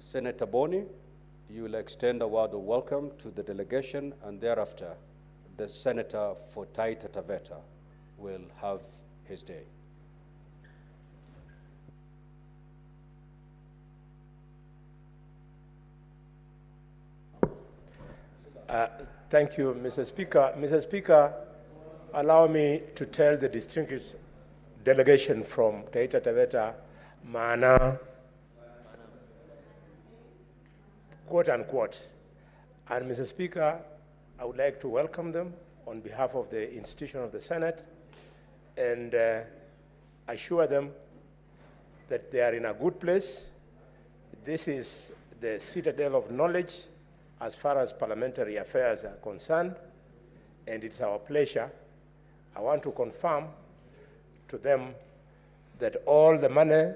Senator Boni, you will extend a word of welcome to the delegation, and thereafter, the Senator for Taita Taveta will have his day. Thank you, Mr. Speaker. Mr. Speaker, allow me to tell the distinguished delegation from Taita Taveta, Mana, quote unquote. And Mr. Speaker, I would like to welcome them on behalf of the institution of the Senate and assure them that they are in a good place. This is the citadel of knowledge as far as parliamentary affairs are concerned, and it's our pleasure. I want to confirm to them that all the money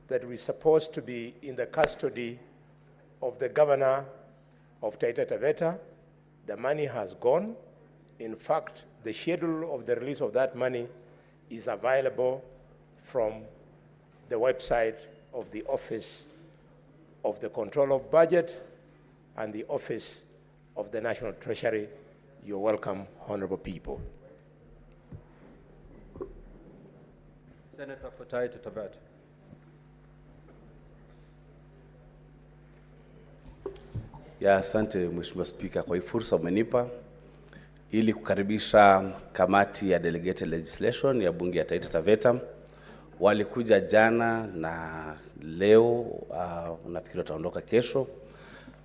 that we're supposed to be in the custody of the governor of Taita Taveta, the money has gone. In fact, the schedule of the release of that money is available from the website of the Office of the Control of Budget and the Office of the National Treasury. You're welcome, honorable people. Senator for Taita Taveta. Ya, asante Mheshimiwa Spika kwa hii fursa umenipa ili kukaribisha kamati ya Delegated Legislation ya bunge ya Taita Taveta. Walikuja jana na leo nafikiri wataondoka kesho,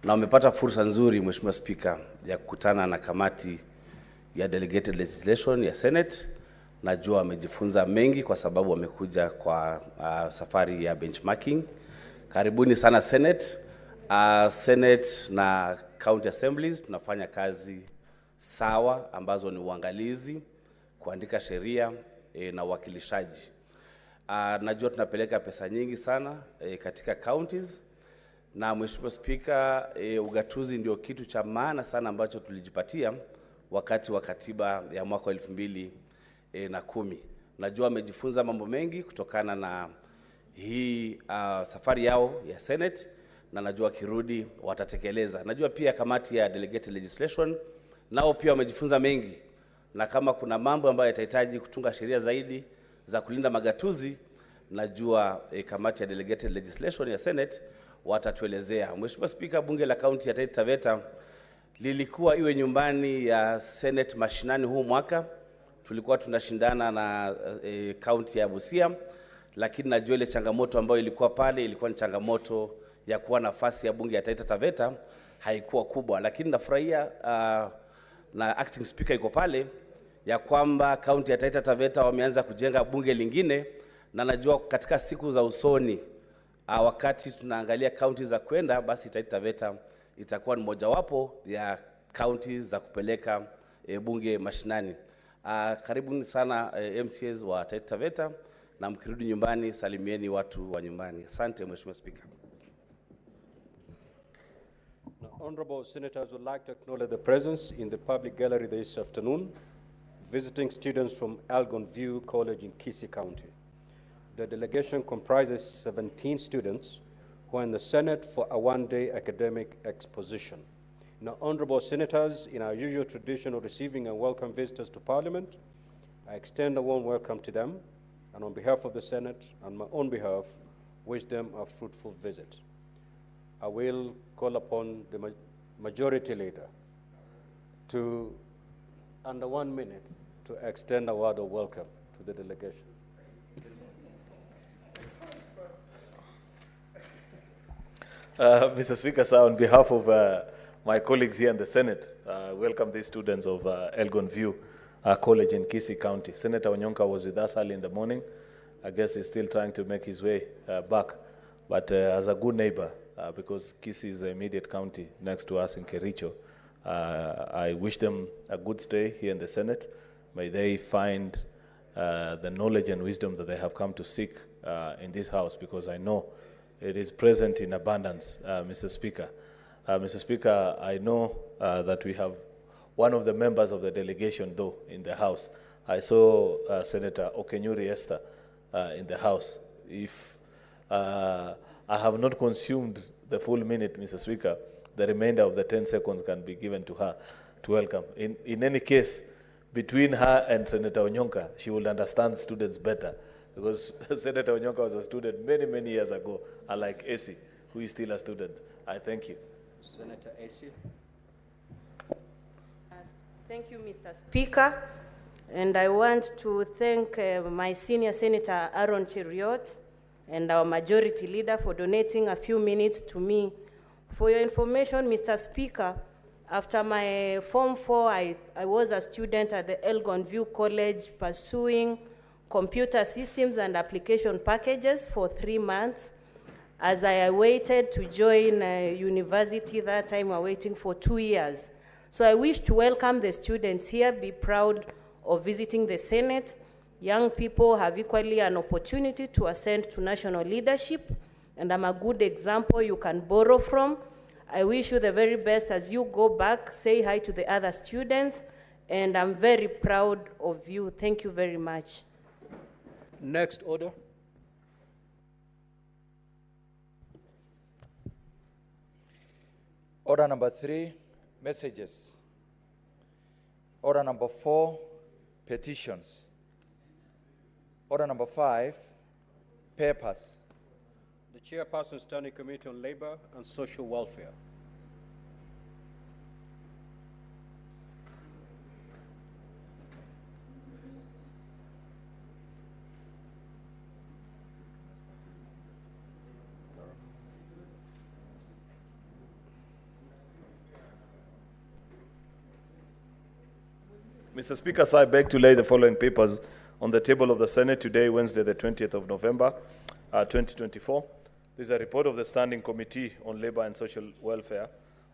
na wamepata fursa nzuri Mheshimiwa Spika ya kukutana na kamati ya Delegated Legislation ya Senate. Najua wamejifunza mengi kwa sababu wamekuja kwa safari ya benchmarking. Karibuni sana Senate. Senate na County Assemblies tunafanya kazi sawa ambazo ni uangalizi, kuandika sheria na uwakilishaji. Najua tunapeleka pesa nyingi sana katika counties, na Mheshimiwa Speaker, ugatuzi ndio kitu cha maana sana ambacho tulijipatia wakati wa katiba ya mwaka 2010. Najua wamejifunza mambo mengi kutokana na hii safari yao ya Senate, na najua kirudi watatekeleza. Najua pia kamati ya Delegated Legislation nao pia wamejifunza mengi, na kama kuna mambo ambayo yatahitaji kutunga sheria zaidi za kulinda magatuzi, najua kamati ya Delegated Legislation ya Senate watatuelezea. Mheshimiwa Speaker, bunge la kaunti ya Taita Taveta lilikuwa iwe nyumbani ya Senate mashinani huu mwaka. Tulikuwa tunashindana na kaunti ya Busia, lakini najua ile changamoto ambayo ilikuwa pale ilikuwa ni changamoto ya kuwa nafasi ya bunge ya Taita Taveta haikuwa kubwa, lakini nafurahia na acting speaker iko pale ya kwamba kaunti ya Taita Taveta wameanza kujenga bunge lingine, na najua katika siku za usoni wakati tunaangalia kaunti za kwenda, basi Taita Taveta itakuwa ni mojawapo ya kaunti za kupeleka bunge mashinani. Karibuni sana MCAs wa Taita Taveta, na mkirudi nyumbani salimieni watu wa nyumbani. Asante Mheshimiwa Speaker. Honorable Senators would like to acknowledge the presence in the public gallery this afternoon, visiting students from Elgon View College in Kisii County. The delegation comprises 17 students who are in the Senate for a one-day academic exposition. Now, Honorable Senators, in our usual tradition of receiving and welcome visitors to Parliament, I extend a warm welcome to them, and on behalf of the Senate and my own behalf, wish them a fruitful visit. I will call upon the majority leader to, under 1 minute, to extend a word of welcome to the delegation. Mr. Speaker, sir, on behalf of my colleagues here in the Senate, welcome these students of Elgon View College in Kisii County. Senator Onyonka was with us early in the morning. I guess he's still trying to make his way back. But as a good neighbor, because Kisii is the immediate county next to us in Kericho, I wish them a good stay here in the Senate. May they find the knowledge and wisdom that they have come to seek in this house, because I know it is present in abundance, Mr. Speaker. Mr. Speaker, I know that we have one of the members of the delegation, though, in the House. I saw Senator Okenyuri Esther in the House. If I have not consumed the full minute, Mr. Speaker, the remainder of the 10 seconds can be given to her to welcome. In any case, between her and Senator Onyonka, she will understand students better, because Senator Onyonka was a student many, many years ago, unlike Esi, who is still a student. I thank you. Senator Esi. Thank you, Mr. Speaker. And I want to thank my senior Senator Aaron Cheriot and our majority leader for donating a few minutes to me. For your information, Mr. Speaker, after my Form 4, I was a student at the Elgon View College pursuing computer systems and application packages for 3 months. As I awaited to join university, that time we were waiting for 2 years. So I wish to welcome the students here, be proud of visiting the Senate. Young people have equally an opportunity to ascend to national leadership, and I'm a good example you can borrow from. I wish you the very best as you go back. Say hi to the other students, and I'm very proud of you. Thank you very much. Next order. Order number 3, messages. Order number 4, petitions. Order number 5, papers. The Chairperson, Standing Committee on Labor and Social Welfare. Mr. Speaker, sir, I beg to lay the following papers on the table of the Senate today, Wednesday, the 20th of November, 2024. This is a report of the Standing Committee on Labor and Social Welfare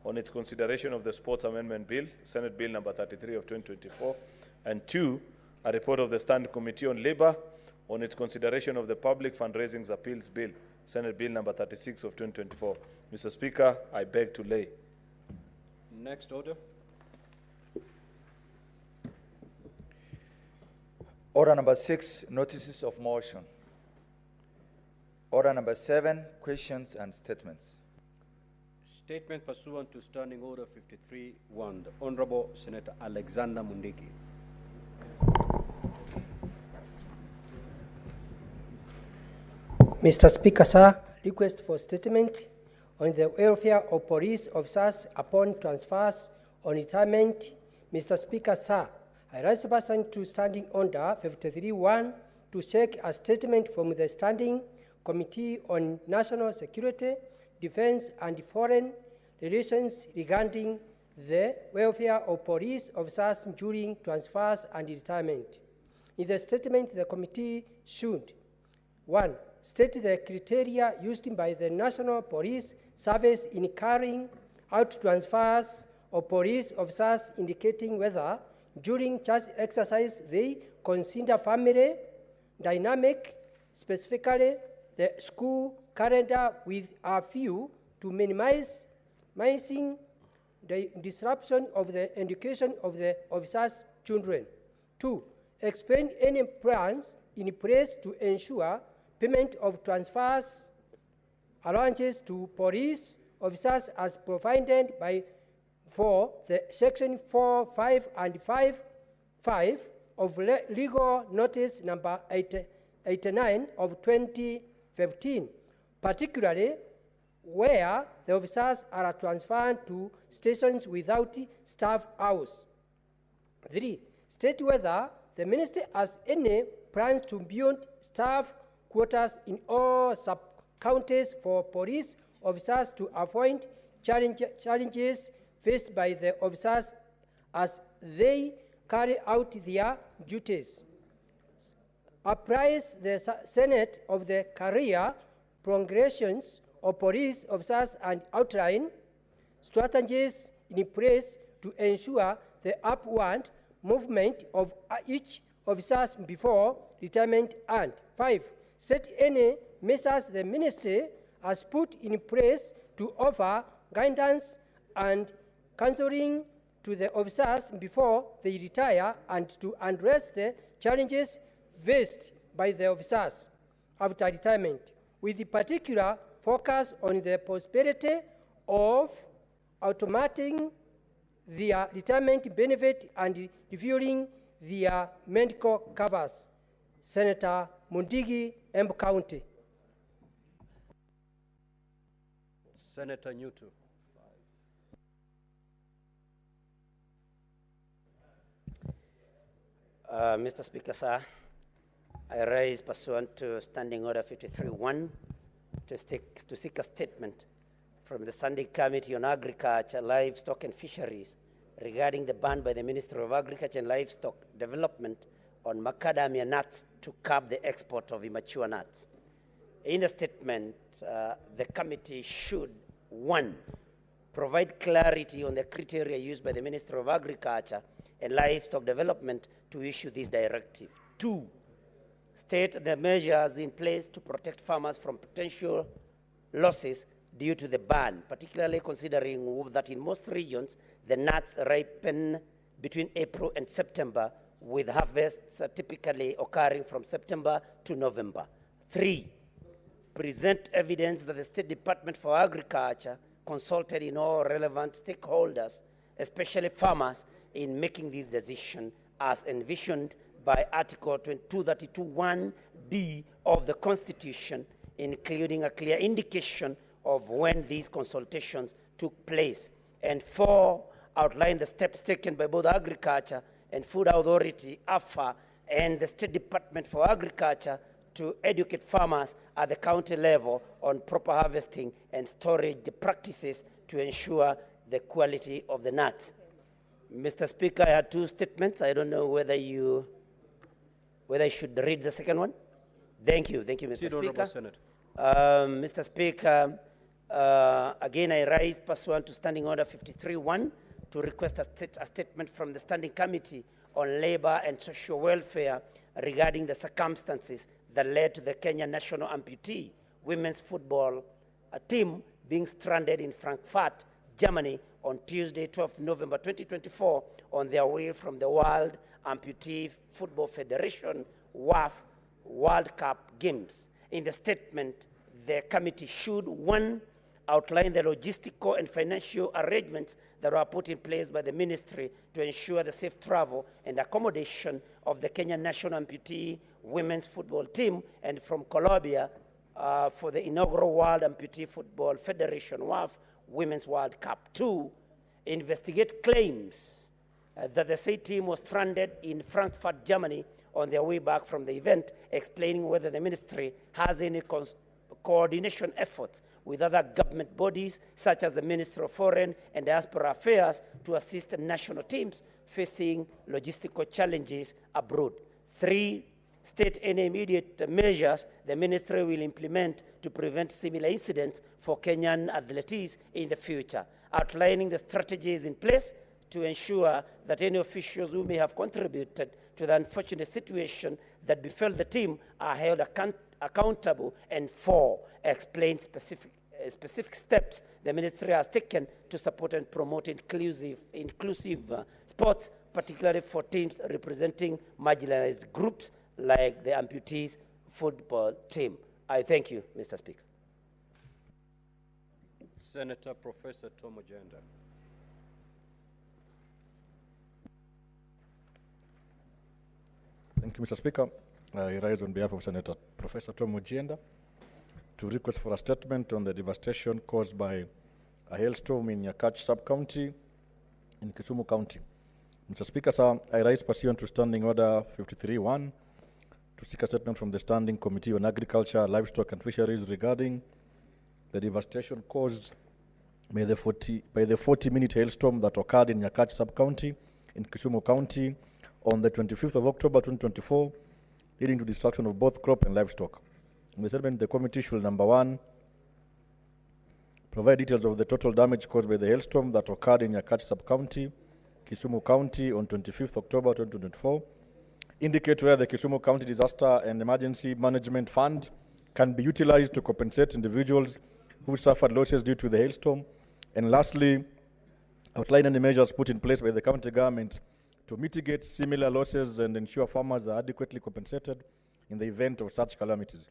on its consideration of the Sports Amendment Bill, Senate Bill number 33 of 2024, and 2, a report of the Standing Committee on Labor on its consideration of the Public Fundraising Appeals Bill, Senate Bill number 36 of 2024. Mr. Speaker, I beg to lay. Next order. Order number 6, notices of motion. Order number 7, questions and statements. Statement pursuant to Standing Order 53-1, the Honorable Senator Alexander Mundigi. Mr. Speaker, sir, request for statement on the welfare of police officers upon transfers on retirement. Mr. Speaker, sir, I rise pursuant to Standing Order 53-1 to check a statement from the Standing Committee on National Security, Defense and Foreign Relations regarding the welfare of police officers during transfers and retirement. In the statement, the committee should 1. State the criteria used by the National Police Service in carrying out transfers of police officers, indicating whether during such exercise they consider family dynamic, specifically the school calendar, with a view to minimizing the disruption of the education of the officers' children. 2. Explain any plans in place to ensure payment of transfers allowances to police officers as provided by for the section 4, 5, and 5 of legal notice number 89 of 2015, particularly where the officers are transferred to stations without staff house. 3. State whether the ministry has any plans to build staff quarters in all sub-counties for police officers to avoid challenges faced by the officers as they carry out their duties. Apprise the Senate of the career progressions of police officers and outline strategies in place to ensure the upward movement of each officer before retirement. And 5. Set any measures the ministry has put in place to offer guidance and counseling to the officers before they retire and to address the challenges faced by the officers after retirement, with particular focus on the possibility of automating their retirement benefit and reviewing their medical covers. Senator Mundigi, Embu County. Senator Newton. Mr. Speaker, sir, I raise pursuant to Standing Order 53-1 to seek a statement from the Standing Committee on Agriculture, Livestock and Fisheries regarding the ban by the Ministry of Agriculture and Livestock Development on macadamia nuts to curb the export of immature nuts. In the statement, the committee should, 1, provide clarity on the criteria used by the Ministry of Agriculture and Livestock Development to issue this directive. 2, state the measures in place to protect farmers from potential losses due to the ban, particularly considering that in most regions, the nuts ripen between April and September, with harvests typically occurring from September to November. 3, present evidence that the State Department for Agriculture consulted in all relevant stakeholders, especially farmers, in making this decision as envisioned by Article 232(1)(d) of the Constitution, including a clear indication of when these consultations took place. And 4, outline the steps taken by both Agriculture and Food Authority, AFA, and the State Department for Agriculture to educate farmers at the county level on proper harvesting and storage practices to ensure the quality of the nuts. Mr. Speaker, I had 2 statements. I don't know whether I should read the second one. Thank you, Mr. Speaker. Mr. Speaker, again, I rise pursuant to Standing Order 53-1 to request a statement from the Standing Committee on Labor and Social Welfare regarding the circumstances that led to the Kenya National Amputee Women's Football team being stranded in Frankfurt, Germany on Tuesday, 12th November 2024 on their way from the World Amputee Football Federation WAF World Cup Games. In the statement, the committee should, 1, outline the logistical and financial arrangements that were put in place by the ministry to ensure the safe travel and accommodation of the Kenya National Amputee Women's Football Team and from Colombia for the inaugural World Amputee Football Federation WAF Women's World Cup. 2, investigate claims that the said team was stranded in Frankfurt, Germany on their way back from the event, explaining whether the ministry has any coordination efforts with other government bodies, such as the Ministry of Foreign and Diaspora Affairs, to assist national teams facing logistical challenges abroad. 3, state any immediate measures the ministry will implement to prevent similar incidents for Kenyan athletes in the future, outlining the strategies in place to ensure that any officials who may have contributed to the unfortunate situation that befell the team are held accountable, and 4, explain specific steps the ministry has taken to support and promote inclusive sports, particularly for teams representing marginalized groups like the amputees football team. I thank you, Mr. Speaker. Senator Professor Tom Ojenda. Thank you, Mr. Speaker. I rise on behalf of Senator Professor Tom Ojenda to request for a statement on the devastation caused by a hailstorm in Nyakach sub-county in Kisumu County. Mr. Speaker, sir, I rise pursuant to Standing Order 53-1 to seek a statement from the Standing Committee on Agriculture, Livestock and Fisheries regarding the devastation caused by the 40-minute hailstorm that occurred in Nyakach sub-county in Kisumu County on the 25th of October 2024, leading to destruction of both crop and livestock. In the statement, the committee should, number 1, provide details of the total damage caused by the hailstorm that occurred in Nyakach sub-county, Kisumu County on 25th October 2024, indicate where the Kisumu County Disaster and Emergency Management Fund can be utilized to compensate individuals who suffered losses due to the hailstorm, and lastly, outline any measures put in place by the county government to mitigate similar losses and ensure farmers are adequately compensated in the event of such calamities.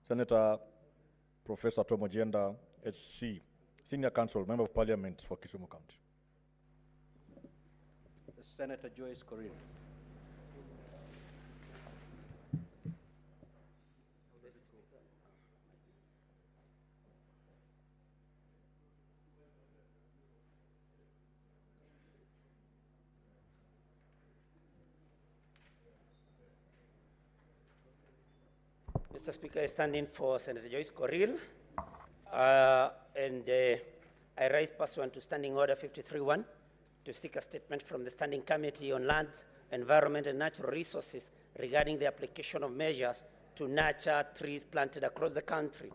Senator Professor Tom Ojienda, SC, Senior Counsel, Member of Parliament for Kisumu County. Senator Joyce Korir. Mr. Speaker, I stand in for Senator Joyce Coril, and I rise pursuant to Standing Order 53-1 to seek a statement from the Standing Committee on Lands, Environment and Natural Resources regarding the application of measures to nurture trees planted across the country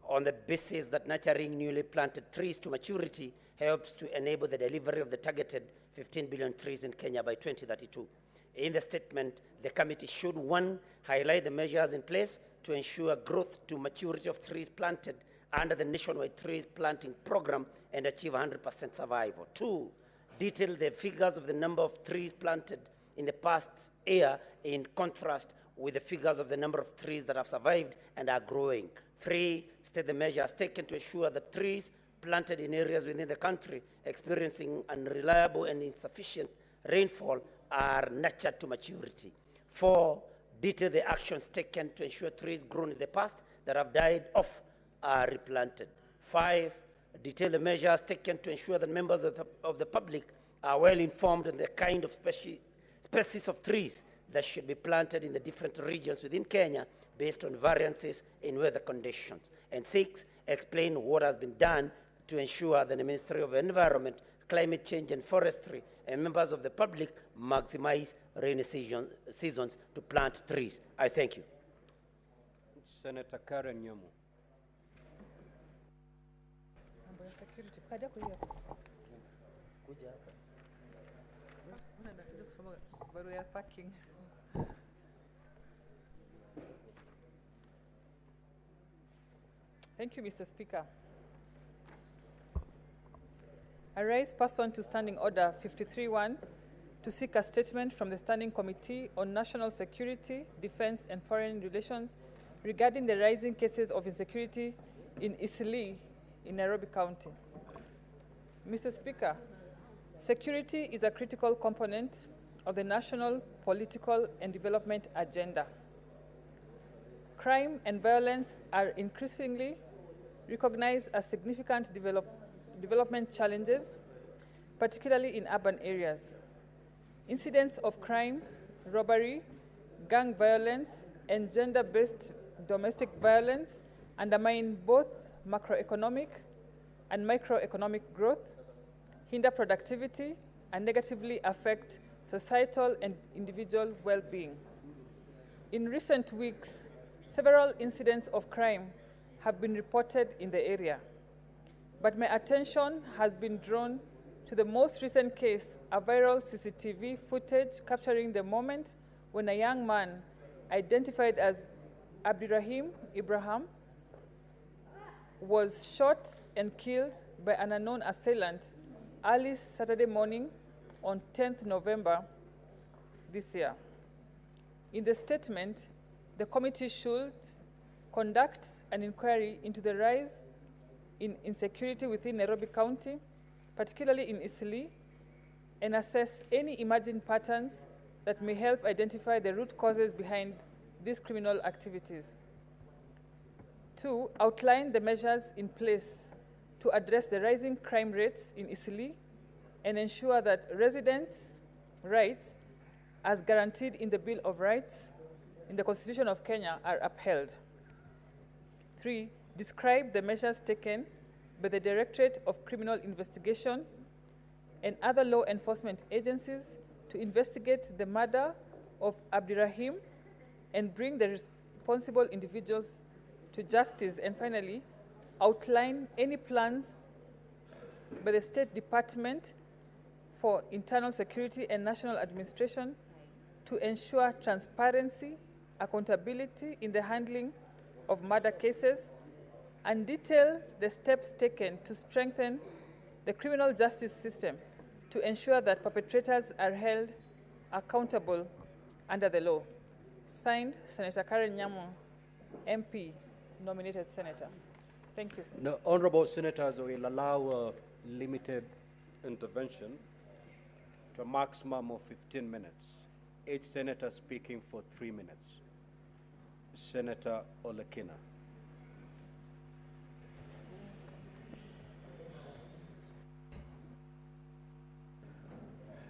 on the basis that nurturing newly planted trees to maturity helps to enable the delivery of the targeted 15 billion trees in Kenya by 2032. In the statement, the committee should, one, highlight the measures in place to ensure growth to maturity of trees planted under the nationwide trees planting program and achieve 100% survival. Two, detail the figures of the number of trees planted in the past year in contrast with the figures of the number of trees that have survived and are growing. Three, state the measures taken to ensure that trees planted in areas within the country experiencing unreliable and insufficient rainfall are nurtured to maturity. Four, detail the actions taken to ensure trees grown in the past that have died off are replanted. Five, detail the measures taken to ensure that members of the public are well informed on the kind of species of trees that should be planted in the different regions within Kenya based on variances in weather conditions. And six, explain what has been done to ensure that the Ministry of Environment, Climate Change and Forestry and members of the public maximize rainy seasons to plant trees. I thank you. Senator Karen Nyamu. Thank you, Mr. Speaker. I rise pursuant to Standing Order 53-1 to seek a statement from the Standing Committee on National Security, Defense and Foreign Relations regarding the rising cases of insecurity in Eastleigh in Nairobi County. Mr. Speaker, security is a critical component of the national political and development agenda. Crime and violence are increasingly recognized as significant development challenges, particularly in urban areas. Incidents of crime, robbery, gang violence, and gender-based domestic violence undermine both macroeconomic and microeconomic growth, hinder productivity, and negatively affect societal and individual well-being. In recent weeks, several incidents of crime have been reported in the area, but my attention has been drawn to the most recent case, a viral CCTV footage capturing the moment when a young man identified as Abdirahim Ibrahim was shot and killed by an unknown assailant early Saturday morning on 10th November this year. In the statement, the committee should conduct an inquiry into the rise in insecurity within Nairobi County, particularly in Eastleigh, and assess any emerging patterns that may help identify the root causes behind these criminal activities. Two, outline the measures in place to address the rising crime rates in Eastleigh and ensure that residents' rights, as guaranteed in the Bill of Rights in the Constitution of Kenya, are upheld. Three, describe the measures taken by the Directorate of Criminal Investigation and other law enforcement agencies to investigate the murder of Abdirahim and bring the responsible individuals to justice. And finally, outline any plans by the State Department for Internal Security and National Administration to ensure transparency, accountability in the handling of murder cases, and detail the steps taken to strengthen the criminal justice system to ensure that perpetrators are held accountable under the law. Signed, Senator Karen Nyamu, MP nominated senator. Thank you, sir. The honorable senators will allow a limited intervention to a maximum of 15 minutes. Each senator speaking for 3 minutes. Senator Olekina.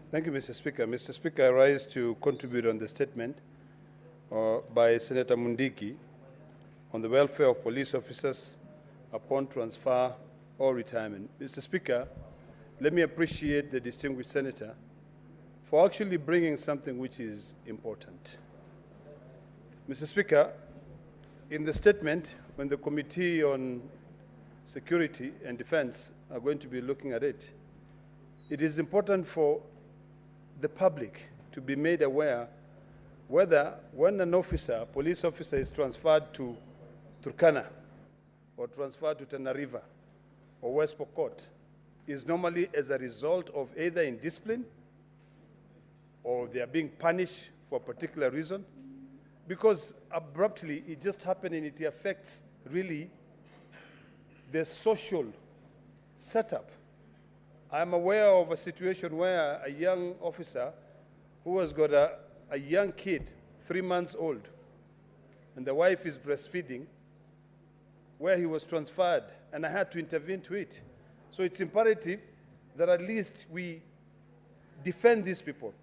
Thank you, Mr. Speaker. Mr. Speaker, I rise to contribute on the statement by Senator Mundiki on the welfare of police officers upon transfer or retirement. Mr. Speaker, let me appreciate the distinguished senator for actually bringing something which is important. Mr. Speaker, in the statement, when the Committee on Security and Defense are going to be looking at it, it is important for the public to be made aware whether when an officer, police officer, is transferred to Turkana or transferred to Tana River or West Pokot, is normally as a result of either indiscipline or they are being punished for a particular reason, because abruptly it just happened and it affects really the social setup. I'm aware of a situation where a young officer who has got a young kid, 3 months old, and the wife is breastfeeding, where he was transferred, and I had to intervene to it. So it's imperative that at least we defend these people,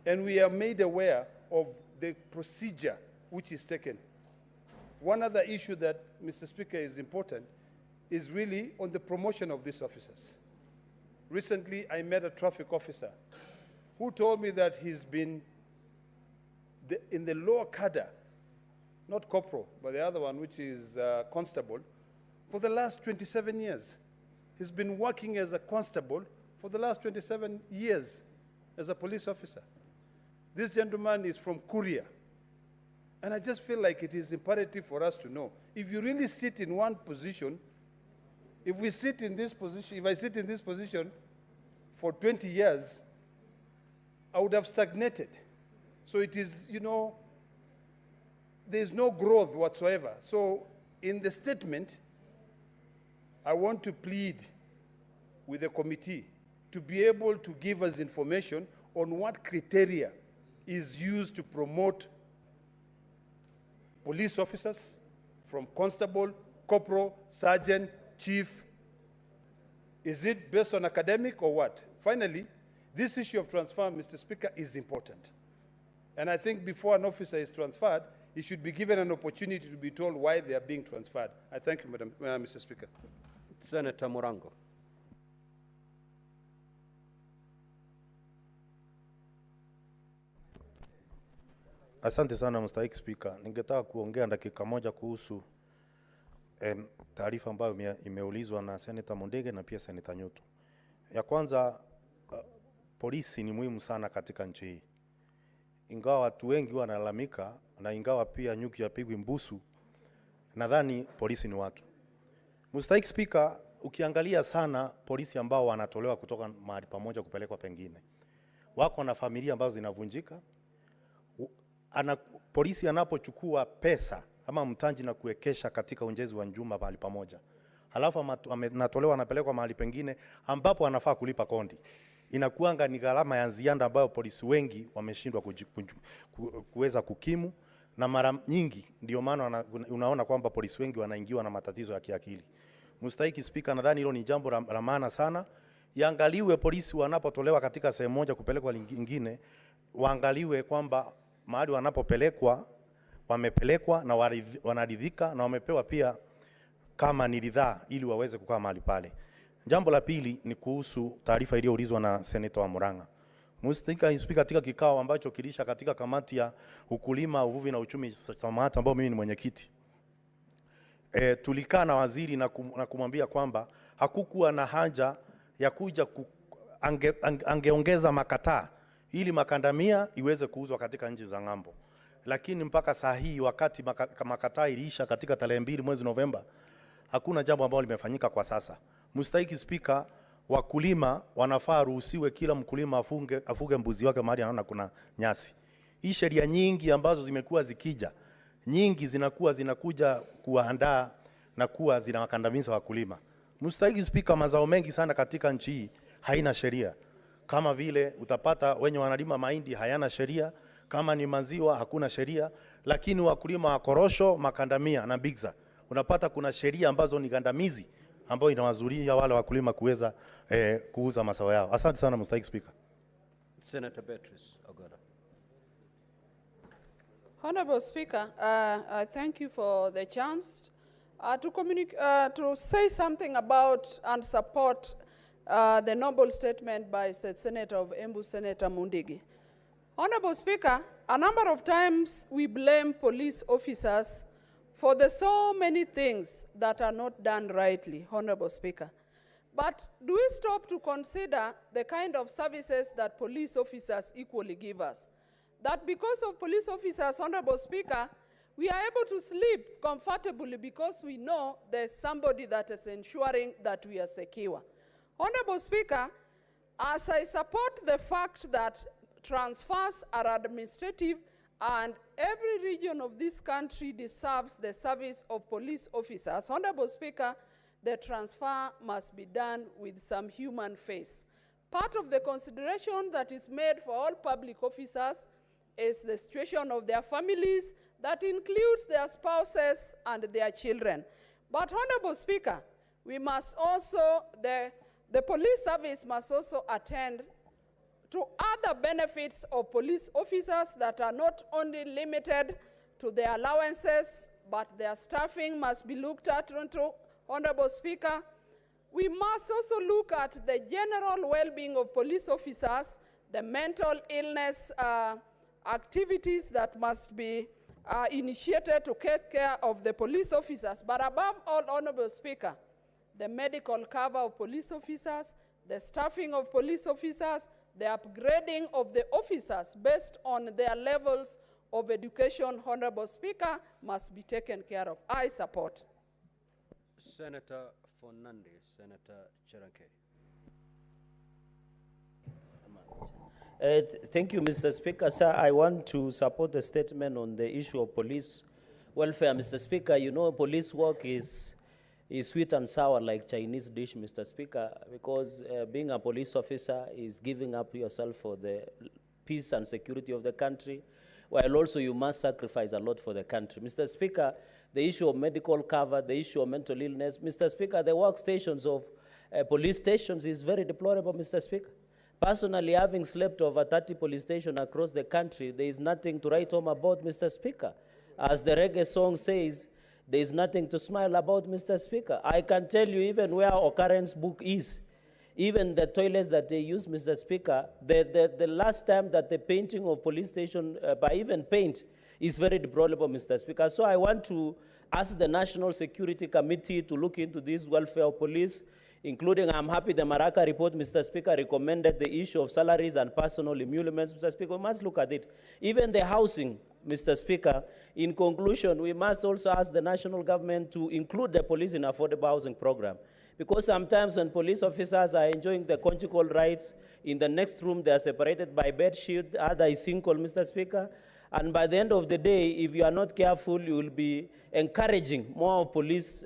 and we are made aware of the procedure which is taken. One other issue that, Mr. Speaker, is important is really on the promotion of these officers. Recently, I met a traffic officer who told me that he's been in the lower cadre, not corporal, but the other one, which is constable, for the last 27 years. He's been working as a constable for the last 27 years as a police officer. This gentleman is from Korea. And I just feel like it is imperative for us to know, if you really sit in one position, if I sit in this position for 20 years, I would have stagnated. So it is, there's no growth whatsoever. So in the statement, I want to plead with the committee to be able to give us information on what criteria is used to promote police officers from constable, corporal, sergeant, chief. Is it based on academic or what? Finally, this issue of transfer, Mr. Speaker, is important. And I think before an officer is transferred, he should be given an opportunity to be told why they are being transferred. I thank you, Mr. Speaker. Senator Morango. Asante sana Mr. Speaker. Ningetaka kuongea dakika moja kuhusu taarifa ambayo imeulizwa na Senator Mondege na pia Senator Nyuto. Ya kwanza, polisi ni muhimu sana katika nchi hii. Ingawa watu wengi wanalalamika na ingawa pia nyuki yapigwi mbusu, nadhani polisi ni watu. Mr. Speaker, ukiangalia sana polisi ambao wanatolewa kutoka mahali pamoja kupelekwa pengine, wako na familia ambazo zinavunjika. Polisi anapochukua pesa ama mtaji na kuwekesha katika ujenzi wa njumba mahali pamoja, halafu anatolewa anapelekwa mahali pengine ambapo anafaa kulipa kondi, inakuanga ni gharama ya ziada ambayo polisi wengi wameshindwa kuweza kukimu, na mara nyingi ndio maana unaona kwamba polisi wengi wanaingiwa na matatizo ya kiakili. Mr. Speaker, nadhani hilo ni jambo la maana sana. Iangaliwe polisi wanapotolewa katika sehemu moja kupelekwa nyingine, waangaliwe kwamba mahali wanapopelekwa wamepelekwa na wanaridhika na wamepewa pia kama ni ridhaa ili waweze kukaa mahali pale. Jambo la pili ni kuhusu taarifa iliyoulizwa na Senator wa Murang'a. Mr. Speaker, katika kikao ambacho kilisha katika kamati ya ukulima, uvuvi na uchumi samahati ambao mimi ni mwenyekiti, tulikaa na waziri na kumwambia kwamba hakukuwa na haja ya kuja angeongeza makataa ili makandamia iweze kuuzwa katika nchi za ng'ambo. Lakini mpaka saa hii wakati makataa iliisha katika tarehe 2 mwezi Novemba, hakuna jambo ambalo limefanyika kwa sasa. Mr. Speaker, wakulima wanafaa ruhusiwe kila mkulima afuge mbuzi wake mahali anaona kuna nyasi. Hii sheria nyingi ambazo zimekuwa zikija nyingi zinakuja kuandaa na kuwa zinawakandamiza wakulima. Mstahiki Spika, mazao mengi sana katika nchi hii haina sheria. Kama vile utapata wenye wanalima mahindi hayana sheria, kama ni maziwa hakuna sheria, lakini wakulima wa korosho, makandamia na bigza unapata kuna sheria ambazo ni gandamizi ambayo inawazuia wale wakulima kuweza kuuza mazao yao. Asante sana Mstahiki Spika. Senator Beatrice Ogola. Honorable Speaker, I thank you for the chance to say something about and support the noble statement by State Senator of Embu, Senator Mundigi. Honorable Speaker, a number of times we blame police officers for the so many things that are not done rightly, Honorable Speaker. But do we stop to consider the kind of services that police officers equally give us? That because of police officers, Honorable Speaker, we are able to sleep comfortably because we know there's somebody that is ensuring that we are secure. Honorable Speaker, as I support the fact that transfers are administrative and every region of this country deserves the service of police officers, Honorable Speaker, the transfer must be done with some human face. Part of the consideration that is made for all public officers is the situation of their families, that includes their spouses and their children. But Honorable Speaker, we must also, the police service must also attend to other benefits of police officers that are not only limited to their allowances, but their staffing must be looked at. Honorable Speaker, we must also look at the general well-being of police officers, the mental illness activities that must be initiated to take care of the police officers. But above all, Honorable Speaker, the medical cover of police officers, the staffing of police officers, the upgrading of the officers based on their levels of education, Honorable Speaker, must be taken care of. I support. Senator Fernandez, Senator Cheranke. Thank you, Mr. Speaker. Sir, I want to support the statement on the issue of police welfare. Mr. Speaker, you know police work is sweet and sour like Chinese dish, Mr. Speaker, because being a police officer is giving up yourself for the peace and security of the country, while also you must sacrifice a lot for the country. Mr. Speaker, the issue of medical cover, the issue of mental illness, Mr. Speaker, the workstations of police stations is very deplorable, Mr. Speaker. Personally, having slept over 30 police stations across the country, there is nothing to write home about, Mr. Speaker. As the reggae song says, there is nothing to smile about, Mr. Speaker. I can tell you even where occurrence book is, even the toilets that they use, Mr. Speaker, the last time that the painting of police station by even paint is very deplorable, Mr. Speaker. So I want to ask the National Security Committee to look into this welfare of police, including, I'm happy the Maraka report, Mr. Speaker, recommended the issue of salaries and personal emoluments. Mr. Speaker, we must look at it. Even the housing, Mr. Speaker, in conclusion, we must also ask the national government to include the police in affordable housing program. Because sometimes when police officers are enjoying the conjugal rights, in the next room they are separated by bed sheet, other is single, Mr. Speaker. And by the end of the day, if you are not careful, you will be encouraging more of police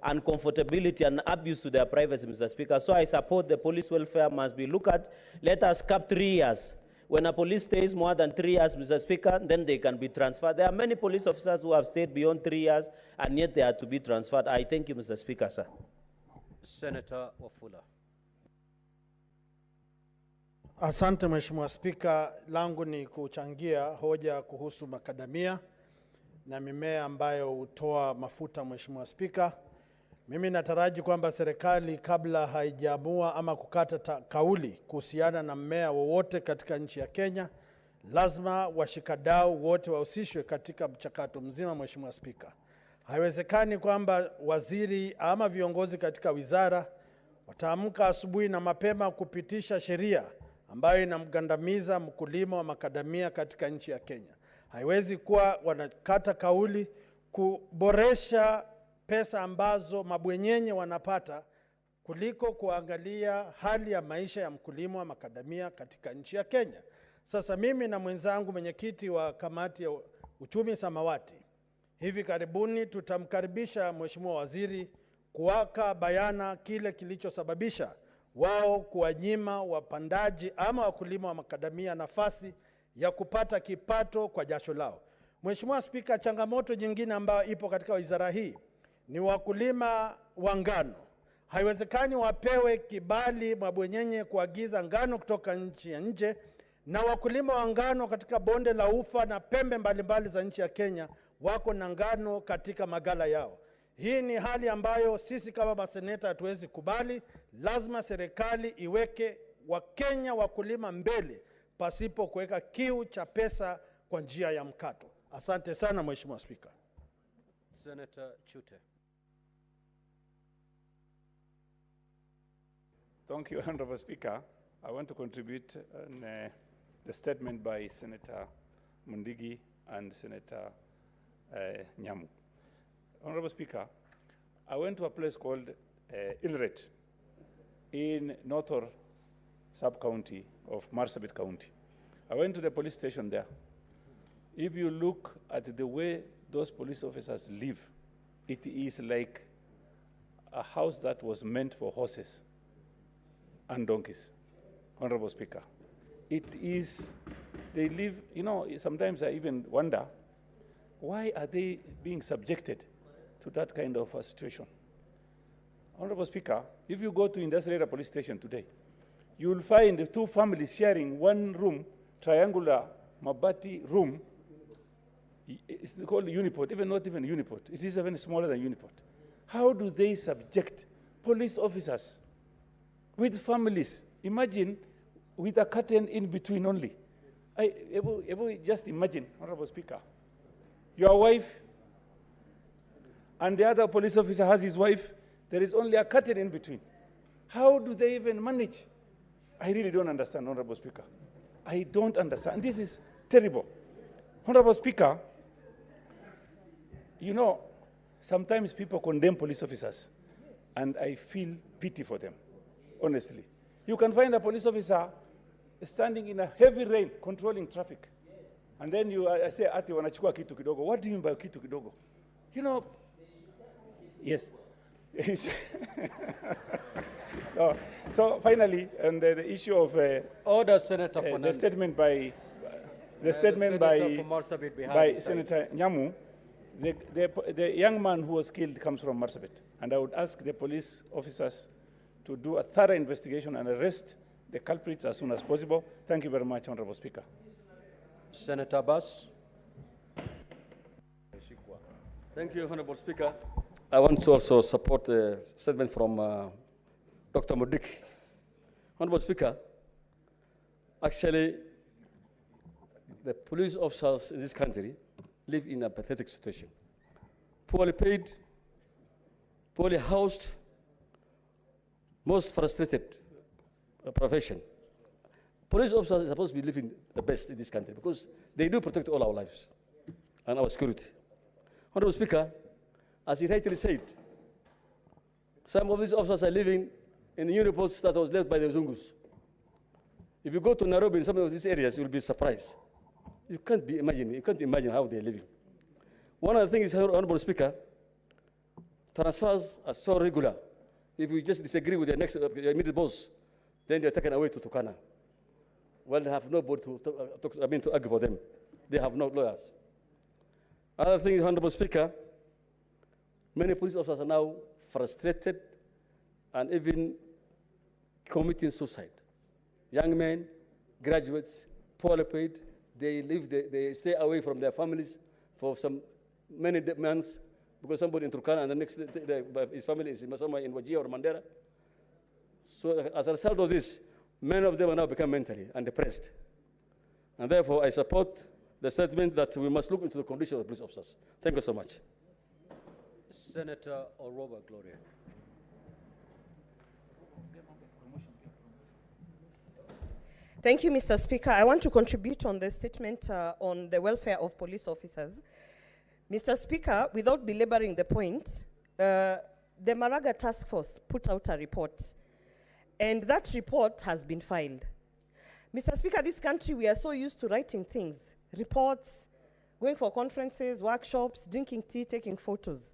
uncomfortability and abuse to their privacy, Mr. Speaker. So I support the police welfare must be looked at. Let us cap 3 years. When a police stays more than 3 years, Mr. Speaker, then they can be transferred. There are many police officers who have stayed beyond 3 years, and yet they are to be transferred. I thank you, Mr. Speaker, sir. Senator Wafula. Asante Mheshimiwa Spika, langu ni kuchangia hoja kuhusu makadamia na mimea ambayo hutoa mafuta, Mheshimiwa Spika. Mimi nataraji kwamba serikali kabla haijaamua ama kukata kauli kuhusiana na mmea wowote katika nchi ya Kenya, lazima washikadau wote wahusishwe katika mchakato mzima, Mheshimiwa Spika. Haiwezekani kwamba waziri ama viongozi katika wizara wataamka asubuhi na mapema kupitisha sheria ambayo inamgandamiza mkulima wa makadamia katika nchi ya Kenya. Haiwezi kuwa wanakata kauli kuboresha pesa ambazo mabwenyenye wanapata kuliko kuangalia hali ya maisha ya mkulima wa makadamia katika nchi ya Kenya. Sasa mimi na mwenzangu mwenyekiti wa kamati uchumi samawati. Hivi karibuni tutamkaribisha Mheshimiwa Waziri kuweka bayana kile kilichosababisha wao kuwanyima wapandaji ama wakulima wa makadamia nafasi ya kupata kipato kwa jasho lao. Mheshimiwa Spika, changamoto nyingine ambayo ipo katika wizara hii ni wakulima wa ngano. Haiwezekani wapewe kibali mabwenyenye kuagiza ngano kutoka nchi ya nje, na wakulima wa ngano katika bonde la Ufa na pembe mbalimbali za nchi ya Kenya wako na ngano katika magala yao. Hii ni hali ambayo sisi kama maseneta hatuwezi kubali. Lazima serikali iweke Wakenya wakulima mbele pasipo kuweka kiu cha pesa kwa njia ya mkato. Asante sana Mheshimiwa Spika. Senator Chute. Thank you, Honorable Speaker. I want to contribute on the statement by Senator Mundigi and Senator Nyamu. Honorable Speaker, I went to a place called Ilret in Notor sub-county of Marsabit County. I went to the police station there. If you look at the way those police officers live, it is like a house that was meant for horses and donkeys, Honorable Speaker. It is, they live, you know, sometimes I even wonder, why are they being subjected to that kind of a situation? Honorable Speaker, if you go to Industrial Police Station today, you will find two families sharing one room, triangular mabati room. It's called uniport, even not even uniport. It is even smaller than uniport. How do they subject police officers with families? Imagine with a curtain in between only. Just imagine, Honorable Speaker, your wife and the other police officer has his wife. There is only a curtain in between. How do they even manage? I really don't understand, Honorable Speaker. I don't understand. This is terrible. Honorable Speaker, you know, sometimes people condemn police officers, and I feel pity for them, honestly. You can find a police officer standing in a heavy rain controlling traffic, and then you say, ati wanachukua kitu kidogo. What do you mean by kitu kidogo? You know, yes. So finally, and the issue of order, Senator the statement by Senator Nyamu, the young man who was killed comes from Marsabit, and I would ask the police officers to do a thorough investigation and arrest the culprits as soon as possible. Thank you very much, Honorable Speaker. Senator Bass. Thank you, Honorable Speaker. I want to also support the statement from Dr. Mudik. Honorable Speaker, actually, the police officers in this country live in a pathetic situation. Poorly paid, poorly housed, most frustrated profession. Police officers are supposed to be living the best in this country because they do protect all our lives and our security. Honorable Speaker, as he rightly said, some of these officers are living in the uniforms that was left by the Zungus. If you go to Nairobi in some of these areas, you'll be surprised. You can't imagine how they're living. One of the things, Honorable Speaker, transfers are so regular. If you just disagree with your immediate boss, then they're taken away to Turkana. Well, they have nobody to argue for them. They have no lawyers. Other thing, Honorable Speaker, many police officers are now frustrated and even committing suicide. Young men, graduates, poorly paid, they stay away from their families for many months because somebody in Turkana and the next day his family is somewhere in Wajir or Mandera. So as a result of this, many of them are now become mentally and depressed. And therefore, I support the statement that we must look into the condition of the police officers. Thank you so much. Senator Oroba Gloria. Thank you, Mr. Speaker. I want to contribute on the statement on the welfare of police officers. Mr. Speaker, without belaboring the point, the Maraga Task Force put out a report, and that report has been filed. Mr. Speaker, this country, we are so used to writing things, reports, going for conferences, workshops, drinking tea, taking photos.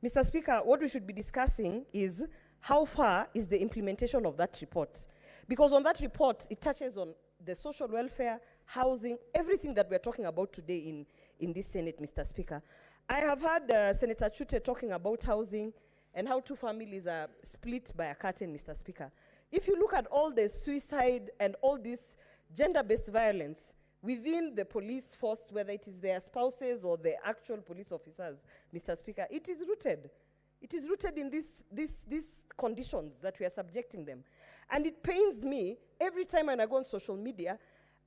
Mr. Speaker, what we should be discussing is how far is the implementation of that report? Because on that report, it touches on the social welfare, housing, everything that we're talking about today in this Senate, Mr. Speaker. I have heard Senator Chute talking about housing and how 2 families are split by a curtain, Mr. Speaker. If you look at all the suicide and all this gender-based violence within the police force, whether it is their spouses or the actual police officers, Mr. Speaker, it is rooted. It is rooted in these conditions that we are subjecting them. And it pains me every time when I go on social media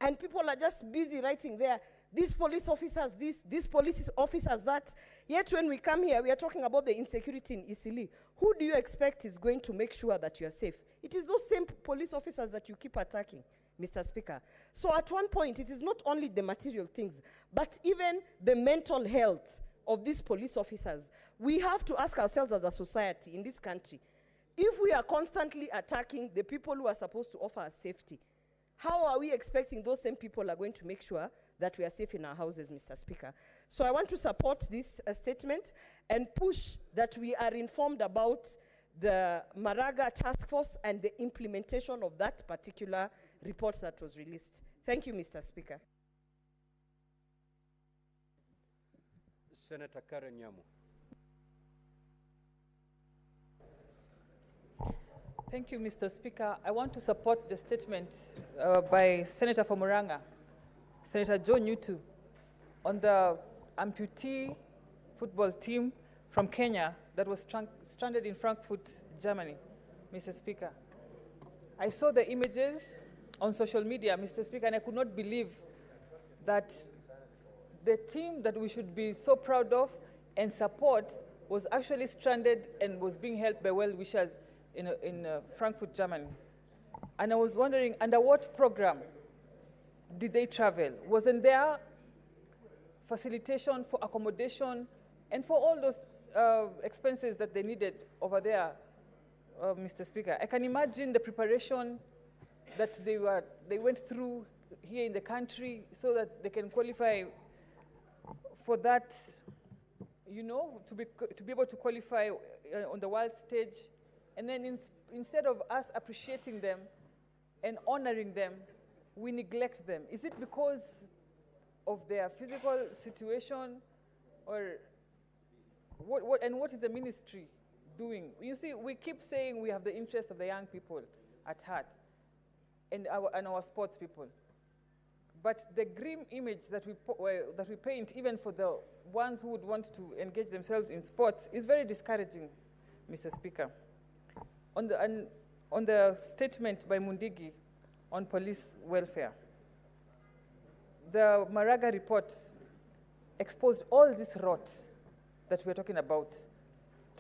and people are just busy writing there, these police officers this, these police officers that. Yet when we come here, we are talking about the insecurity in Isili. Who do you expect is going to make sure that you are safe? It is those same police officers that you keep attacking, Mr. Speaker. So at one point, it is not only the material things, but even the mental health of these police officers. We have to ask ourselves as a society in this country, if we are constantly attacking the people who are supposed to offer us safety, how are we expecting those same people are going to make sure that we are safe in our houses, Mr. Speaker? So I want to support this statement and push that we are informed about the Maraga task force and the implementation of that particular report that was released. Thank you, Mr. Speaker. Senator Karen Nyamu. Thank you, Mr. Speaker. I want to support the statement by Senator from Murang'a, Senator Joe Nyutu, on the amputee football team from Kenya that was stranded in Frankfurt, Germany, Mr. Speaker. I saw the images on social media, Mr. Speaker, and I could not believe that the team that we should be so proud of and support was actually stranded and was being helped by well-wishers in Frankfurt, Germany. And I was wondering, under what program did they travel? Wasn't there facilitation for accommodation and for all those expenses that they needed over there, Mr. Speaker? I can imagine the preparation that they went through here in the country so that they can qualify for that, you know, to be able to qualify on the world stage. And then instead of us appreciating them and honoring them, we neglect them. Is it because of their physical situation, or what is the ministry doing? You see, we keep saying we have the interest of the young people at heart and our sports people. But the grim image that we paint, even for the ones who would want to engage themselves in sports, is very discouraging, Mr. Speaker. On the statement by Mundigi on police welfare, the Maraga report exposed all this rot that we're talking about,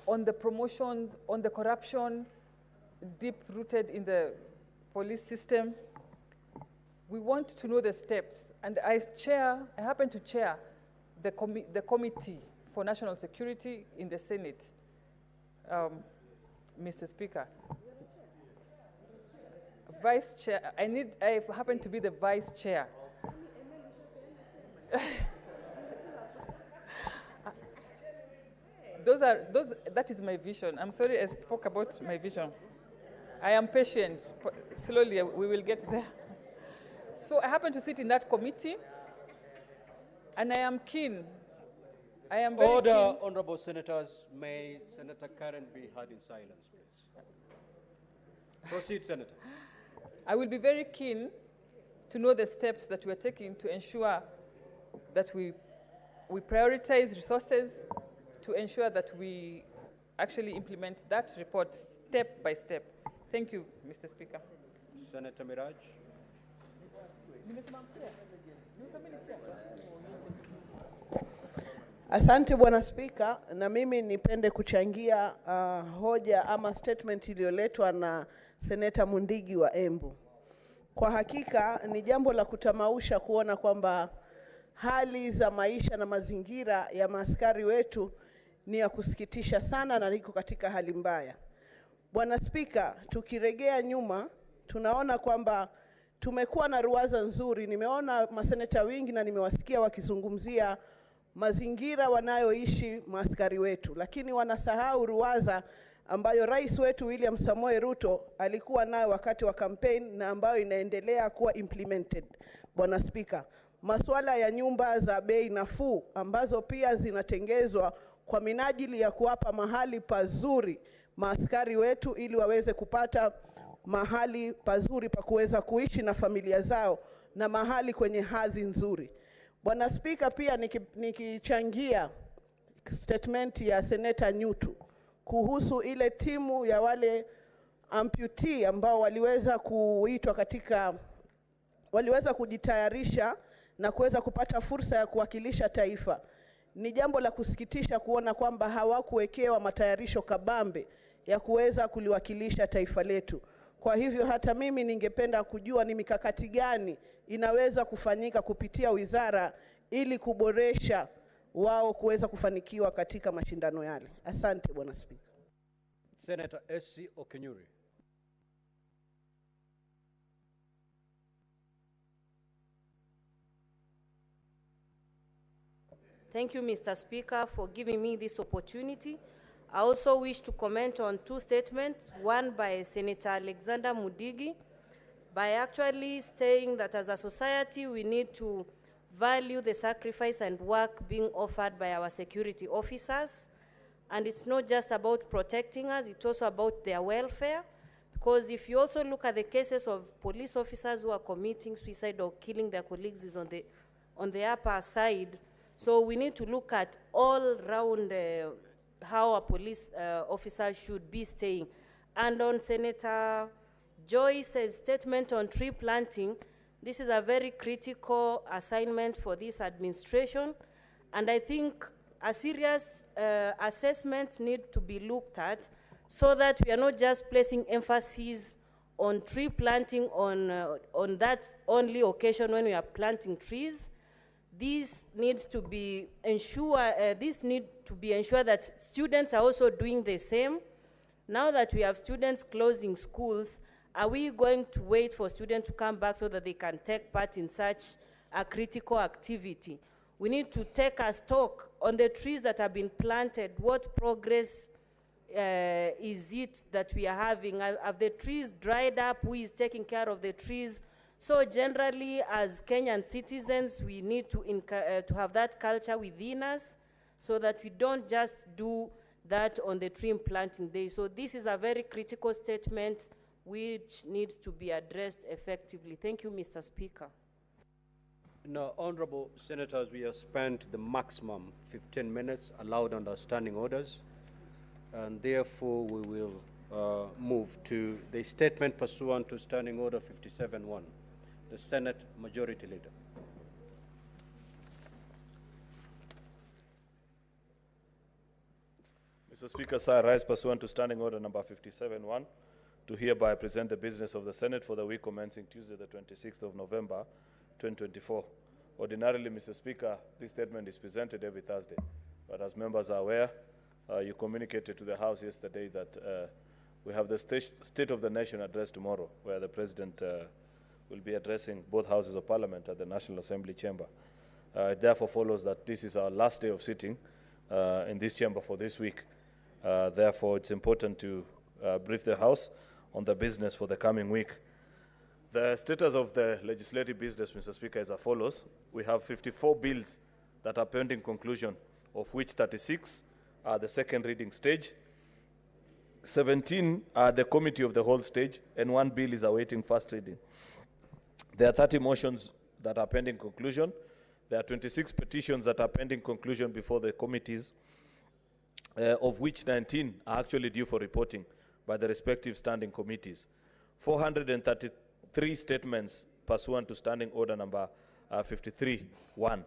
on the promotions, on the corruption deep-rooted in the police system. We want to know the steps, and I happen to chair the Committee for National Security in the Senate, Mr. Speaker. Vice Chair, I happen to be the Vice Chair. That is my vision. I'm sorry I spoke about my vision. I am patient. Slowly we will get there. So I happen to sit in that committee, and I am keen. I am very Order, keen. honorable senators. May Senator Karen be heard in silence, please. Proceed, Senator. I will be very keen to know the steps that we're taking to ensure that we prioritize resources to ensure that we actually implement that report step by step. Thank you, Mr. Speaker. Senator Miraj. Asante Bwana Spika, na mimi nipende kuchangia hoja ama statement iliyoletwa na Seneta Mundigi wa Embu. Kwa hakika ni jambo la kutamausha kuona kwamba hali za maisha na mazingira ya maaskari wetu ni ya kusikitisha sana na liko katika hali mbaya. Bwana Spika, tukiregea nyuma tunaona kwamba tumekuwa na ruwaza nzuri. Nimeona maseneta wengi na nimewasikia wakizungumzia mazingira wanayoishi maaskari wetu, lakini wanasahau ruwaza ambayo rais wetu William Samoei Ruto alikuwa nayo wakati wa campaign na ambayo inaendelea kuwa implemented. Bwana Spika, masuala ya nyumba za bei nafuu ambazo pia zinatengezwa kwa minajili ya kuwapa mahali pazuri maaskari wetu ili waweze kupata mahali pazuri pa kuweza kuishi na familia zao na mahali kwenye hadhi nzuri. Bwana Spika, pia nikichangia statement ya Seneta Nyutu kuhusu ile timu ya wale amputee ambao waliweza kujitayarisha na kuweza kupata fursa ya kuwakilisha taifa. Ni jambo la kusikitisha kuona kwamba hawakuwekewa matayarisho kabambe ya kuweza kuliwakilisha taifa letu. Kwa hivyo hata mimi ningependa kujua ni mikakati gani inaweza kufanyika kupitia wizara ili kuboresha wao kuweza kufanikiwa katika mashindano yale. Asante Bwana Spika. Senator S.C. Okenyuri. Thank you, Mr. Speaker, for giving me this opportunity. I also wish to comment on two statements, one by Senator Alexander Mudigi, by actually saying that as a society we need to value the sacrifice and work being offered by our security officers. And it's not just about protecting us, it's also about their welfare. Because if you also look at the cases of police officers who are committing suicide or killing their colleagues is on the upper side. So we need to look at all round how a police officer should be staying. And on Senator Joyce's statement on tree planting, this is a very critical assignment for this administration. And I think a serious assessment needs to be looked at so that we are not just placing emphasis on tree planting on that only occasion when we are planting trees. This needs to be ensured that students are also doing the same. Now that we have students closing schools, are we going to wait for students to come back so that they can take part in such a critical activity? We need to take a stock on the trees that have been planted. What progress is it that we are having? Have the trees dried up? Who is taking care of the trees? So generally, as Kenyan citizens, we need to have that culture within us so that we don't just do that on the tree planting day. So this is a very critical statement which needs to be addressed effectively. Thank you, Mr. Speaker. Now, honorable senators, we have spent the maximum 15 minutes allowed under standing orders, and therefore we will move to the statement pursuant to Standing Order 57-1. The Senate Majority Leader. Mr. Speaker, sir, I rise pursuant to Standing Order number 57-1 to hereby present the business of the Senate for the week commencing Tuesday, the 26th of November, 2024. Ordinarily, Mr. Speaker, this statement is presented every Thursday, but as members are aware, you communicated to the House yesterday that we have the State of the Nation address tomorrow, where the President will be addressing both houses of parliament at the National Assembly chamber. It therefore follows that this is our last day of sitting in this chamber for this week. Therefore, it's important to brief the House on the business for the coming week. The status of the legislative business, Mr. Speaker, is as follows. We have 54 bills that are pending conclusion, of which 36 are the second reading stage, 17 are the committee of the whole stage, and 1 bill is awaiting first reading. There are 30 motions that are pending conclusion. There are 26 petitions that are pending conclusion before the committees, of which 19 are actually due for reporting by the respective standing committees. 433 statements pursuant to Standing Order number 53-1.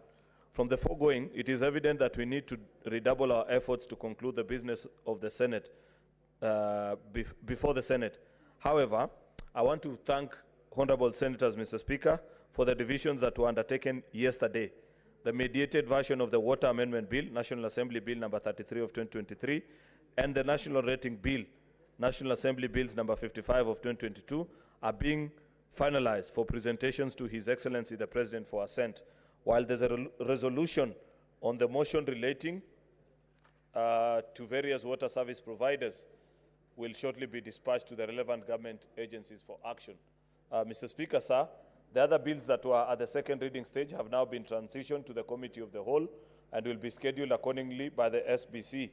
From the foregoing, it is evident that we need to redouble our efforts to conclude the business of the Senate before the Senate. However, I want to thank Honorable Senators, Mr. Speaker, for the divisions that were undertaken yesterday. The mediated version of the Water Amendment Bill, National Assembly Bill number 33 of 2023, and the National Rating Bill, National Assembly Bills number 55 of 2022, are being finalized for presentations to His Excellency the President for assent, while there's a resolution on the motion relating to various water service providers will shortly be dispatched to the relevant government agencies for action. Mr. Speaker, sir, the other bills that were at the second reading stage have now been transitioned to the Committee of the Whole and will be scheduled accordingly by the SBC.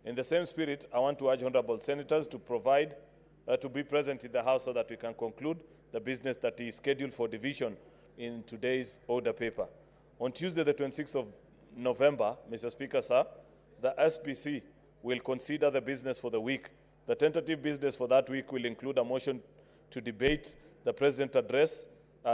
In the same spirit, I want to urge honorable senators to to be present in the House so that we can conclude the business that is scheduled for division in today's order paper. On Tuesday, the 26th of November, Mr. Speaker, sir, the SBC will consider the business for the week. The tentative business for that week will include a motion to debate the President's address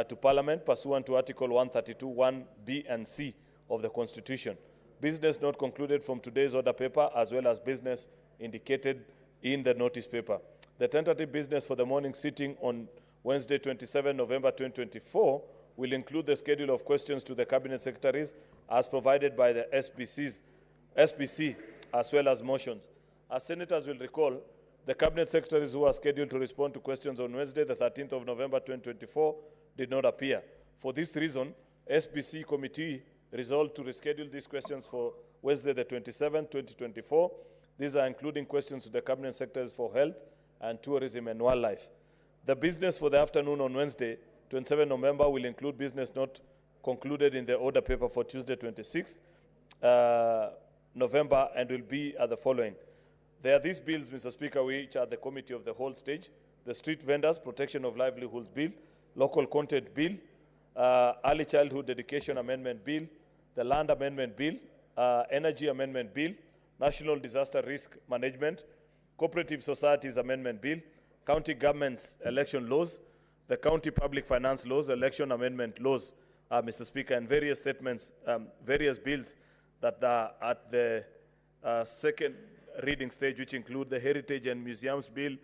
to Parliament pursuant to Article 132(1)(b) and C of the Constitution. Business not concluded from today's order paper, as well as business indicated in the notice paper. The tentative business for the morning sitting on Wednesday, 27 November 2024, will include the schedule of questions to the Cabinet Secretaries as provided by the SBC, as well as motions. As senators will recall, the Cabinet Secretaries who are scheduled to respond to questions on Wednesday, the 13th of November 2024, did not appear. For this reason, SBC committee resolved to reschedule these questions for Wednesday, the 27th, 2024. These are including questions to the Cabinet Secretaries for Health and Tourism and Wildlife. The business for the afternoon on Wednesday, 27 November, will include business not concluded in the order paper for Tuesday, 26th November, and will be the following. There are these bills, Mr. Speaker, which are the Committee of the Whole stage: the Street Vendors Protection of Livelihoods Bill, Local Content Bill, Early Childhood Education Amendment Bill, the Land Amendment Bill, Energy Amendment Bill, National Disaster Risk Management, Cooperative Societies Amendment Bill, County Governments Election Laws, the County Public Finance Laws, Election Amendment Laws, Mr. Speaker, and various statements, various bills that are at the second reading stage, which include the Heritage and Museums Bill,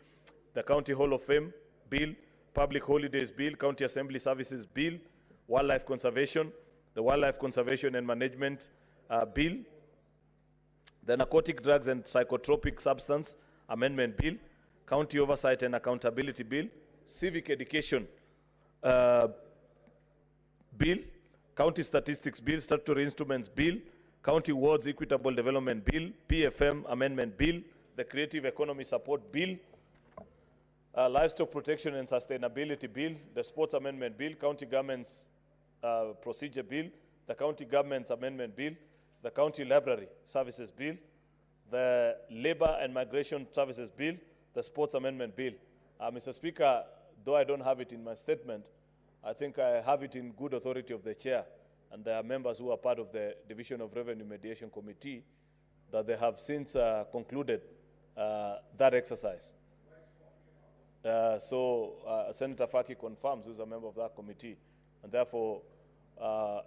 the County Hall of Fame Bill, Public Holidays Bill, County Assembly Services Bill, Wildlife Conservation, the Wildlife Conservation and Management Bill, the Narcotic Drugs and Psychotropic Substance Amendment Bill, County Oversight and Accountability Bill, Civic Education Bill, County Statistics Bill, Statutory Instruments Bill, County Wards Equitable Development Bill, PFM Amendment Bill, the Creative Economy Support Bill, Livestock Protection and Sustainability Bill, the Sports Amendment Bill, County Governments Procedure Bill, the County Governments Amendment Bill, the County Library Services Bill, the Labor and Migration Services Bill, the Sports Amendment Bill. Mr. Speaker, though I don't have it in my statement, I think I have it in good authority of the chair, and there are members who are part of the Division of Revenue Mediation Committee that they have since concluded that exercise. Senator Faki confirms, who's a member of that committee, and therefore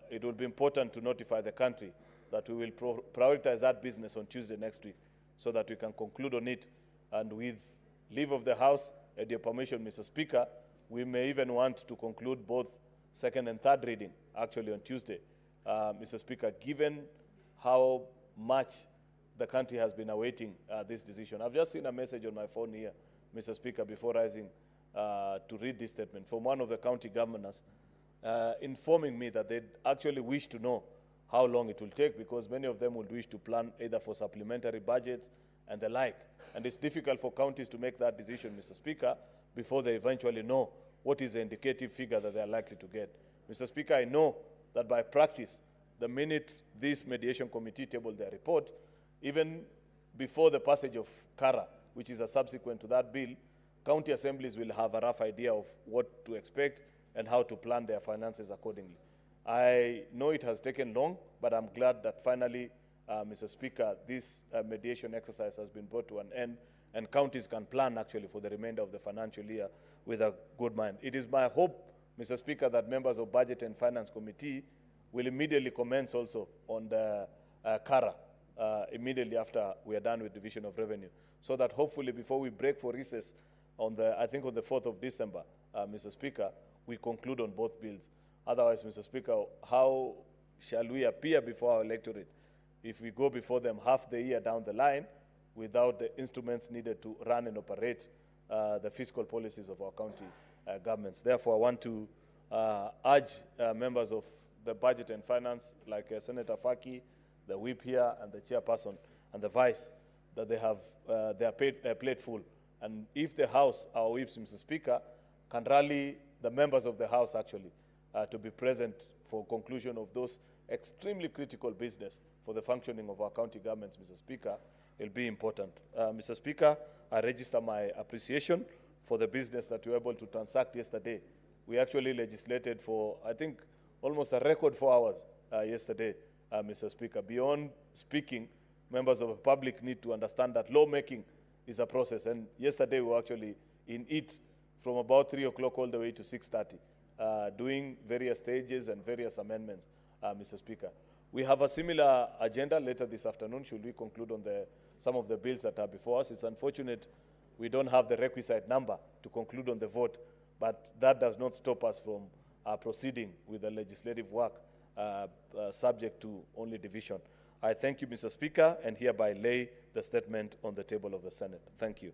it will be important to notify the country that we will prioritize that business on Tuesday next week so that we can conclude on it. And with leave of the House, and your permission, Mr. Speaker, we may even want to conclude both second and third reading actually on Tuesday, Mr. Speaker, given how much the country has been awaiting this decision. I've just seen a message on my phone here, Mr. Speaker, before rising to read this statement from one of the county governors informing me that they actually wish to know how long it will take, because many of them would wish to plan either for supplementary budgets and the like. And it's difficult for counties to make that decision, Mr. Speaker, before they eventually know what is the indicative figure that they are likely to get. Mr. Speaker, I know that by practice, the minute this mediation committee tabled their report, even before the passage of CARA, which is a subsequent to that bill, county assemblies will have a rough idea of what to expect and how to plan their finances accordingly. I know it has taken long, but I'm glad that finally, Mr. Speaker, this mediation exercise has been brought to an end, and counties can plan actually for the remainder of the financial year with a good mind. It is my hope, Mr. Speaker, that members of Budget and Finance Committee will immediately commence also on the CARA immediately after we are done with Division of Revenue, so that hopefully before we break for recess on the, I think on the 4th of December, Mr. Speaker, we conclude on both bills. Otherwise, Mr. Speaker, how shall we appear before our electorate if we go before them half the year down the line without the instruments needed to run and operate the fiscal policies of our county governments. Therefore, I want to urge members of the Budget and Finance, like Senator Faki, the whip here, and the chairperson, and the vice, that they have their plate full. And if the House, our whips, Mr. Speaker, can rally the members of the House, actually, to be present for conclusion of those extremely critical business for the functioning of our county governments, Mr. Speaker, it'll be important. Mr. Speaker, I register my appreciation for the business that we were able to transact yesterday. We actually legislated for, I think, almost a record 4 hours yesterday, Mr. Speaker. Beyond speaking, members of the public need to understand that lawmaking is a process. And yesterday we were actually in it from about 3 o'clock all the way to 6:30, doing various stages and various amendments, Mr. Speaker. We have a similar agenda later this afternoon, should we conclude on some of the bills that are before us. It's unfortunate we don't have the requisite number to conclude on the vote, but that does not stop us from proceeding with the legislative work subject to only division. I thank you, Mr. Speaker, and hereby lay the statement on the table of the Senate. Thank you.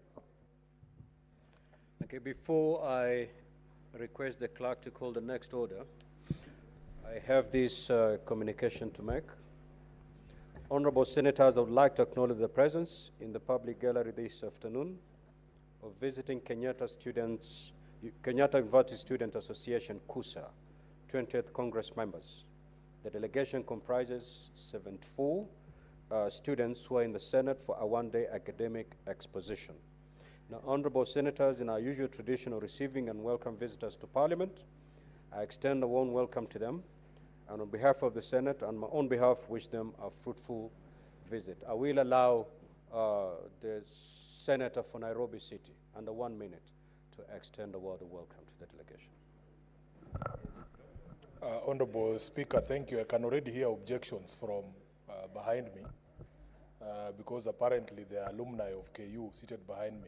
Okay, before I request the clerk to call the next order, I have this communication to make. Honorable Senators, I would like to acknowledge the presence in the public gallery this afternoon of visiting Kenyatta University Student Association, KUSA, 20th Congress members. The delegation comprises 74 students who are in the Senate for a one-day academic exposition. Now, Honorable Senators, in our usual tradition of receiving and welcome visitors to Parliament, I extend a warm welcome to them, and on behalf of the Senate and my own behalf, wish them a fruitful visit. I will allow the Senator for Nairobi City, under 1 minute, to extend a word of welcome to the delegation. Honorable Speaker, thank you. I can already hear objections from behind me because apparently there are alumni of KU seated behind me.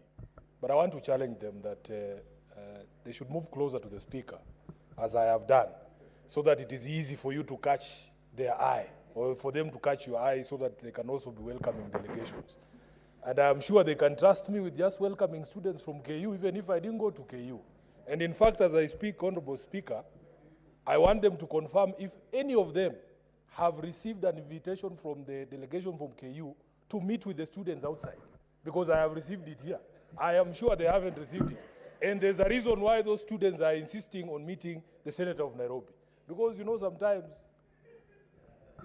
But I want to challenge them that they should move closer to the Speaker, as I have done, so that it is easy for you to catch their eye, or for them to catch your eye so that they can also be welcoming delegations. And I'm sure they can trust me with just welcoming students from KU, even if I didn't go to KU. And in fact, as I speak, Honorable Speaker, I want them to confirm if any of them have received an invitation from the delegation from KU to meet with the students outside, because I have received it here. I am sure they haven't received it. And there's a reason why those students are insisting on meeting the Senator of Nairobi. Because, you know, sometimes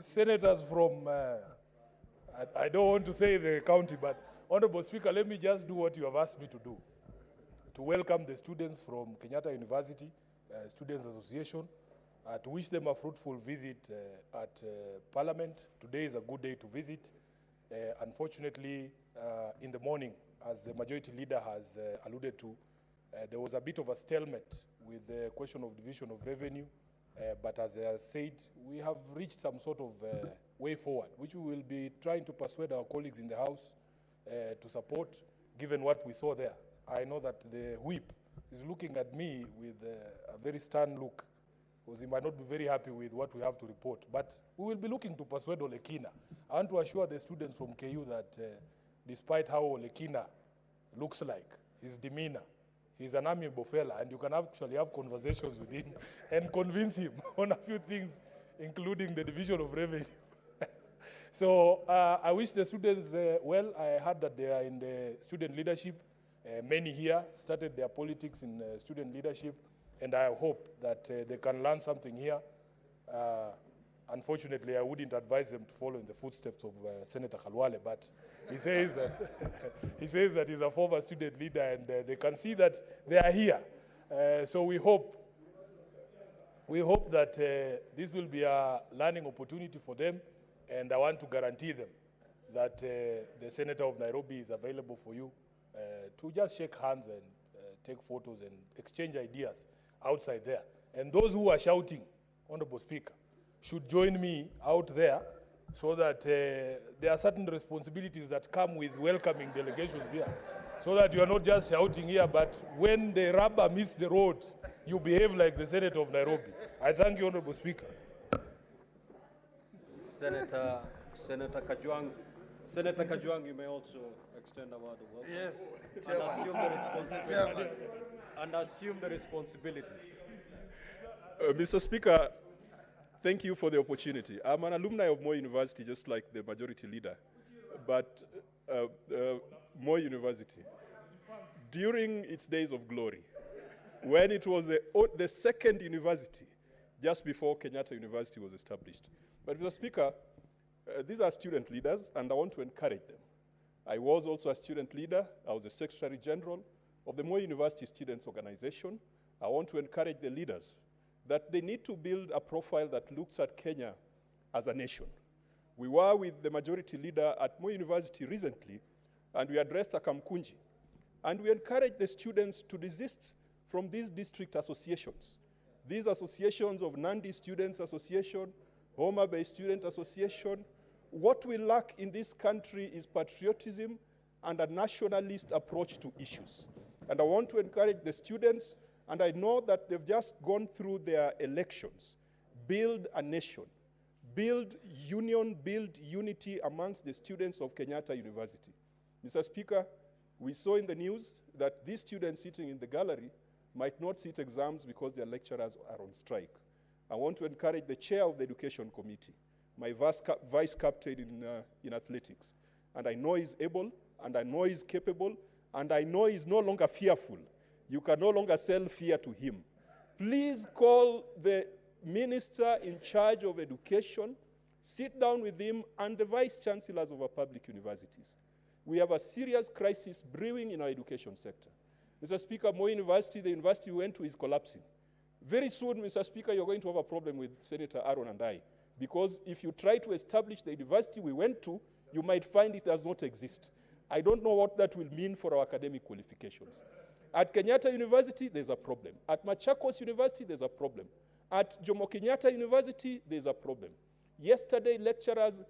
senators from, I don't want to say the county, but Honorable Speaker, let me just do what you have asked me to do, to welcome the students from Kenyatta University Students Association, to wish them a fruitful visit at Parliament. Today is a good day to visit. Unfortunately, in the morning, as the majority leader has alluded to, there was a bit of a stalemate with the question of division of revenue, but as I said, we have reached some sort of way forward, which we will be trying to persuade our colleagues in the House to support, given what we saw there. I know that the whip is looking at me with a very stern look, because he might not be very happy with what we have to report. But we will be looking to persuade Olekina. I want to assure the students from KU that despite how Olekina looks like, his demeanor, he's an amiable fella, and you can actually have conversations with him and convince him on a few things, including the division of revenue. So I wish the students well. I heard that they are in the student leadership. Many here started their politics in student leadership, and I hope that they can learn something here. Unfortunately, I wouldn't advise them to follow in the footsteps of Senator Khalwale, but he says that he's a former student leader, and they can see that they are here. So we hope that this will be a learning opportunity for them, and I want to guarantee them that the Senator of Nairobi is available for you to just shake hands and take photos and exchange ideas outside there. And those who are shouting, Honorable Speaker, should join me out there, so that there are certain responsibilities that come with welcoming delegations here, so that you are not just shouting here, but when the rubber meets the road, you behave like the Senator of Nairobi. I thank you, Honorable Speaker. Senator Kajwang, you may also extend a word of welcome. Yes, and assume the responsibility. and assume the responsibilities. Mr. Speaker, thank you for the opportunity. I'm an alumni of Moi University, just like the majority leader, but Moi University, during its days of glory, when it was the second university, just before Kenyatta University was established. But Mr. Speaker, these are student leaders, and I want to encourage them. I was also a student leader. I was the Secretary General of the Moi University Students Organization. I want to encourage the leaders that they need to build a profile that looks at Kenya as a nation. We were with the majority leader at Moi University recently, and we addressed Akamkunji. And we encouraged the students to desist from these district associations. These associations of Nandi Students Association, Homa Bay Student Association. What we lack in this country is patriotism and a nationalist approach to issues. And I want to encourage the students, and I know that they've just gone through their elections. Build a nation, build union, build unity amongst the students of Kenyatta University. Mr. Speaker, we saw in the news that these students sitting in the gallery might not sit exams because their lecturers are on strike. I want to encourage the chair of the Education Committee, my vice captain in athletics, and I know he's able, and I know he's capable, and I know he's no longer fearful. You can no longer sell fear to him. Please call the minister in charge of education, sit down with him, and the vice chancellors of our public universities. We have a serious crisis brewing in our education sector. Mr. Speaker, Moi University, the university we went to, is collapsing. Very soon, Mr. Speaker, you're going to have a problem with Senator Aaron and I, because if you try to establish the university we went to, you might find it does not exist. I don't know what that will mean for our academic qualifications. At Kenyatta University, there's a problem. At Machakos University, there's a problem. At Jomo Kenyatta University, there's a problem. Yesterday, lecturers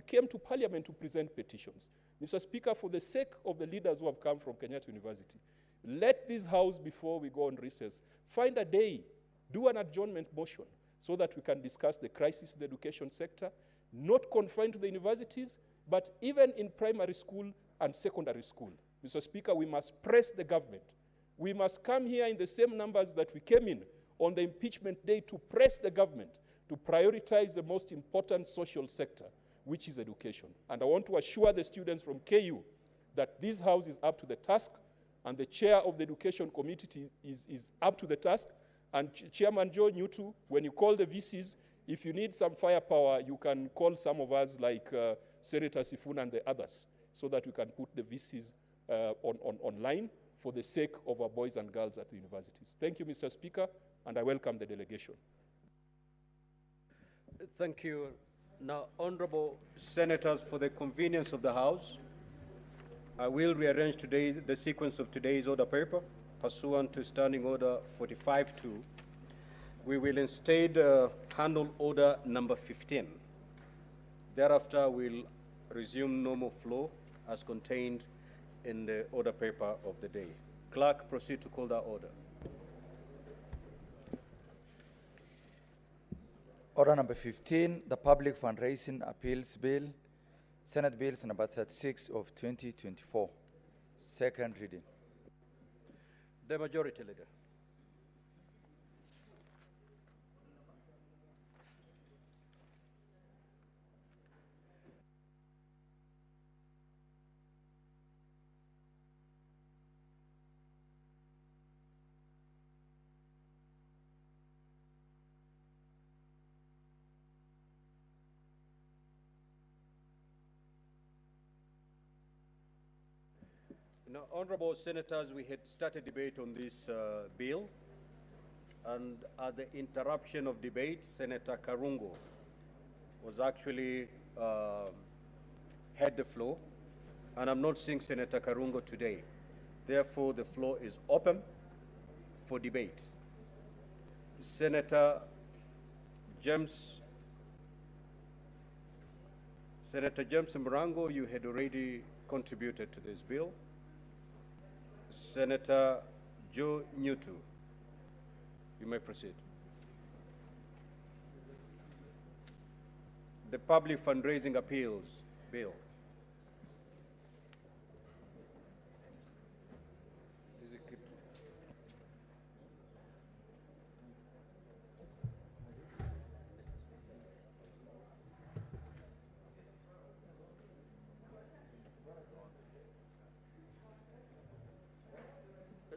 came to Parliament to present petitions. Mr. Speaker, for the sake of the leaders who have come from Kenyatta University, let this House, before we go on recess, find a day, do an adjournment motion so that we can discuss the crisis in the education sector, not confined to the universities, but even in primary school and secondary school. Mr. Speaker, we must press the government. We must come here in the same numbers that we came in on the impeachment day to press the government to prioritize the most important social sector, which is education. And I want to assure the students from KU that this House is up to the task, and the chair of the Education Committee is up to the task. And Chairman Joe Nyutu, when you call the VCs, if you need some firepower, you can call some of us like Senator Sifuna and the others, so that we can put the VCs online for the sake of our boys and girls at the universities. Thank you, Mr. Speaker, and I welcome the delegation. Thank you. Now, honorable senators, for the convenience of the House, I will rearrange the sequence of today's order paper pursuant to Standing Order 45-2. We will instead handle order number 15. Thereafter, we'll resume normal flow as contained in the order paper of the day. Clerk, proceed to call that order. Order number 15, the Public Fundraising Appeals Bill, Senate Bills number 36 of 2024. Second reading. The Majority Leader. Now, honorable senators, we had started debate on this bill, and at the interruption of debate, Senator Karungo was actually had the floor, and I'm not seeing Senator Karungo today. Therefore, the floor is open for debate. Senator James Mrango, you had already contributed to this bill. Senator Joe Nyutu, you may proceed. The Public Fundraising Appeals Bill.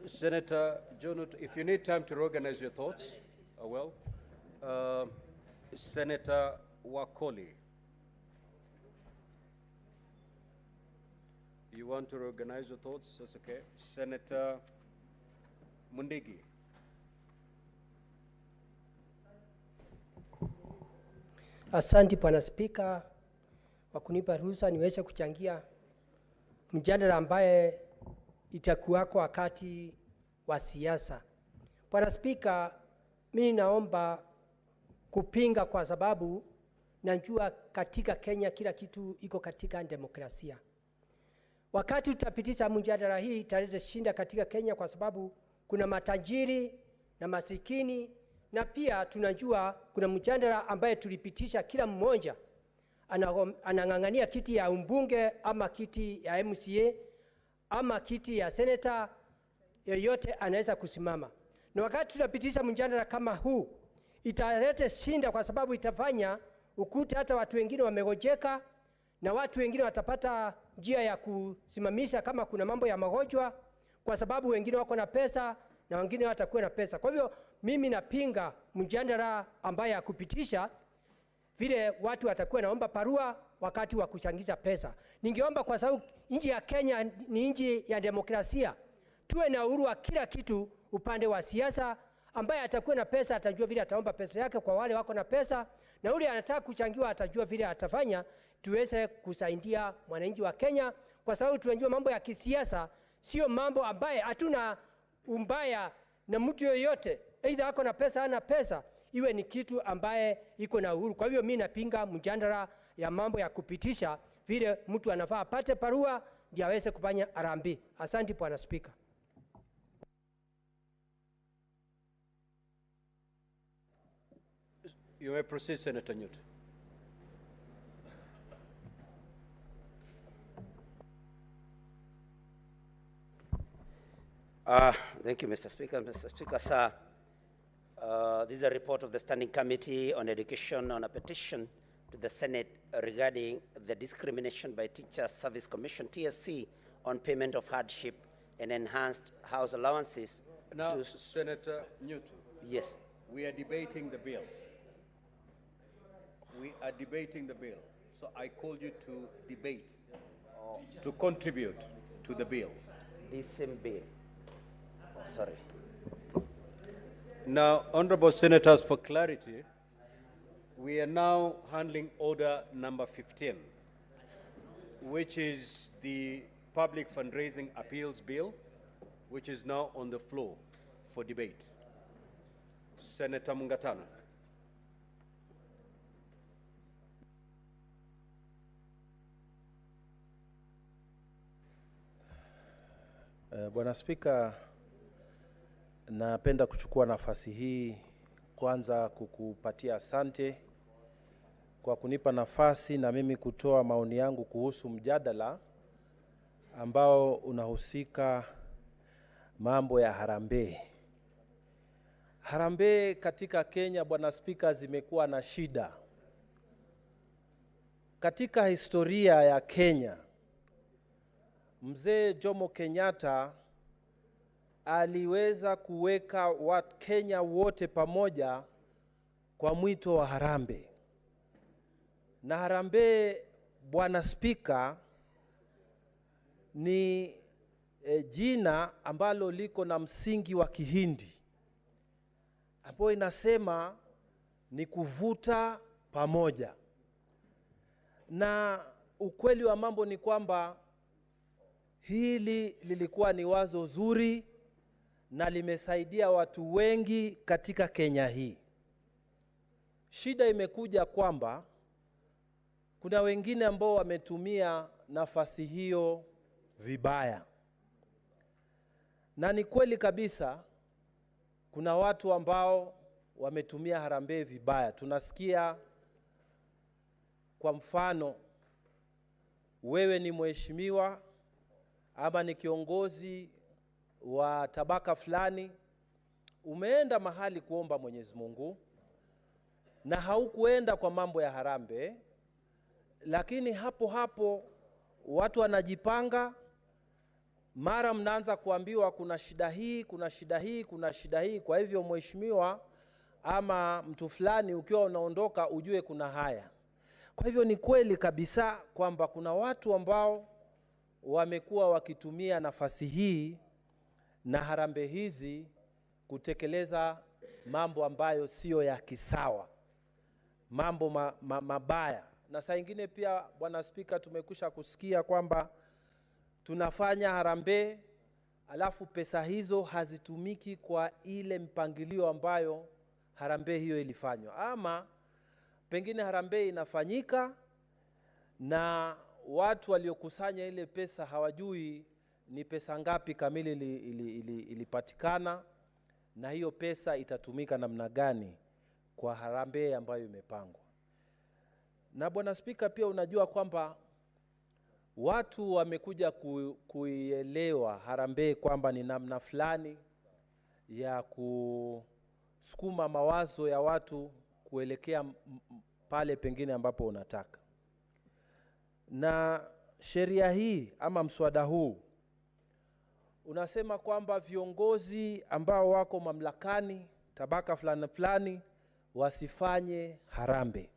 Senator Jonut, if you need time to organize your thoughts, well. Senator Wakoli. You want to organize your thoughts? That's okay. Senator Mundigi. Asante Bwana Spika kwa kunipa ruhusa niweze kuchangia mjadala ambaye itakuwako wakati wa siasa. Bwana Spika, mimi naomba kupinga kwa sababu najua katika Kenya kila kitu iko katika demokrasia. Wakati tutapitisha mjadala hii italeta shinda katika Kenya kwa sababu kuna matajiri na masikini, na pia tunajua kuna mjadala ambaye tulipitisha kila mmoja anang'ang'ania kiti ya umbunge ama kiti ya MCA ama kiti ya senator, yoyote anaweza kusimama. Na wakati tutapitisha mjadala kama huu italeta shinda kwa sababu itafanya ukute hata watu wengine wamegojeka na watu wengine watapata njia ya kusimamisha kama kuna mambo ya magonjwa, kwa sababu wengine wako na pesa na wengine watakuwa na pesa. Kwa hivyo mimi napinga mjadala ambaye ya kupitisha vile watu watakuwa naomba parua wakati wa kuchangisha pesa. Ningeomba kwa sababu nchi ya Kenya ni nchi ya demokrasia, tuwe na uhuru wa kila kitu upande wa siasa. Ambaye atakuwa na pesa atajua vile ataomba pesa yake kwa wale wako na pesa, na yule anataka kuchangiwa atajua vile atafanya, tuweze kusaidia mwananchi wa Kenya, kwa sababu tunajua mambo ya kisiasa sio mambo ambaye hatuna umbaya na mtu yoyote, aidha ako na pesa ana pesa, iwe ni kitu ambaye iko na uhuru. Kwa hivyo mimi napinga mjadala ya mambo ya kupitisha vile mtu anafaa apate parua ndio aweze kufanya harambee. Asante Bwana Spika. You may proceed, Senator Newt. Thank you, Mr. Speaker. Mr. Speaker, sir, this is a report of the Standing Committee on Education on a petition to the Senate regarding the Discrimination by Teachers Service Commission, TSC, on payment of hardship and enhanced house allowances. Now, Senator Newt. Yes. We are debating the bill. We are debating the bill. So I called you to debate, to contribute to the bill. This same bill. Oh, sorry. Now, honorable senators, for clarity, we are now handling order number 15, which is the public fundraising appeals bill, which is now on the floor for debate. Senator Mungatana. Bwana Spika, napenda kuchukua nafasi hii kwanza kukupatia asante kwa kunipa nafasi na mimi kutoa maoni yangu kuhusu mjadala ambao unahusika mambo ya harambee. Harambee katika Kenya, Bwana Spika, zimekuwa na shida. Katika historia ya Kenya, Mzee Jomo Kenyatta aliweza kuweka Wakenya wote pamoja kwa mwito wa harambee. Na harambee, Bwana Spika, ni jina ambalo liko na msingi wa Kihindi ambayo inasema ni kuvuta pamoja. Na ukweli wa mambo ni kwamba hili lilikuwa ni wazo zuri na limesaidia watu wengi katika Kenya hii. Shida imekuja kwamba kuna wengine ambao wametumia nafasi hiyo vibaya. Na ni kweli kabisa kuna watu ambao wametumia harambee vibaya. Tunasikia kwa mfano, wewe ni mheshimiwa ama ni kiongozi wa tabaka fulani, umeenda mahali kuomba Mwenyezi Mungu na haukuenda kwa mambo ya harambee, lakini hapo hapo watu wanajipanga mara mnaanza kuambiwa kuna shida hii, kuna shida hii, kuna shida hii. Kwa hivyo mheshimiwa ama mtu fulani ukiwa unaondoka ujue kuna haya. Kwa hivyo ni kweli kabisa kwamba kuna watu ambao wamekuwa wakitumia nafasi hii na harambee hizi kutekeleza mambo ambayo sio ya kisawa, mambo mabaya. Na saa ingine pia Bwana Spika, tumekusha kusikia kwamba tunafanya harambee alafu pesa hizo hazitumiki kwa ile mpangilio ambayo harambee hiyo ilifanywa, ama pengine harambee inafanyika na watu waliokusanya ile pesa hawajui ni pesa ngapi kamili ilipatikana na hiyo pesa itatumika namna gani kwa harambee ambayo imepangwa. Na Bwana Spika, pia unajua kwamba watu wamekuja kuielewa harambee kwamba ni namna fulani ya kusukuma mawazo ya watu kuelekea pale pengine ambapo unataka. Na sheria hii ama mswada huu unasema kwamba viongozi ambao wako mamlakani tabaka fulani fulani wasifanye harambee.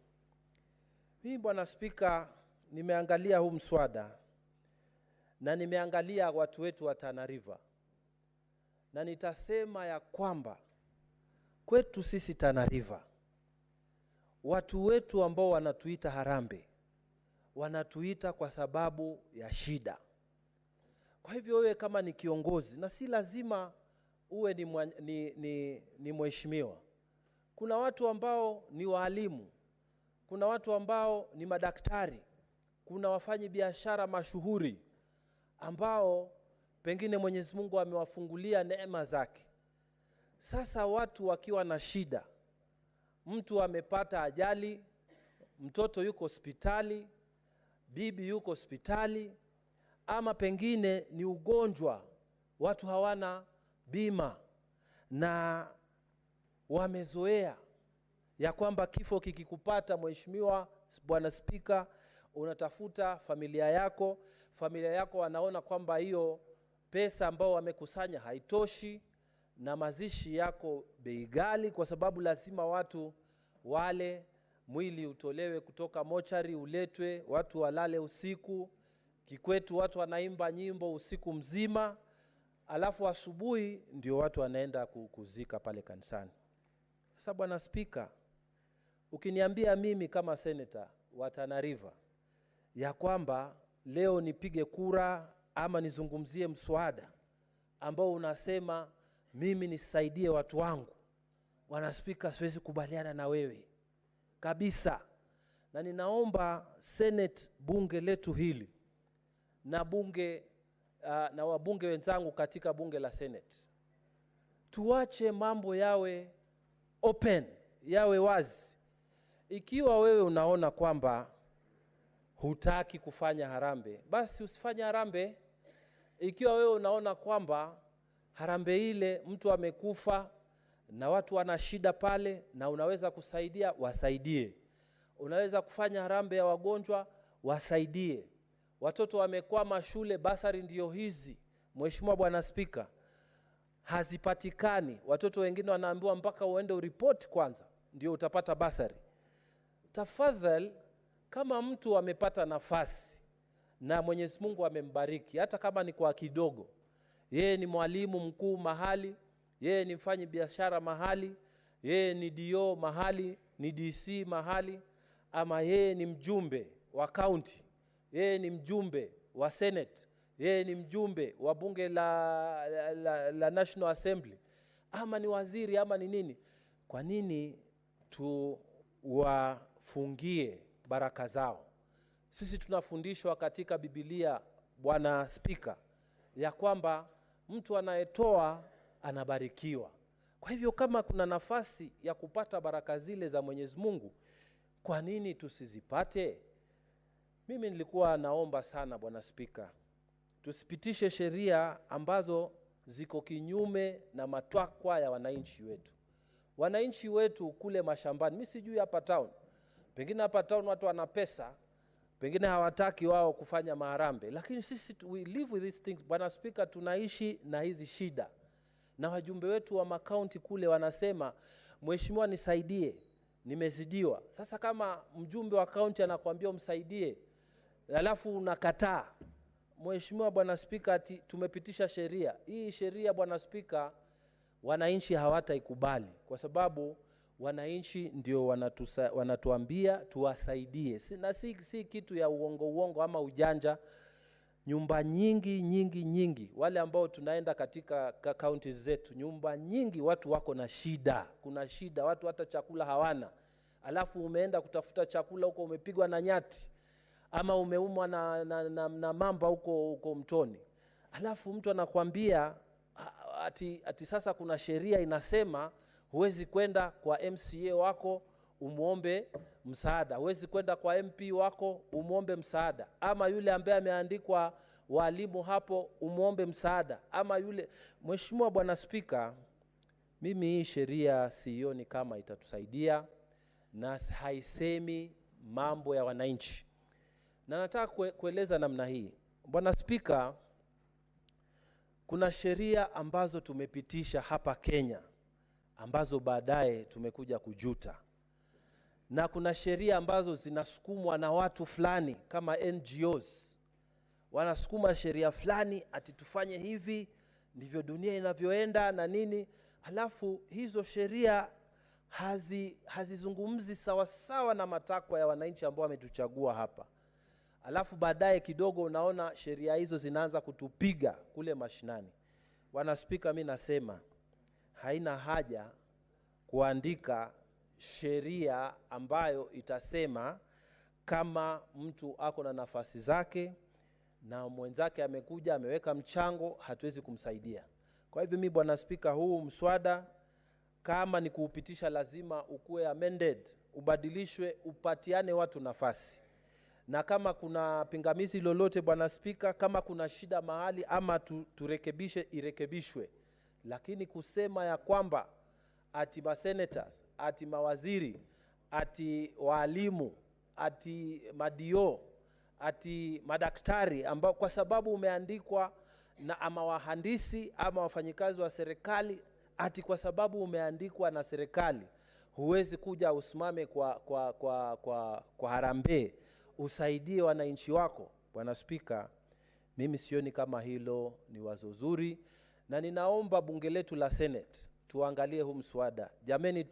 Mimi Bwana Spika, nimeangalia huu mswada na nimeangalia watu wetu wa Tana River, na nitasema ya kwamba kwetu sisi Tana River, watu wetu ambao wanatuita harambee wanatuita kwa sababu ya shida. Kwa hivyo wewe kama ni kiongozi, na si lazima uwe ni mheshimiwa, kuna watu ambao ni walimu, kuna watu ambao ni madaktari, kuna wafanyi biashara mashuhuri ambao pengine Mwenyezi Mungu amewafungulia neema zake. Sasa watu wakiwa na shida, mtu amepata ajali, mtoto yuko hospitali, bibi yuko hospitali, ama pengine ni ugonjwa, watu hawana bima na wamezoea ya kwamba kifo kikikupata, Mheshimiwa Bwana Spika, unatafuta familia yako wanaona kwamba hiyo pesa ambao wamekusanya haitoshi, na mazishi yako bei ghali, kwa sababu lazima watu wale, mwili utolewe kutoka mochari uletwe, watu walale usiku. Kikwetu watu wanaimba nyimbo usiku mzima, alafu asubuhi ndio watu wanaenda kuzika pale kanisani. Sasa Bwana Spika, ukiniambia mimi kama senator wa Tana River ya kwamba leo nipige kura ama nizungumzie mswada ambao unasema mimi nisaidie watu wangu, Bwana Spika, siwezi kubaliana na wewe kabisa. Na ninaomba Senate, bunge letu hili, na bunge na wabunge wenzangu katika bunge la Senate, tuache mambo yawe open, yawe wazi. Ikiwa wewe unaona kwamba hutaki kufanya harambee, basi usifanye harambee. Ikiwa wewe unaona kwamba harambee ile mtu amekufa na watu wana shida pale na unaweza kusaidia, wasaidie. Unaweza kufanya harambee ya wagonjwa, wasaidie. Watoto wamekwama shule, basari ndio hizi, Mheshimiwa Bwana Spika, hazipatikani. Watoto wengine wanaambiwa mpaka uende uripoti kwanza ndio utapata basari. Tafadhali, kama mtu amepata nafasi na Mwenyezi Mungu amembariki, hata kama ni kwa kidogo, yeye ni mwalimu mkuu mahali, yeye ni mfanyi biashara mahali, yeye ni DO mahali, ni DC mahali, ama yeye ni mjumbe wa county, yeye ni mjumbe wa Senate, yeye ni mjumbe wa bunge la National Assembly, ama ni waziri ama ni nini, kwa nini tuwafungie baraka zao? Sisi tunafundishwa katika Biblia, Bwana Spika, ya kwamba mtu anayetoa anabarikiwa. Kwa hivyo kama kuna nafasi ya kupata baraka zile za Mwenyezi Mungu, kwa nini tusizipate? Mimi nilikuwa naomba sana Bwana Spika, tusipitishe sheria ambazo ziko kinyume na matakwa ya wananchi wetu. Wananchi wetu kule mashambani, mimi sijui hapa town, pengine hapa town watu wana pesa, pengine hawataki wao kufanya maharambe, lakini sisi we live with these things. Bwana Spika, tunaishi na hizi shida, na wajumbe wetu wa makaunti kule wanasema, mheshimiwa nisaidie, nimezidiwa. Sasa kama mjumbe wa kaunti anakuambia umsaidie, alafu unakataa, mheshimiwa Bwana Spika, tumepitisha sheria hii. Sheria Bwana Spika, wananchi hawataikubali, kwa sababu wananchi ndio wanatuambia tuwasaidie, na si kitu ya uongo ama ujanja. Nyumba nyingi wale ambao tunaenda katika counties zetu, nyumba nyingi watu wako na shida, kuna shida, watu hata chakula hawana. Alafu umeenda kutafuta chakula huko, umepigwa na nyati ama umeumwa na mamba huko mtoni, alafu mtu anakuambia ati sasa kuna sheria inasema huwezi kwenda kwa MCA wako umuombe msaada, huwezi kwenda kwa MP wako umuombe msaada, ama yule ambaye ameandikwa walimu hapo umuombe msaada, ama yule. Mheshimiwa Bwana Spika, mimi hii sheria sioni kama itatusaidia na haisemi mambo ya wananchi, na nataka kueleza namna hii. Bwana Spika, kuna sheria ambazo tumepitisha hapa Kenya ambazo baadaye tumekuja kujuta, na kuna sheria ambazo zinasukumwa na watu fulani kama NGOs, wanasukuma sheria fulani ati tufanye hivi, ndivyo dunia inavyoenda na nini, alafu hizo sheria hazizungumzi sawa na matakwa ya wananchi ambao wametuchagua hapa. Alafu baadaye kidogo unaona sheria hizo zinaanza kutupiga kule mashinani. Bwana Spika, mimi nasema haina haja kuandika sheria ambayo itasema kama mtu ako na nafasi zake na mwenzake amekuja ameweka mchango, hatuwezi kumsaidia. Kwa hivyo mimi Bwana Spika, huu mswada kama ni kuupitisha lazima ukue amended, ubadilishwe, upatiane watu nafasi. Na kama kuna pingamizi lolote Bwana Spika, kama kuna shida mahali ama turekebishe, irekebishwe. Lakini kusema ya kwamba ati senators, ati mawaziri, ati walimu, ati madio, ati madaktari ambao kwa sababu umeandikwa na ama wahandisi ama wafanyikazi wa serikali, ati kwa sababu umeandikwa na serikali huwezi kuja usimame kwa harambee usaidie wananchi wako. Bwana Spika, mimi sioni kama hilo ni wazo zuri, na ninaomba bunge letu la Senate tuangalie huu mswada. Jameni,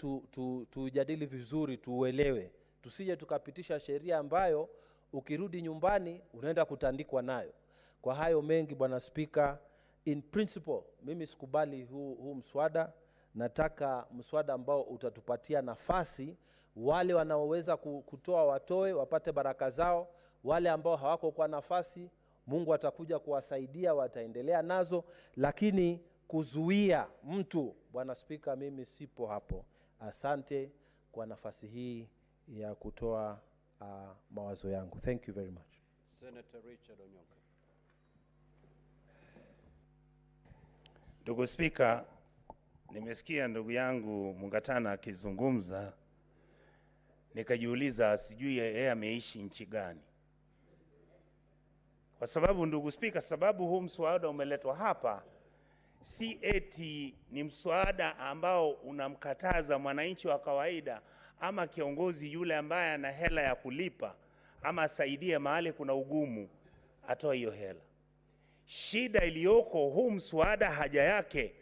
tujadili vizuri, tuuelewe, tusije tukapitisha sheria ambayo ukirudi nyumbani unaenda kutandikwa nayo. Kwa hayo mengi Bwana Spika, in principle mimi sikubali huu mswada. Nataka mswada ambao utatupatia nafasi, wale wanaoweza kutoa watoe, wapate baraka zao. Wale ambao hawako kwa nafasi, Mungu atakuja kuwasaidia, wataendelea nazo. Lakini kuzuia mtu, Bwana Spika, mimi sipo hapo. Asante kwa nafasi hii ya kutoa mawazo yangu. Thank you very much. Senator Richard Onyonka. Ndugu Spika, nimesikia ndugu yangu Mungatana akizungumza, nikajiuliza sijui yeye ameishi nchi gani. Kwa sababu ndugu Spika, sababu huu mswada umeletwa hapa si eti ni mswada ambao unamkataza mwananchi wa kawaida ama kiongozi yule ambaye ana hela ya kulipa ama asaidie mahali kuna ugumu atoe hiyo hela. Shida iliyoko huu mswada, haja yake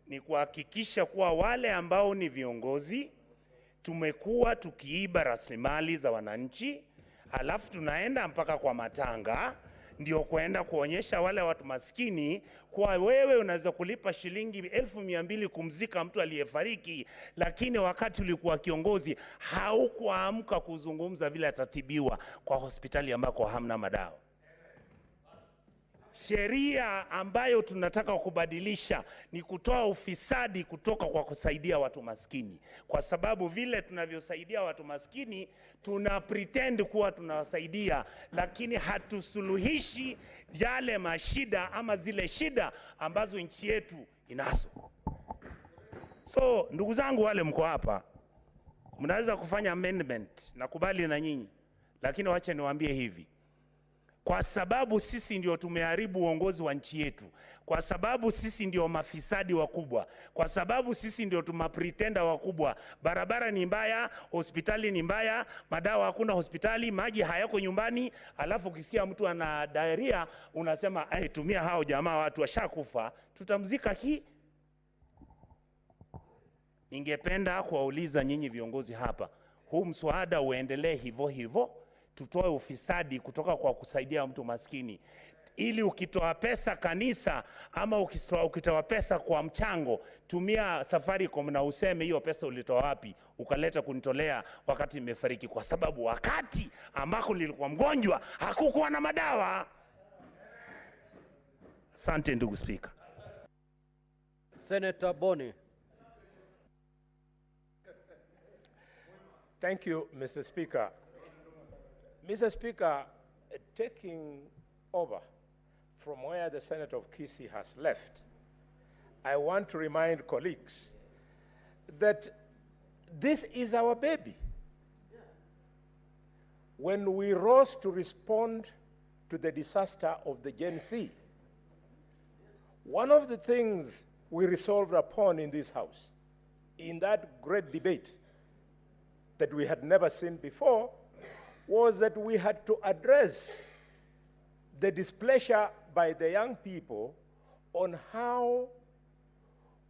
ni kuhakikisha kuwa wale ambao ni viongozi tumekuwa tukiiba rasilimali za wananchi, alafu tunaenda mpaka kwa matanga ndio kwenda kuonyesha wale watu maskini kwa wewe unaweza kulipa shilingi 1200 kumzika mtu aliyefariki, lakini wakati ulikuwa kiongozi haukuamka kuzungumza vile atatibiwa kwa hospitali ambako hamna madawa. Sheria ambayo tunataka kubadilisha ni kutoa ufisadi kutoka kwa kusaidia watu maskini, kwa sababu vile tunavyosaidia watu maskini tuna pretend kuwa tunawasaidia, lakini hatusuluhishi yale mashida ama zile shida ambazo nchi yetu inazo. So ndugu zangu wale mko hapa, mnaweza kufanya amendment, nakubali na nyinyi, Lakini wacha niwaambie hivi, kwa sababu sisi ndio tumeharibu uongozi wa nchi yetu, kwa sababu sisi ndio mafisadi wakubwa, kwa sababu sisi ndio tumapretenda wakubwa, barabara ni mbaya, hospitali ni mbaya, madawa hakuna hospitali, maji hayako nyumbani, alafu ukisikia mtu ana diarrhea unasema tumia hao jamaa, watu washakufa, tutamzika ki. Ningependa kuwauliza nyinyi viongozi hapa, huu mswada uendelee hivyo hivyo, tutoe ufisadi kutoka kwa kusaidia mtu maskini, ili ukitoa pesa kanisa ama ukitoa pesa kwa mchango, tumia Safaricom na useme hiyo pesa ulitoa wapi, ukaleta kunitolea wakati nimefariki, kwa sababu wakati ambako nilikuwa mgonjwa hakukuwa na madawa. Asante ndugu Speaker. Senator Boni. Thank you, Mr. Speaker. Mr. Speaker, taking over from where the Senator of Kisii has left, I want to remind colleagues that this is our baby. When we rose to respond to the disaster of the Gen Z, one of the things we resolved upon in this House, in that great debate that we had never seen before, was that we had to address the displeasure by the young people on how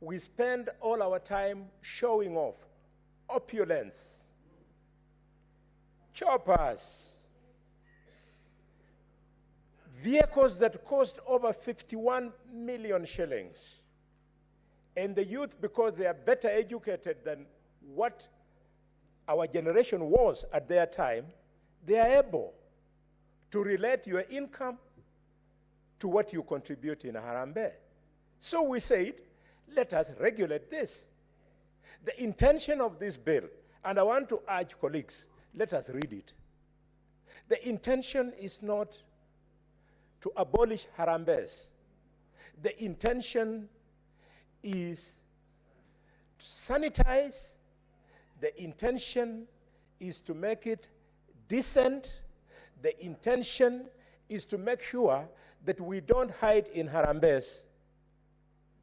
we spend all our time showing off opulence, choppers, vehicles that cost over 51 million shillings. And the youth, because they are better educated than what our generation was at their time, they are able to relate your income to what you contribute in Harambee. So we said, let us regulate this. The intention of this bill, and I want to urge colleagues, let us read it. The intention is not to abolish Harambees. The intention is to sanitize. The intention is to make it decent. The intention is to make sure that we don't hide in Harambees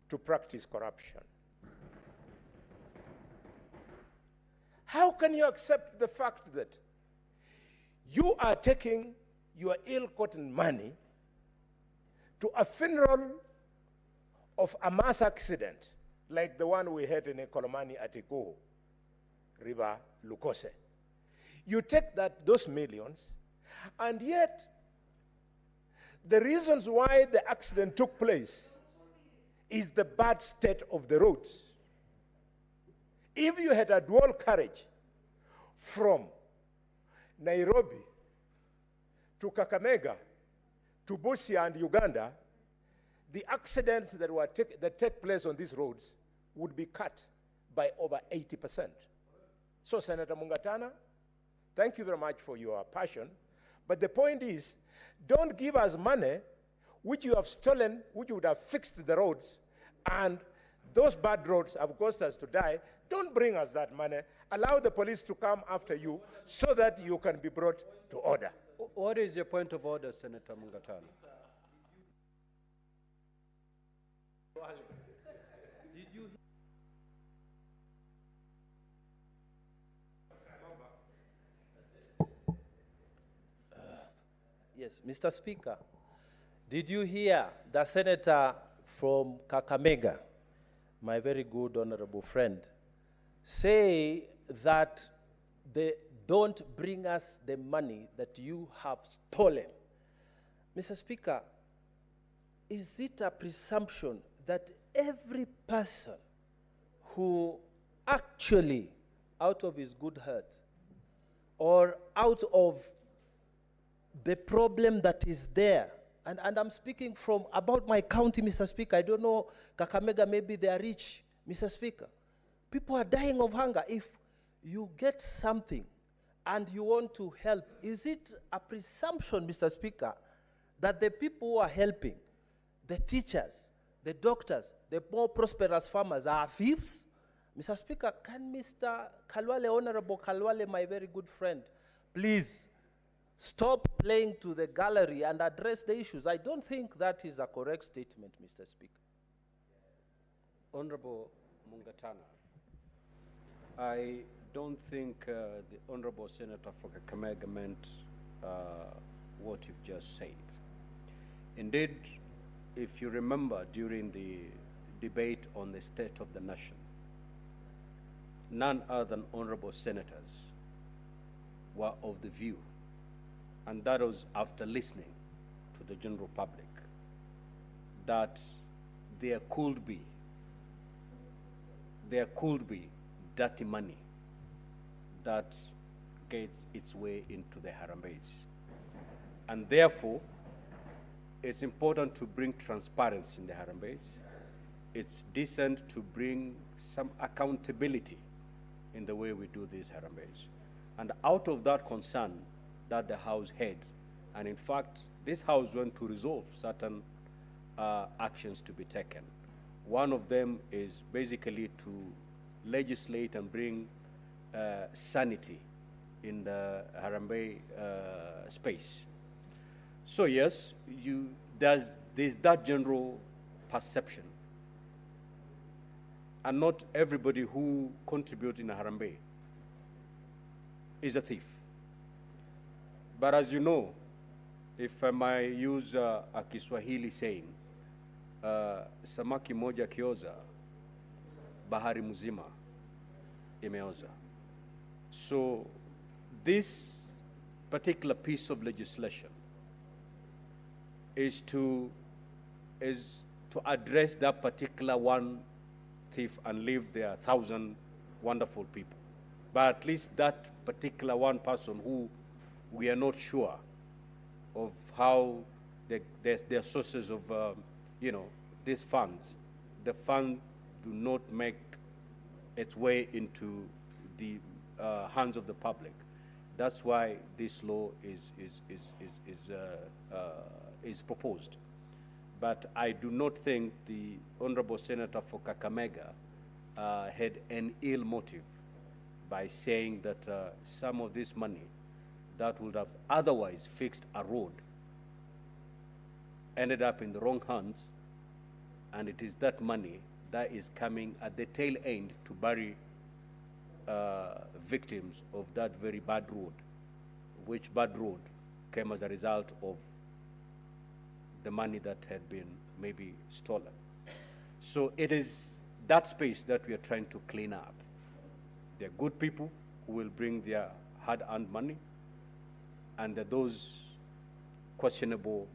to practice corruption. How can you accept the fact that you are taking your ill-gotten money to a funeral of a mass accident like the one we had in Ekolomani at Iguhu River, Lukose? You take those millions, and yet the reasons why the accident took place is the bad state of the roads. If you had a dual carriage from Nairobi to Kakamega to Busia and Uganda, the accidents that take place on these roads would be cut by over 80%. So, Senator Mungatana, thank you very much for your passion, but the point is, don't give us money which you have stolen, which would have fixed the roads, and those bad roads have caused us to die. Don't bring us that money. Allow the police to come after you so that you can be brought to order. What is your point of order, Senator Mungatana? Did you Yes, Mr. Speaker, did you hear the senator from Kakamega, my very good honorable friend, say that they don't bring us the money that you have stolen? Mr. Speaker, is it a presumption that every person who actually, out of his good heart, or out of the problem that is there, and I'm speaking from about my county, Mr. Speaker, I don't know, Kakamega, maybe they are rich, Mr. Speaker. People are dying of hunger. If you get something and you want to help, is it a presumption, Mr. Speaker, that the people who are helping, the teachers, the doctors, the more prosperous farmers are thieves? Mr. Speaker, can Mr. Kalwale, Honorable Kalwale, my very good friend, please stop playing to the gallery and address the issues. I don't think that is a correct statement, Mr. Speaker. Honorable Mungatana, I don't think the Honorable Senator for Kakamega meant what you've just said. Indeed, if you remember during the debate on the state of the nation, none other than honorable senators were of the view, and that was after listening to the general public, that there could be dirty money that gets its way into the Harambees. And therefore, it's important to bring transparency in the Harambees. It's decent to bring some accountability in the way we do these Harambees. And out of that concern that the House had, and in fact, this House went to resolve certain actions to be taken. One of them is basically to legislate and bring sanity in the Harambee space. So yes, there's that general perception. And not everybody who contributes in a Harambee is a thief. But as you know, if I might use a Kiswahili saying, samaki moja kioza, bahari mzima imeoza. So this particular piece of legislation is to address that particular one thief and leave there 1,000 wonderful people. But at least that particular one person who we are not sure of how their sources of, these funds, the fund do not make its way into the hands of the public. That's why this law is proposed. But I do not think the Honorable Senator for Kakamega had an ill motive by saying that some of this money that would have otherwise fixed a road ended up in the wrong hands, and it is that money that is coming at the tail end to bury victims of that very bad road, which bad road came as a result of the money that had been maybe stolen. So it is that space that we are trying to clean up. There are good people who will bring their hard-earned money, and there are those questionable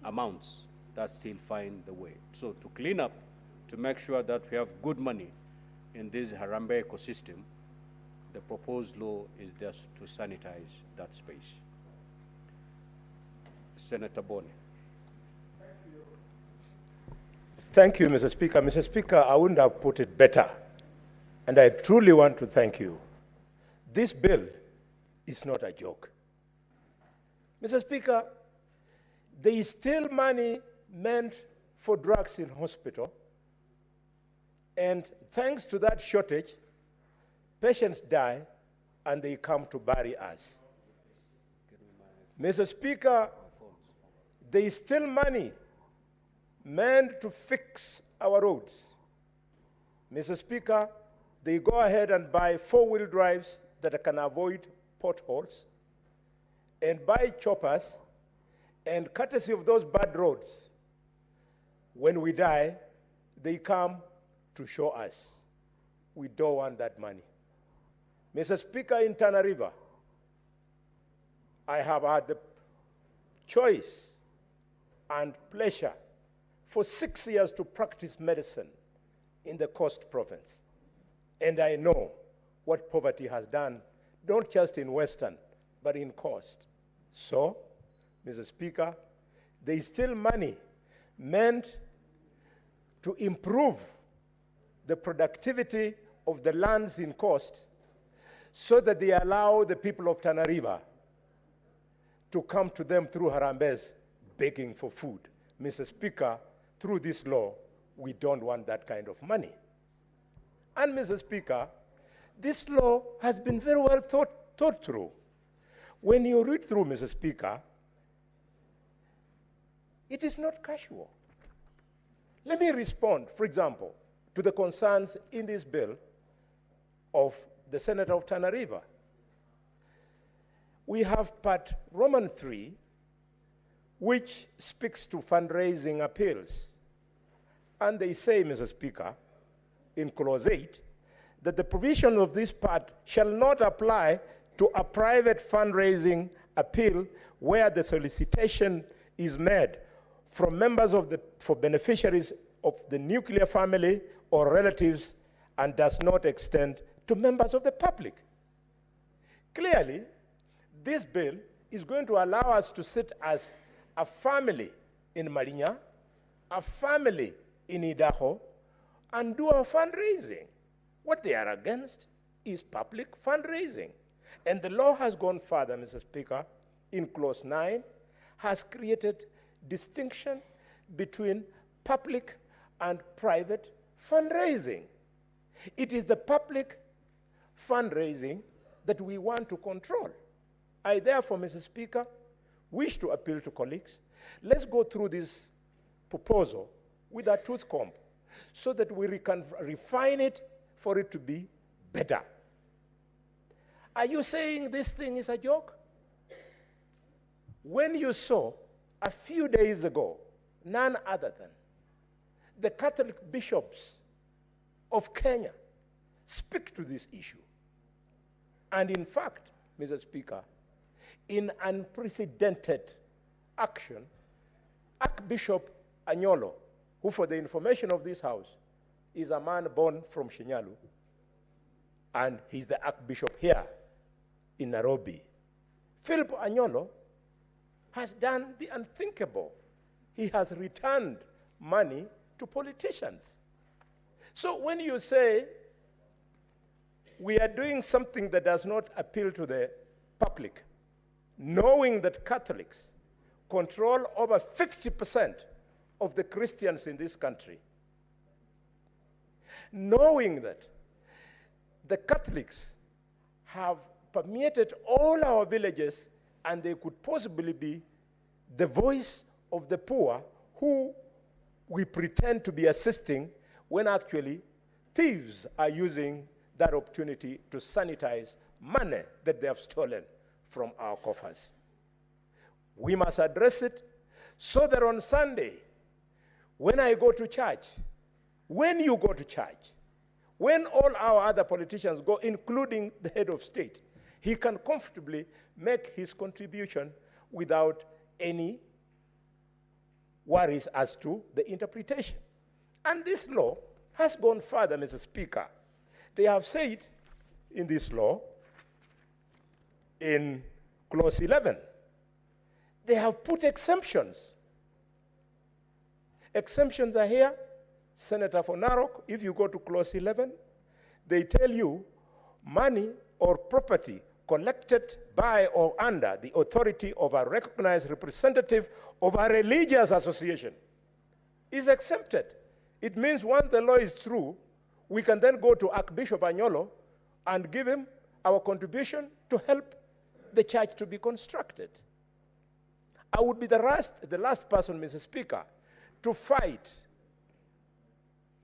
amounts that still find the way. So to clean up, to make sure that we have good money in this Harambee ecosystem, the proposed law is just to sanitize that space. Senator Boni. Thank you, Mr. Speaker. Mr. Speaker, I wouldn't have put it better, and I truly want to thank you. This bill is not a joke. Mr. Speaker, there is still money meant for drugs in hospital, and thanks to that shortage, patients die and they come to bury us. Mr. Speaker, there is still money meant to fix our roads. Mr. Speaker, they go ahead and buy four-wheel drives that can avoid potholes and buy choppers, and courtesy of those bad roads, when we die, they come to show us. We don't want that money. Mr. Speaker, in Tana River, I have had the choice and pleasure for 6 years to practice medicine in the Coast Province. And I know what poverty has done, not just in Western, but in Coast. So, Mr. Speaker, there is still money meant to improve the productivity of the lands in Coast so that they allow the people of Tana River to come to them through Harambees begging for food. Mr. Speaker, through this law, we don't want that kind of money. And Mr. Speaker, this law has been very well thought through. When you read through, Mr. Speaker, it is not casual. Let me respond, for example, to the concerns in this bill of the Senator of Tana River. We have Part Roman 3, which speaks to fundraising appeals. And they say, Mr. Speaker, in Clause 8, that the provision of this part shall not apply to a private fundraising appeal where the solicitation is made from members of for beneficiaries of the nuclear family or relatives and does not extend to members of the public. Clearly, this bill is going to allow us to sit as a family in Marinya, a family in Idaho, and do our fundraising. What they are against is public fundraising. And the law has gone further, Mr. Speaker, in Clause 9, has created distinction between public and private fundraising. It is the public fundraising that we want to control. I therefore, Mr. Speaker, wish to appeal to colleagues. Let's go through this proposal with a tooth comb so that we can refine it for it to be better. Are you saying this thing is a joke? When you saw a few days ago, none other than the Catholic bishops of Kenya speak to this issue. And in fact, Mr. Speaker, in unprecedented action, Archbishop Anyolo, who for the information of this House, is a man born from Shinyalu, and he's the Archbishop here in Nairobi. Philip Anyolo has done the unthinkable. He has returned money to politicians. So when you say we are doing something that does not appeal to the public, knowing that Catholics control over 50% of the Christians in this country, knowing that the Catholics have permeated all our villages and they could possibly be the voice of the poor who we pretend to be assisting when actually thieves are using that opportunity to sanitize money that they have stolen from our coffers. We must address it so that on Sunday, when I go to church, when you go to church, when all our other politicians go, including the head of state, he can comfortably make his contribution without any worries as to the interpretation. And this law has gone further, Mr. Speaker. They have said in this law, in Clause 11, they have put exemptions. Exemptions are here. Senator for Narok, if you go to Clause 11, they tell you money or property collected by or under the authority of a recognized representative of a religious association is exempted. It means once the law is through, we can then go to Archbishop Anyolo and give him our contribution to help the church to be constructed. I would be the last person, Mr. Speaker, to fight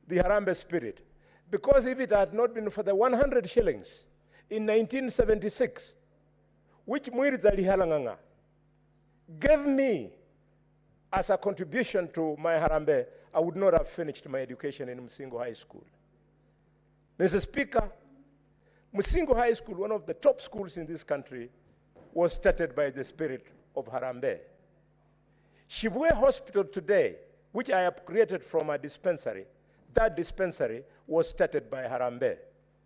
the Harambee spirit, because if it had not been for the 100 shillings in 1976, which Mwiriza Lihalanganga gave me as a contribution to my Harambee, I would not have finished my education in Msingo High School. Mr. Speaker, Msingo High School, one of the top schools in this country, was started by the spirit of Harambee. Shibwe Hospital today, which I have created from a dispensary, that dispensary was started by Harambee.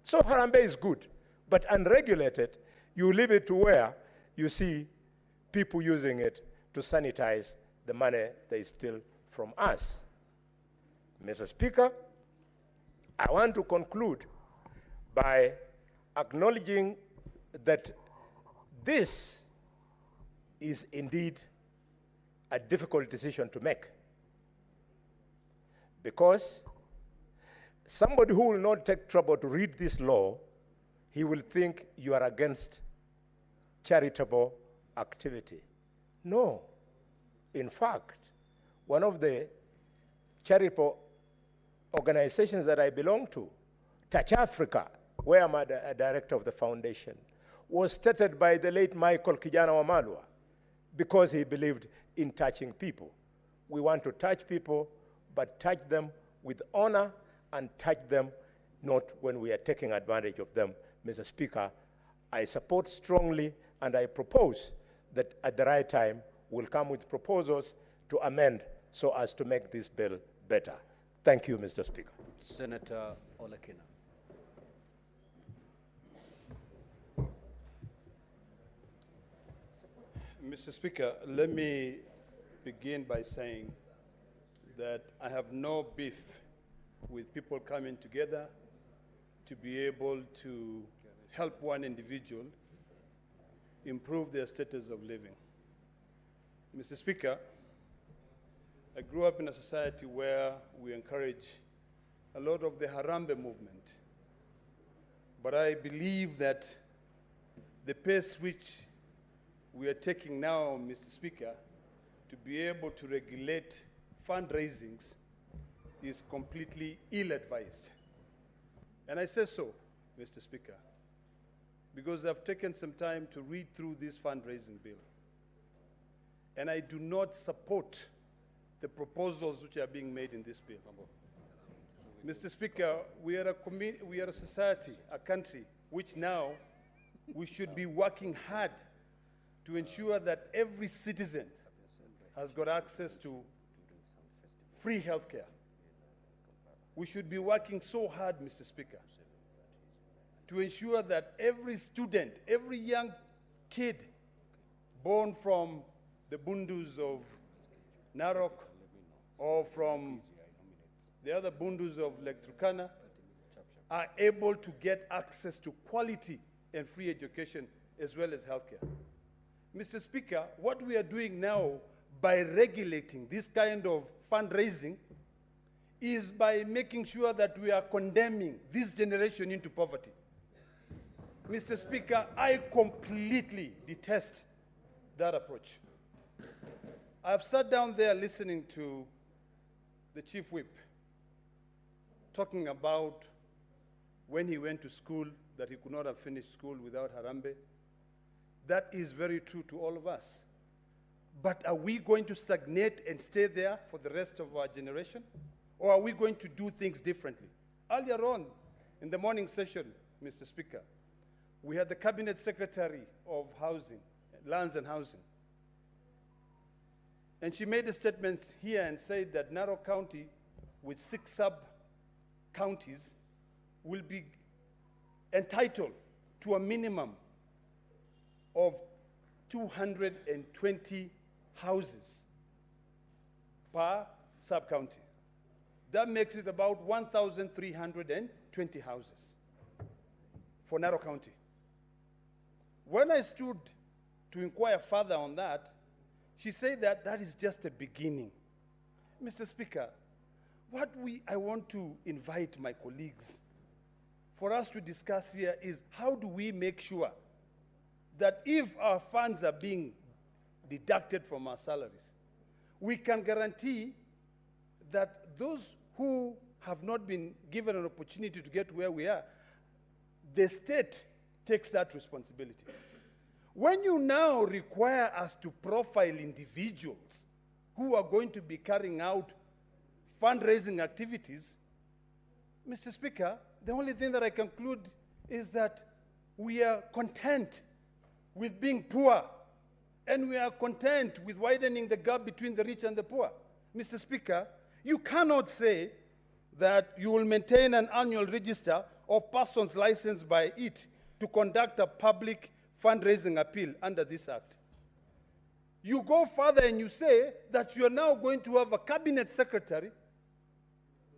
So Harambee is good, but unregulated, you leave it to where you see people using it to sanitize the money they steal from us. Mr. Speaker, I want to conclude by acknowledging that this is indeed a difficult decision to make, because somebody who will not take trouble to read this law, he will think you are against charitable activity. No. In fact, one of the charitable organizations that I belong to, Touch Africa, where I'm a director of the foundation, was started by the late Michael Kijana Wamalwa because he believed in touching people. We want to touch people, but touch them with honor and touch them not when we are taking advantage of them. Mr. Speaker, I support strongly and I propose that at the right time we'll come with proposals to amend so as to make this bill better. Thank you, Mr. Speaker. Senator Olekina. Mr. Speaker, let me begin by saying that I have no beef with people coming together to be able to help one individual improve their status of living. Mr. Speaker, I grew up in a society where we encourage a lot of the Harambee movement, but I believe that the pace which we are taking now, Mr. Speaker, to be able to regulate fundraisings is completely ill-advised. And I say so, Mr. Speaker, because I've taken some time to read through this fundraising bill. And I do not support the proposals which are being made in this bill. Mr. Speaker, we are a society, a country, which now we should be working hard to ensure that every citizen has got access to free health care. We should be working so hard, Mr. Speaker, to ensure that every student, every young kid born from the Bundus of Narok or from the other Bundus of Lake Turkana are able to get access to quality and free education as well as healthcare. Mr. Speaker, what we are doing now by regulating this kind of fundraising is by making sure that we are condemning this generation into poverty. Mr. Speaker, I completely detest that approach. I've sat down there listening to the Chief Whip talking about when he went to school that he could not have finished school without Harambee. That is very true to all of us. But are we going to stagnate and stay there for the rest of our generation? Or are we going to do things differently? Earlier on, in the morning session, Mr. Speaker, we had the Cabinet Secretary of Housing, Lands and Housing. And she made a statement here and said that Narok County, with 6 sub-counties, will be entitled to a minimum of 220 houses per sub-county. That makes it about 1,320 houses for Narok County. When I stood to inquire further on that, she said that that is just the beginning. Mr. Speaker, I want to invite my colleagues for us to discuss here is how do we make sure that if our funds are being deducted from our salaries, we can guarantee that those who have not been given an opportunity to get where we are, the state takes that responsibility. When you now require us to profile individuals who are going to be carrying out fundraising activities, Mr. Speaker, the only thing that I conclude is that we are content with being poor, and we are content with widening the gap between the rich and the poor. Mr. Speaker, you cannot say that you will maintain an annual register of persons licensed by it to conduct a public fundraising appeal under this act. You go further and you say that you are now going to have a cabinet secretary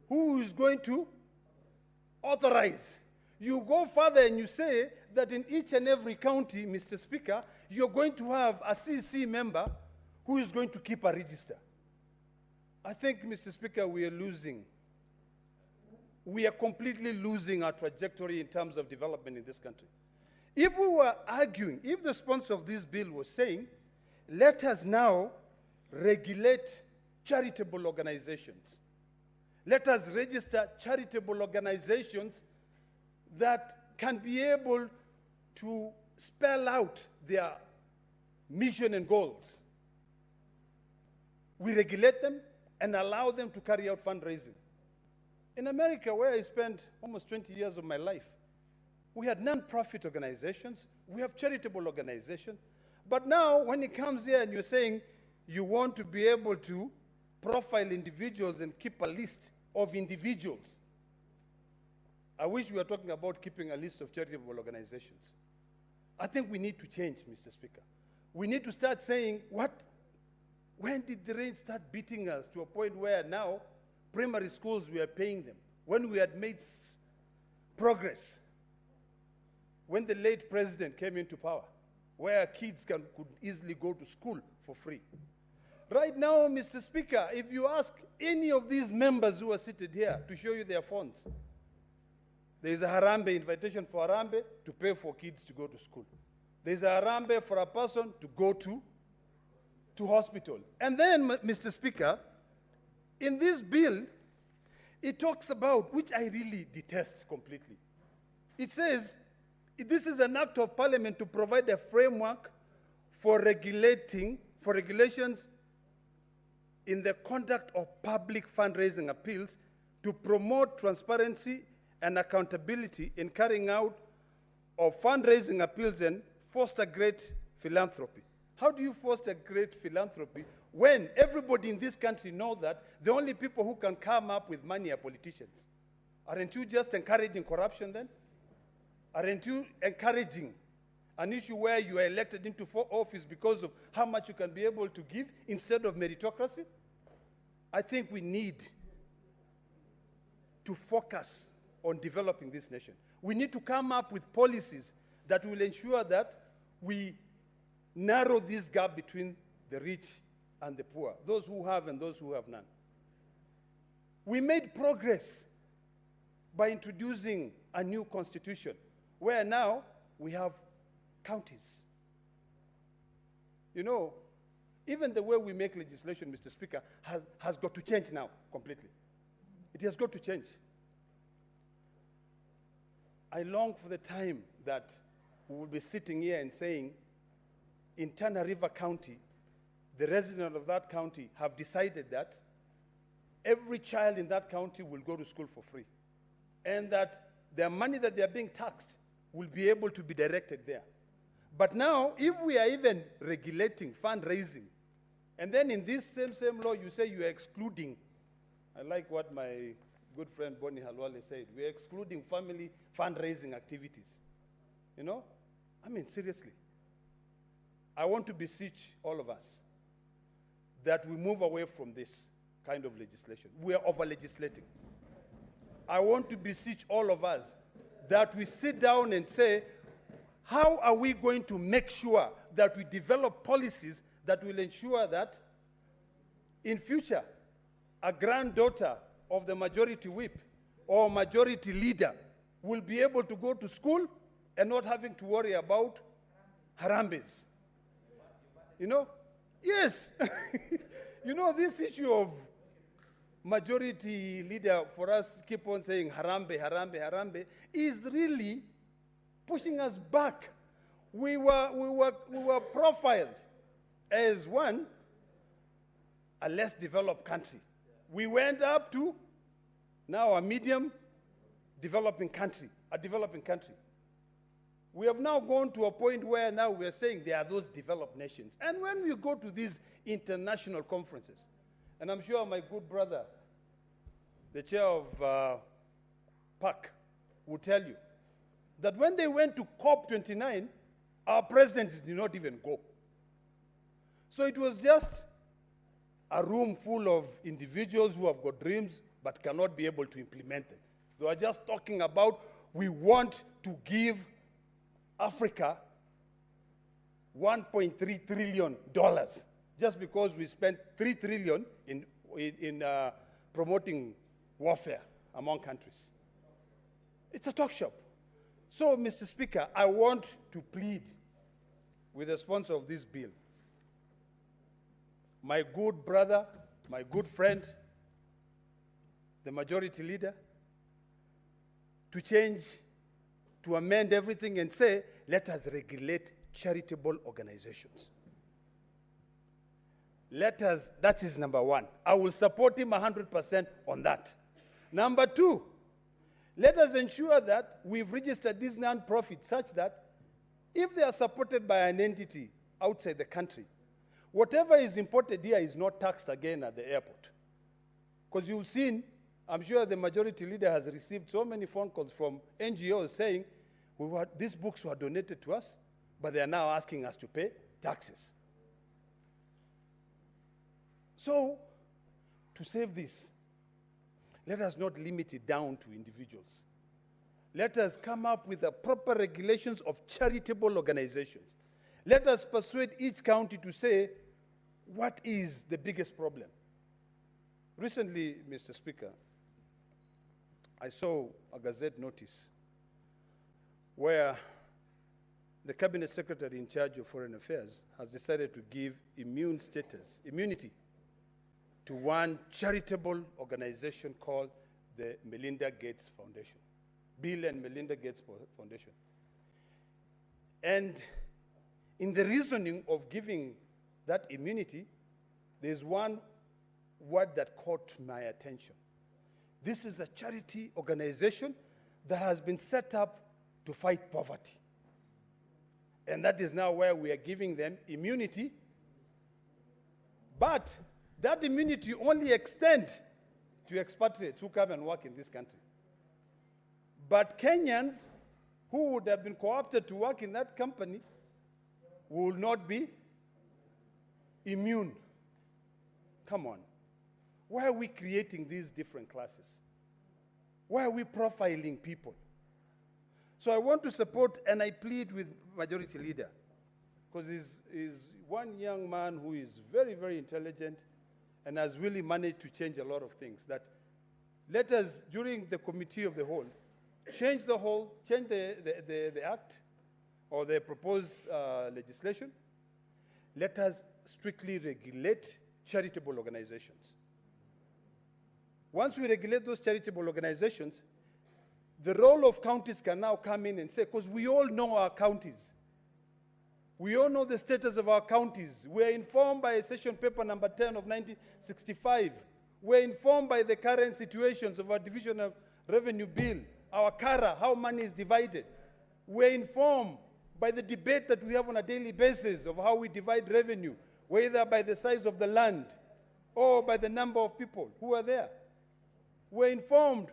who is going to authorize. You go further and you say that in each and every county, Mr. Speaker, you're going to have a CC member who is going to keep a register. I think, Mr. Speaker, we are losing. We are completely losing our trajectory in terms of development in this country. If we were arguing, if the sponsor of this bill was saying, let us now regulate charitable organizations. Let us register charitable organizations that can be able to spell out their mission and goals. We regulate them and allow them to carry out fundraising. In America, where I spent almost 20 years of my life, we had non-profit organizations, we have charitable organizations, but now when it comes here and you're saying you want to be able to profile individuals and keep a list of individuals, I wish we were talking about keeping a list of charitable organizations. I think we need to change, Mr. Speaker. We need to start saying, when did the rain start beating us to a point where now primary schools, we are paying them, when we had made progress, when the late president came into power, where kids could easily go to school for free. Right now, Mr. Speaker, if you ask any of these members who are seated here to show you their phones, there is a Harambee invitation for Harambee to pay for kids to go to school. There is a Harambee for a person to go to hospital. And then, Mr. Speaker, in this bill, it talks about, which I really detest completely. It says, this is an act of parliament to provide a framework for regulations in the conduct of public fundraising appeals to promote transparency and accountability in carrying out of fundraising appeals and foster great philanthropy. How do you foster great philanthropy when everybody in this country knows that the only people who can come up with money are politicians? Aren't you just encouraging corruption then? Aren't you encouraging an issue where you are elected into office because of how much you can be able to give instead of meritocracy? I think we need to focus on developing this nation. We need to come up with policies that will ensure that we narrow this gap between the rich and the poor, those who have and those who have none. We made progress by introducing a new constitution, where now we have counties. You know, even the way we make legislation, Mr. Speaker, has got to change now completely. It has got to change. I long for the time that we will be sitting here and saying, in Tana River County, the residents of that county have decided that every child in that county will go to school for free, and that the money that they are being taxed will be able to be directed there. But now, if we are even regulating fundraising, and then in this same law you say you are excluding, I like what my good friend Bonnie Halwale said, we are excluding family fundraising activities. You know, I mean, seriously. I want to beseech all of us that we move away from this kind of legislation. We are over-legislating. I want to beseech all of us that we sit down and say, how are we going to make sure that we develop policies that will ensure that in future, a granddaughter of the majority whip or majority leader will be able to go to school and not having to worry about Harambes. You know? Yes. You know, this issue of majority leader, for us keep on saying Harambe, Harambe, Harambe, is really pushing us back. We were profiled as a less developed country. We went up to now a medium developing country, a developing country. We have now gone to a point where now we are saying there are those developed nations. And when we go to these international conferences, and I'm sure my good brother, the chair of PAC, will tell you that when they went to COP29, our presidents did not even go. So it was just a room full of individuals who have got dreams but cannot be able to implement them. They were just talking about, we want to give Africa $1.3 trillion just because we spent $3 trillion in promoting warfare among countries. It's a talk shop. So, Mr. Speaker, I want to plead with the sponsor of this bill, my good brother, my good friend, the majority leader, to change, to amend everything and say, let us regulate charitable organizations. That is number one. I will support him 100% on that. Number two, let us ensure that we've registered these non-profits such that if they are supported by an entity outside the country, whatever is imported here is not taxed again at the airport. Because you've seen, I'm sure the majority leader has received so many phone calls from NGOs saying, these books were donated to us, but they are now asking us to pay taxes. So, to save this, let us not limit it down to individuals. Let us come up with the proper regulations of charitable organizations. Let us persuade each county to say, what is the biggest problem? Recently, Mr. Speaker, I saw a Gazette notice where the Cabinet Secretary in charge of Foreign Affairs has decided to give immunity to one charitable organization called the Melinda Gates Foundation, Bill and Melinda Gates Foundation. And in the reasoning of giving that immunity, there's one word that caught my attention. This is a charity organization that has been set up to fight poverty. And that is now where we are giving them immunity. But that immunity only extends to expatriates who come and work in this country. But Kenyans who would have been co-opted to work in that company will not be immune. Come on. Why are we creating these different classes? Why are we profiling people? So I want to support, and I plead with Majority Leader, because he's one young man who is very, very intelligent and has really managed to change a lot of things, that let us, during the committee of the whole, change the act or the proposed legislation. Let us strictly regulate charitable organizations. Once we regulate those charitable organizations, the role of counties can now come in and say, because we all know our counties. We all know the status of our counties. We're informed by session paper number 10 of 1965. We're informed by the current situations of our division of revenue bill, our CARA, how money is divided. We're informed by the debate that we have on a daily basis of how we divide revenue, whether by the size of the land or by the number of people who are there. We're informed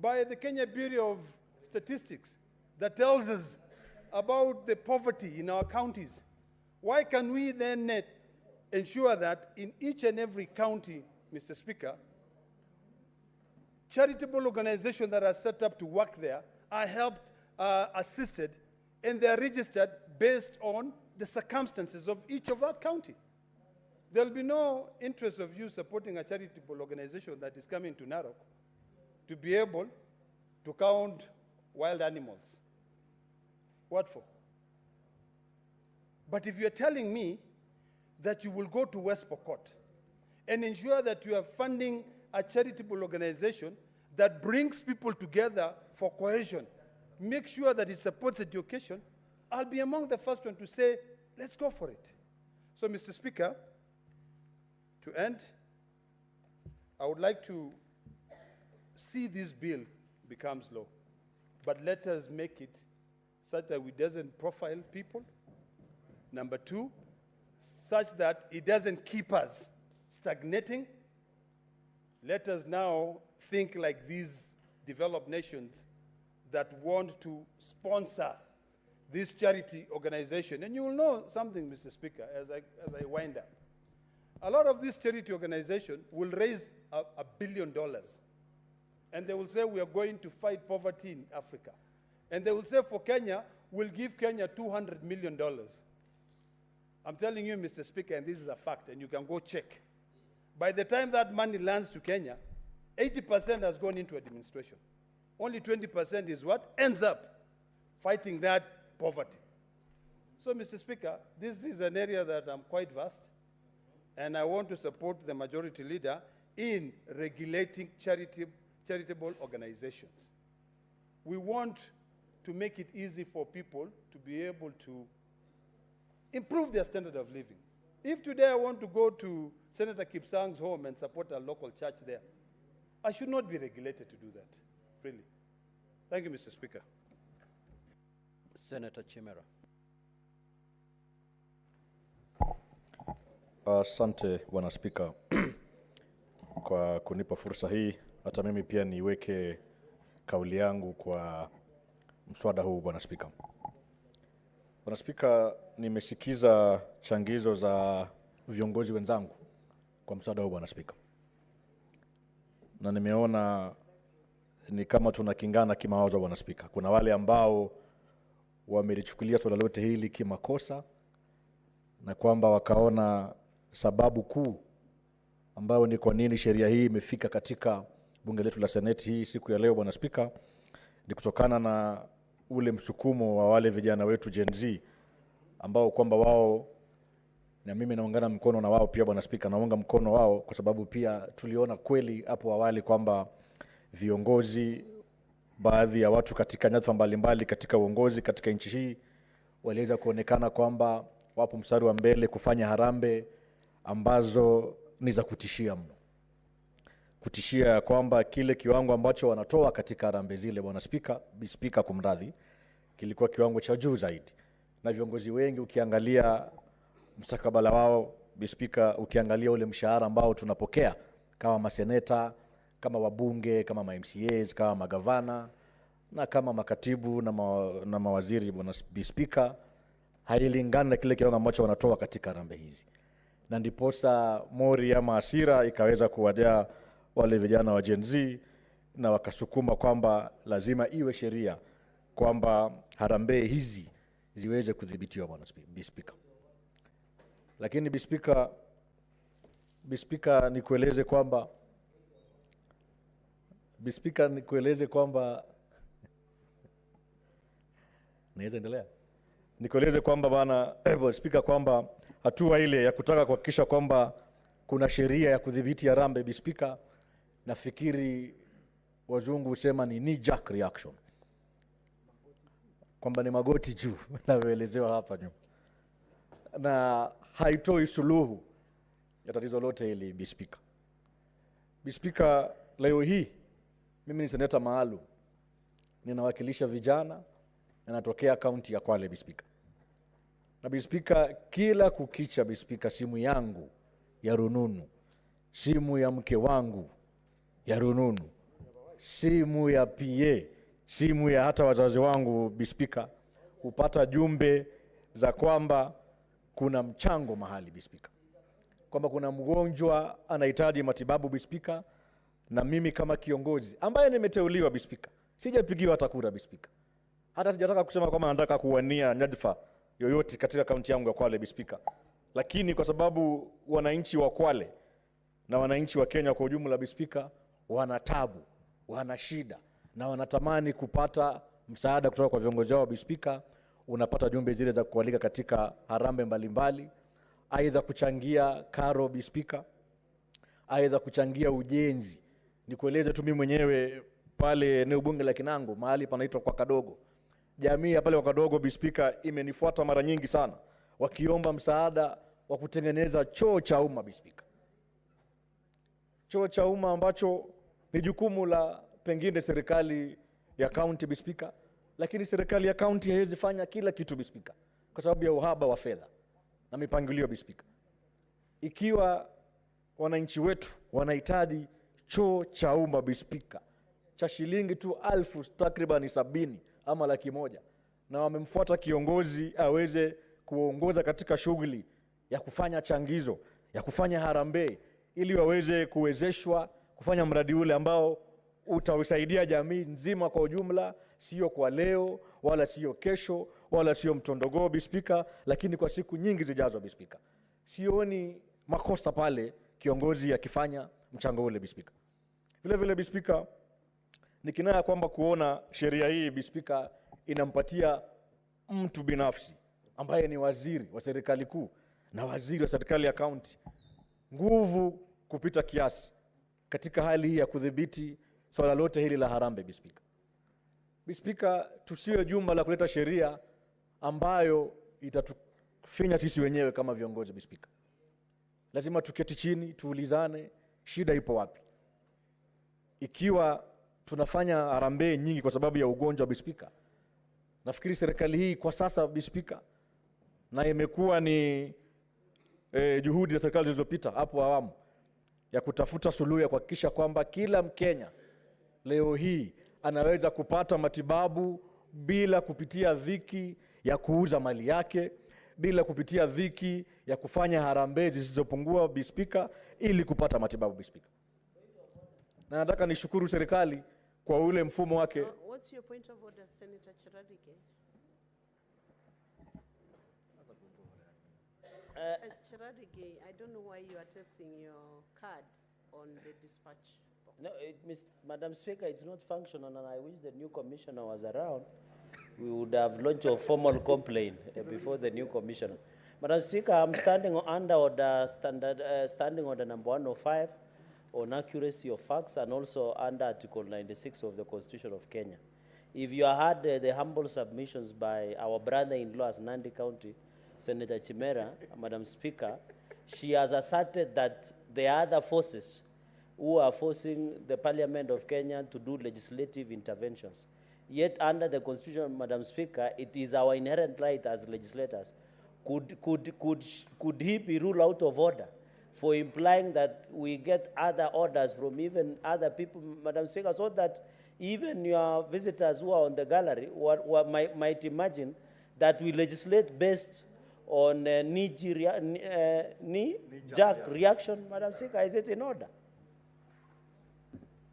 by the Kenya Bureau of Statistics that tells us about the poverty in our counties. Why can we then ensure that in each and every county, Mr. Speaker, charitable organizations that are set up to work there are helped, assisted, and they are registered based on the circumstances of each of that county? There will be no interest of you supporting a charitable organization that is coming to Narok to be able to count wild animals. What for? But if you're telling me that you will go to West Pokot and ensure that you are funding a charitable organization that brings people together for cohesion, make sure that it supports education, I'll be among the first one to say, let's go for it. So, Mr. Speaker, to end, I would like to see this bill becomes law, but let us make it such that it doesn't profile people. Number two, such that it doesn't keep us stagnating. Let us now think like these developed nations that want to sponsor this charity organization. And you will know something, Mr. Speaker, as I wind up. A lot of these charity organizations will raise $1 billion. And they will say, we are going to fight poverty in Africa. And they will say, for Kenya, we'll give Kenya $200 million. I'm telling you, Mr. Speaker, and this is a fact, and you can go check. By the time that money lands to Kenya, 80% has gone into administration. Only 20% is what ends up fighting that poverty. So, Mr. Speaker, this is an area that I'm quite vast, and I want to support the majority leader in regulating charitable organizations. We want to make it easy for people to be able to improve their standard of living. If today I want to go to Senator Kipsang's home and support a local church there, I should not be regulated to do that, really. Thank you, Mr. Speaker. Senator Chimera. Asante Bwana Spika kwa kunipa fursa hii. Hata mimi pia niweke kauli yangu kwa mswada huu Bwana Spika. Bwana Spika, nimesikiza changizo za viongozi wenzangu kwa mswada huu Bwana Spika, na nimeona ni kama tunakingana kimawazo Bwana Spika. Kuna wale ambao wamelichukulia swala lote hili kimakosa na kwamba wakaona sababu kuu ambayo ni kwa nini sheria hii imefika katika bunge letu la Seneti hii siku ya leo Bwana Spika, ni kutokana na ule msukumo wa wale vijana wetu Gen Z ambao kwamba wao, na mimi naungana mkono na wao pia Bwana Spika, naunga mkono wao kwa sababu pia tuliona kweli hapo awali kwamba viongozi, baadhi ya watu katika nyadhifa mbalimbali katika uongozi katika nchi hii waliweza kuonekana kwamba wapo mstari wa mbele kufanya harambe ambazo ni za kutishia mno. Kutishia kwamba kile kiwango ambacho wanatoa katika harambe zile Bwana Spika kumradhi, kilikuwa kiwango cha juu zaidi. Na viongozi wengi ukiangalia mstakabala wao Spika, ukiangalia ule mshahara ambao tunapokea kama maseneta, kama wabunge, kama ma-MCAs, kama magavana na kama makatibu na mawaziri Bwana Spika, hailingani na kile kiwango ambacho wanatoa katika harambe hizi. Na ndiposa mori ama hasira ikaweza kuwajaa wale vijana wa Gen Z na wakasukuma kwamba lazima iwe sheria kwamba harambee hizi ziweze kudhibitiwa Bwana Spika. Lakini Spika, nikueleze kwamba naweza endelea. Nikueleze kwamba Bwana Spika kwamba hatua ile ya kutaka kuhakikisha kwamba kuna sheria ya kudhibiti harambe Spika, nafikiri wazungu husema ni knee jerk reaction, kwamba ni magoti juu naelezewa hapa nyuma, na haitoi suluhu ya tatizo lote hili Spika. Spika, leo hii mimi ni seneta maalum, ninawakilisha vijana na natokea kaunti ya Kwale Spika. Na Spika, kila kukicha Spika, simu yangu ya rununu, simu ya mke wangu ya rununu, simu ya PA, simu ya hata wazazi wangu Spika, hupata jumbe za kwamba kuna mchango mahali Spika, kwamba kuna mgonjwa anahitaji matibabu Spika, na mimi kama kiongozi ambaye nimeteuliwa Spika, sijapigiwa hata kura Spika, hata sijataka kusema kwamba nataka kuwania nyadhifa yoyote katika kaunti yangu ya Kwale Spika, lakini kwa sababu wananchi wa Kwale na wananchi wa Kenya kwa ujumla Spika wana tabu, wana shida na wanatamani kupata msaada kutoka kwa viongozi wao Spika, unapata jumbe zile za kualika katika harambe mbalimbali, aidha kuchangia karo Spika, aidha kuchangia ujenzi. Nikueleze tu mimi mwenyewe pale eneo bunge la Kinango, mahali panaitwa kwa Kadogo, jamii ya pale kwa Kadogo Spika imenifuata mara nyingi sana wakiomba msaada wa kutengeneza choo cha umma Spika. Choo cha umma ambacho ni jukumu la pengine serikali ya kaunti Spika, lakini serikali ya kaunti haiwezi fanya kila kitu Spika kwa sababu ya uhaba wa fedha na mipangilio Spika. Ikiwa wananchi wetu wanahitaji choo cha umma Spika cha shilingi tu 70,000 ama 100,000, na wamemfuata kiongozi aweze kuongoza katika shughuli ya kufanya changizo, ya kufanya harambee, ili waweze kuwezeshwa kufanya mradi ule ambao utawisaidia jamii nzima kwa ujumla, sio kwa leo wala sio kesho wala sio mtondogoo Spika, lakini kwa siku nyingi zijazo Spika. Sioni makosa pale kiongozi akifanya mchango ule Spika. Vile vile Spika, nikinaya kwamba kuona sheria hii Spika inampatia mtu binafsi ambaye ni waziri wa serikali kuu na waziri wa serikali ya kaunti nguvu kupita kiasi katika hali hii ya kudhibiti swala lote hili la harambee, Bispika. Bispika, tusiwe jumba la kuleta sheria ambayo itatufinya sisi wenyewe kama viongozi, Bispika. Lazima tuketi chini, tuulizane shida ipo wapi. Ikiwa tunafanya harambee nyingi kwa sababu ya ugonjwa, Bispika, nafikiri serikali hii kwa sasa, Bispika, na imekuwa ni juhudi za serikali zilizopita hapo awamu ya kutafuta suluhu ya kuhakikisha kwamba kila Mkenya leo hii anaweza kupata matibabu bila kupitia dhiki ya kuuza mali yake, bila kupitia dhiki ya kufanya harambee zisizopungua, Bispika, ili kupata matibabu, Bispika. Na nataka nishukuru serikali kwa ule mfumo wake. What's your point of order, Senator Chiradige? Chiradige, I don't know why you are testing your card on the dispatch box. No, Madam Speaker, it's not functional, and I wish the new commissioner was around. We would have launched a formal complaint before the new commissioner. Madam Speaker, I'm standing under order, standing order number 105 on accuracy of facts, and also under Article 96 of the Constitution of Kenya. If you had the humble submissions by our brother-in-law as Nandi County, Senator Chimera, Madam Speaker, she has asserted that there are other forces who are forcing the Parliament of Kenya to do legislative interventions. Yet under the Constitution, Madam Speaker, it is our inherent right as legislators. Could he be ruled out of order for implying that we get other orders from even other people, Madam Speaker, so that even your visitors who are on the gallery might imagine that we legislate based on knee-jerk reaction, Madam Speaker? Is it in order?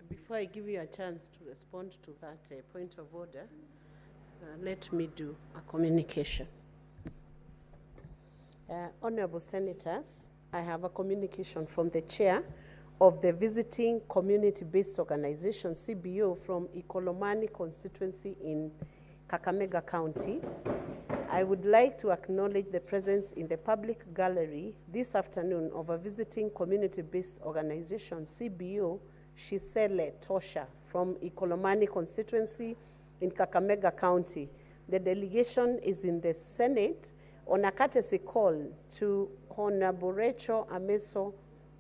Before I give you a chance to respond to that point of order, let me do a communication. Honorable Senators, I have a communication from the chair of the Visiting Community-Based Organization, CBO, from Ikolomani constituency in Kakamega County. I would like to acknowledge the presence in the public gallery this afternoon of a Visiting Community-Based Organization, CBO, Shisele Tosha, from Ikolomani constituency in Kakamega County. The delegation is in the Senate on a courtesy call to Honorable Rachel Ameso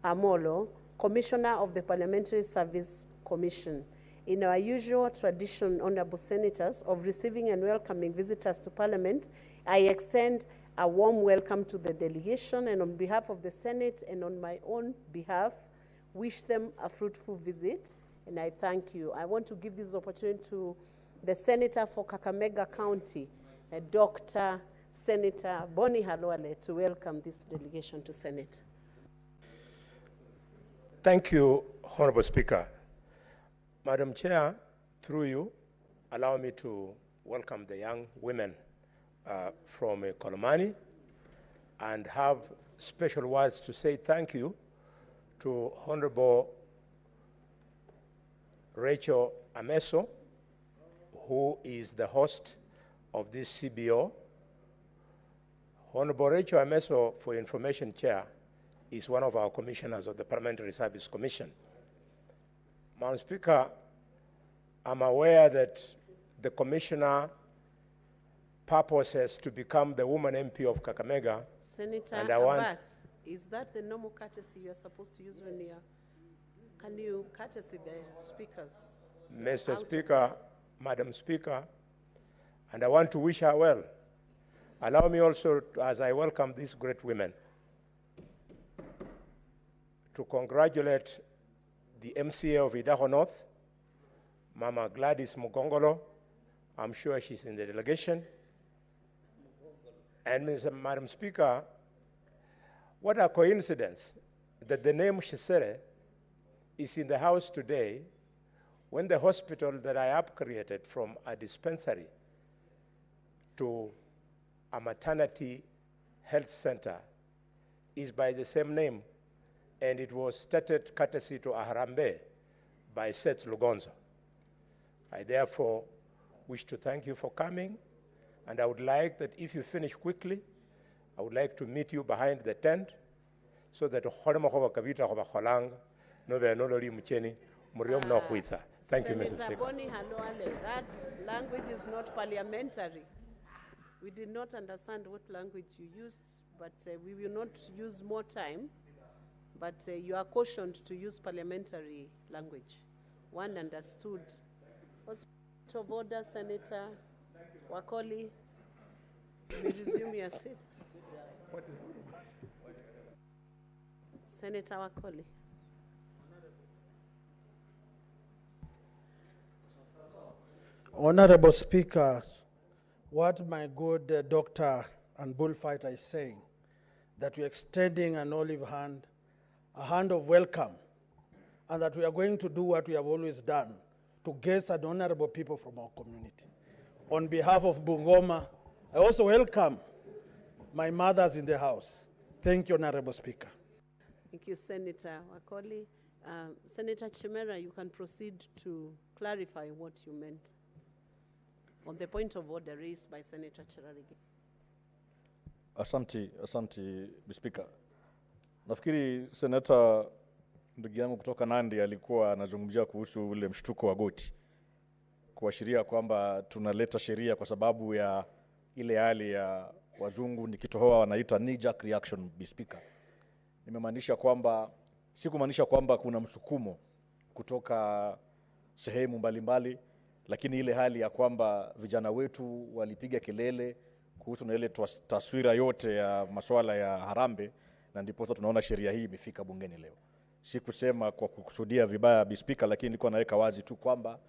Amolo, Commissioner of the Parliamentary Service Commission. In our usual tradition, Honorable Senators, of receiving and welcoming visitors to Parliament, I extend a warm welcome to the delegation, and on behalf of the Senate and on my own behalf, wish them a fruitful visit, and I thank you. I want to give this opportunity to the Senator for Kakamega County, Dr. Senator Boni Halwale, to welcome this delegation to Senate. Thank you, Honorable Speaker. Madam Chair, through you, allow me to welcome the young women from Kolomani and have special words to say thank you to Honorable Rachel Ameso, who is the host of this CBO. Honorable Rachel Ameso, for information, Chair, is one of our commissioners of the Parliamentary Service Commission. Madam Speaker, I'm aware that the commissioner purposes to become the woman MP of Kakamega. Senator and Abbas, is that the normal courtesy you're supposed to use when you're, can you courtesy the speakers? Mr. Speaker, Madam Speaker, and I want to wish her well. Allow me also, as I welcome these great women, to congratulate the MCA of Idaho North, Mama Gladys Mugongolo. I'm sure she's in the delegation. And Madam Speaker, what a coincidence that the name Shisere is in the House today when the hospital that I have created from a dispensary to a maternity health center is by the same name, and it was started courtesy to Aharambe by Seth Lugonzo. I therefore wish to thank you for coming, and I would like that if you finish quickly, I would like to meet you behind the tent so that thank you, Mrs. Senator Speaker. Boni Halwale, that language is not parliamentary. We did not understand what language you used, but we will not use more time. But you are cautioned to use parliamentary language. One understood. Point of order, Senator Wakoli. You resume your seat. Senator Wakoli. Honorable Speaker, what my good doctor and bullfighter is saying, that we're extending an olive hand, a hand of welcome, and that we are going to do what we have always done, to guest and honorable people from our community. On behalf of Bungoma, I also welcome my mothers in the house. Thank you, Honorable Speaker. Thank you, Senator Wakoli. Senator Chimera, you can proceed to clarify what you meant on the point of order raised by Senator Cherargei. Asante, Speaker. Nafikiri Senator ndugu yangu kutoka Nandi alikuwa anazungumzia kuhusu ule mshtuko wa goti, kuashiria kwamba tunaleta sheria kwa sababu ya ile hali ya wazungu nikitohoa wanaita knee jerk reaction, Speaker. Nimemaanisha kwamba, sikumaanisha kwamba kuna msukumo kutoka sehemu mbalimbali, lakini ile hali ya kwamba vijana wetu walipiga kelele kuhusu na ile taswira yote ya masuala ya harambe, na ndipo sasa tunaona sheria hii imefika bungeni leo. Sikusema kwa kukusudia vibaya, Speaker, lakini nilikuwa naweka wazi tu kwamba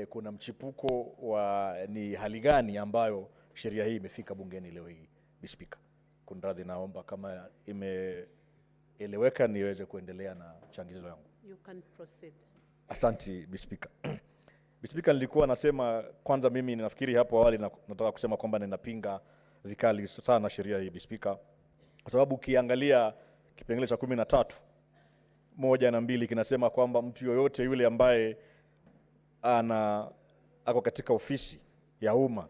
kuna mchipuko wa ni hali gani ambayo sheria hii imefika bungeni leo hii, Speaker. Kunradhi, naomba kama imeeleweka niweze kuendelea na changizo yangu. You can proceed. Asante, Speaker. Speaker, nilikuwa nasema kwanza, mimi ninafikiri hapo awali nataka kusema kwamba ninapinga vikali sana sheria hii, Speaker, kwa sababu ukiangalia kipengele cha 13 1 na 2 kinasema kwamba mtu yoyote yule ambaye ako katika ofisi ya umma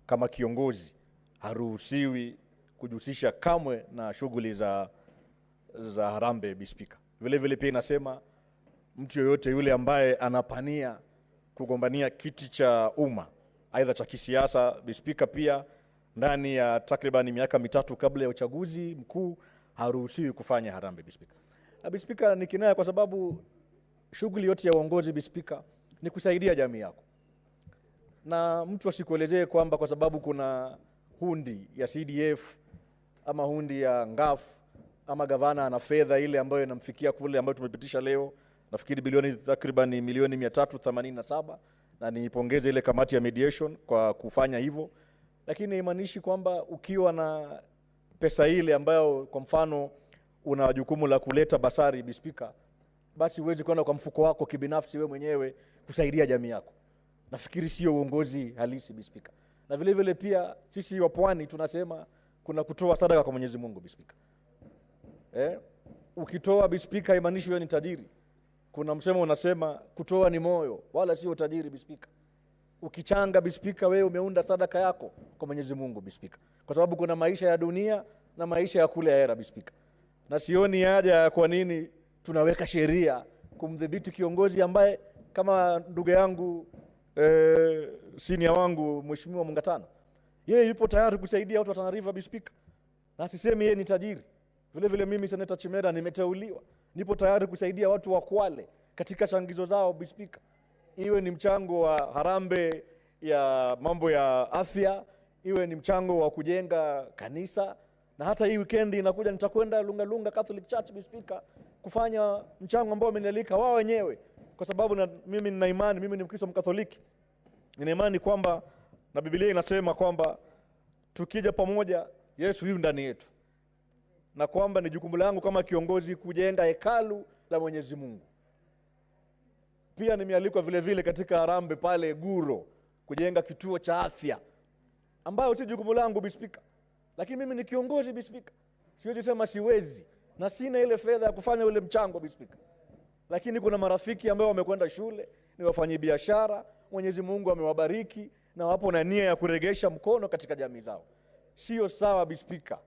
kama kiongozi haruhusiwi kujihusisha kamwe na shughuli za harambe, Speaker. Vile vile pia inasema mtu yoyote yule ambaye anapania kugombania kiti cha umma aidha cha kisiasa, Speaker, pia ndani ya takriban miaka 3 kabla ya uchaguzi mkuu haruhusiwi kufanya harambe, Speaker. Speaker, ni kinaya kwa sababu shughuli yote ya uongozi, Speaker, ni kusaidia jamii yako. Na mtu asikuelezee kwamba kwa sababu kuna hundi ya CDF ama hundi ya ngaf ama gavana ana fedha ile ambayo inamfikia kule ambayo tumepitisha leo, nafikiri bilioni takriban milioni 387, na nipongeze ile kamati ya mediation kwa kufanya hivyo. Lakini imaanishi kwamba ukiwa na pesa ile ambayo kwa mfano una jukumu la kuleta basari, Speaker, basi huwezi kwenda kwa mfuko wako kibinafsi wewe mwenyewe kusaidia jamii yako. Nafikiri sio uongozi halisi, Speaker. Na vile vile pia sisi wa Pwani tunasema kuna kutoa sadaka kwa Mwenyezi Mungu, Speaker. Ukitoa, Speaker, imaanishi wewe ni tajiri. Kuna msemo unasema kutoa ni moyo wala sio tajiri, Speaker. Ukichanga, Speaker, wewe umeunda sadaka yako kwa Mwenyezi Mungu, Speaker. Kwa sababu kuna maisha ya dunia na maisha ya kule ahera, Speaker. Na sioni haja kwa nini tunaweka sheria kumdhibiti kiongozi ambaye kama ndugu yangu senior wangu Mheshimiwa Mungatano, yeye yupo tayari kusaidia watu wa Tana River, Speaker. Na sisemi yeye ni tajiri. Vile vile mimi Senator Chimera nimeteuliwa, nipo tayari kusaidia watu wa Kwale katika changizo zao, Speaker. Iwe ni mchango wa harambe ya mambo ya afya, iwe ni mchango wa kujenga kanisa, na hata hii weekend inakuja nitakwenda Lungalunga Catholic Church, Speaker, kufanya mchango ambao wamenialika wao wenyewe, kwa sababu mimi nina imani, mimi ni Mkristo Mkatholiki. Nina imani kwamba na Biblia inasema kwamba tukija pamoja Yesu yu ndani yetu, na kwamba ni jukumu langu kama kiongozi kujenga hekalu la Mwenyezi Mungu. Pia nimealikwa vile vile katika harambe pale Guro kujenga kituo cha afya ambayo si jukumu langu, Speaker. Lakini mimi ni kiongozi, Speaker. Siwezi sema siwezi na sina ile fedha ya kufanya ule mchango, Speaker. Lakini kuna marafiki ambao wamekwenda shule, ni wafanyabiashara, Mwenyezi Mungu amewabariki na wapo na nia ya kuregesha mkono katika jamii zao. Sio sawa, Bi Spika,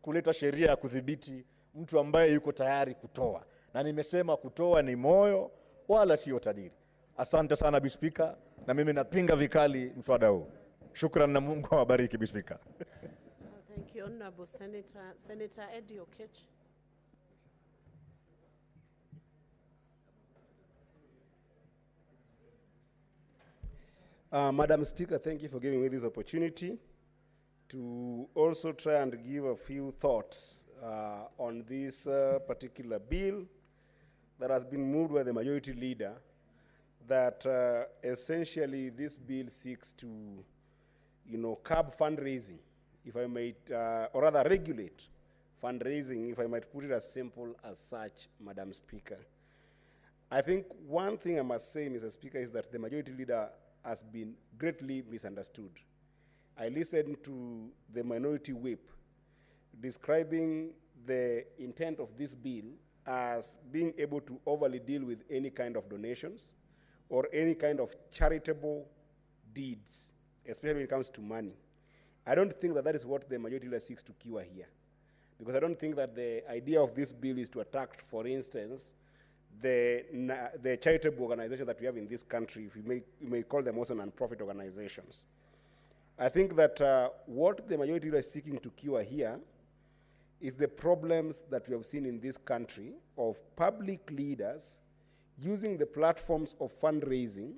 kuleta sheria ya kudhibiti mtu ambaye yuko tayari kutoa. Na nimesema kutoa ni moyo wala sio tajiri. Asante sana Bi Spika, na mimi napinga vikali mswada huu. Shukran na Mungu awabariki Bi Spika. Thank you, Honorable Senator Eddie Okech. Madam Speaker, thank you for giving me this opportunity to also try and give a few thoughts on this particular bill that has been moved by the majority leader, that essentially this bill seeks to, curb fundraising, if I might, or rather regulate fundraising, if I might put it as simple as such, Madam Speaker. I think one thing I must say, Mr. Speaker, is that the majority leader has been greatly misunderstood. I listened to the minority whip describing the intent of this bill as being able to overly deal with any kind of donations or any kind of charitable deeds, especially when it comes to money. I don't think that that is what the majority leader seeks to cure here, because I don't think that the idea of this bill is to attack, for instance, the charitable organizations that we have in this country, if you may call them also non-profit organizations. I think that what the majority leader is seeking to cure here is the problems that we have seen in this country of public leaders using the platforms of fundraising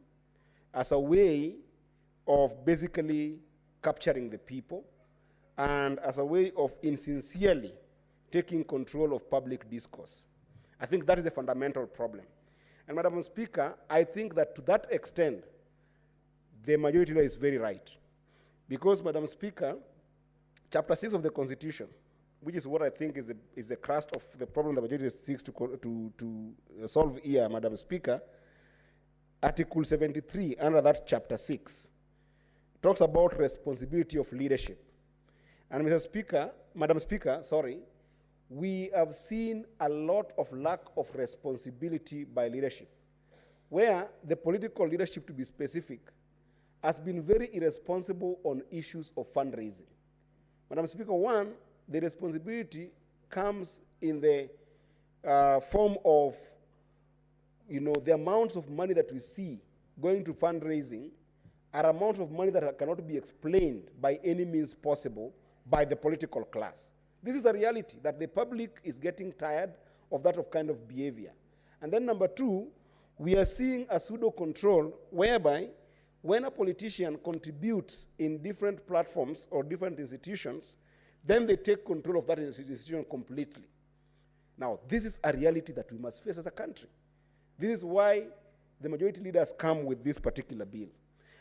as a way of basically capturing the people and as a way of insincerely taking control of public discourse. I think that is the fundamental problem. And Madam Speaker, I think that to that extent, the majority leader is very right. Because, Madam Speaker, Chapter 6 of the Constitution, which is what I think is the crust of the problem the majority seeks to solve here, Madam Speaker, Article 73, under that Chapter 6, talks about responsibility of leadership. And Madam Speaker, we have seen a lot of lack of responsibility by leadership, where the political leadership, to be specific, has been very irresponsible on issues of fundraising. Madam Speaker, one, the responsibility comes in the form of, the amounts of money that we see going to fundraising are amounts of money that cannot be explained by any means possible by the political class. This is a reality that the public is getting tired of that kind of behavior. And then number two, we are seeing a pseudo-control whereby when a politician contributes in different platforms or different institutions, then they take control of that institution completely. Now, this is a reality that we must face as a country. This is why the majority leaders come with this particular bill.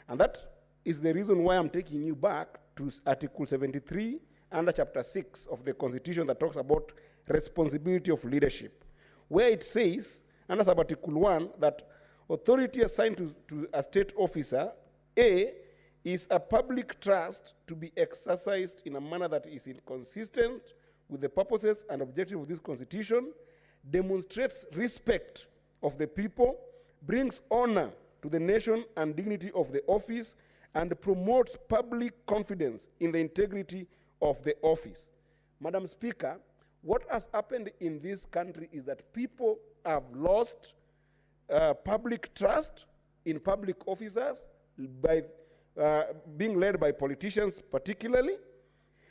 And that is the reason why I'm taking you back to Article 73 under Chapter 6 of the Constitution that talks about responsibility of leadership, where it says, under Sub-Article 1, that authority assigned to a state officer, A, is a public trust to be exercised in a manner that is inconsistent with the purposes and objectives of this Constitution, demonstrates respect of the people, brings honor to the nation and dignity of the office, and promotes public confidence in the integrity of the office. Madam Speaker, what has happened in this country is that people have lost public trust in public officers by being led by politicians particularly,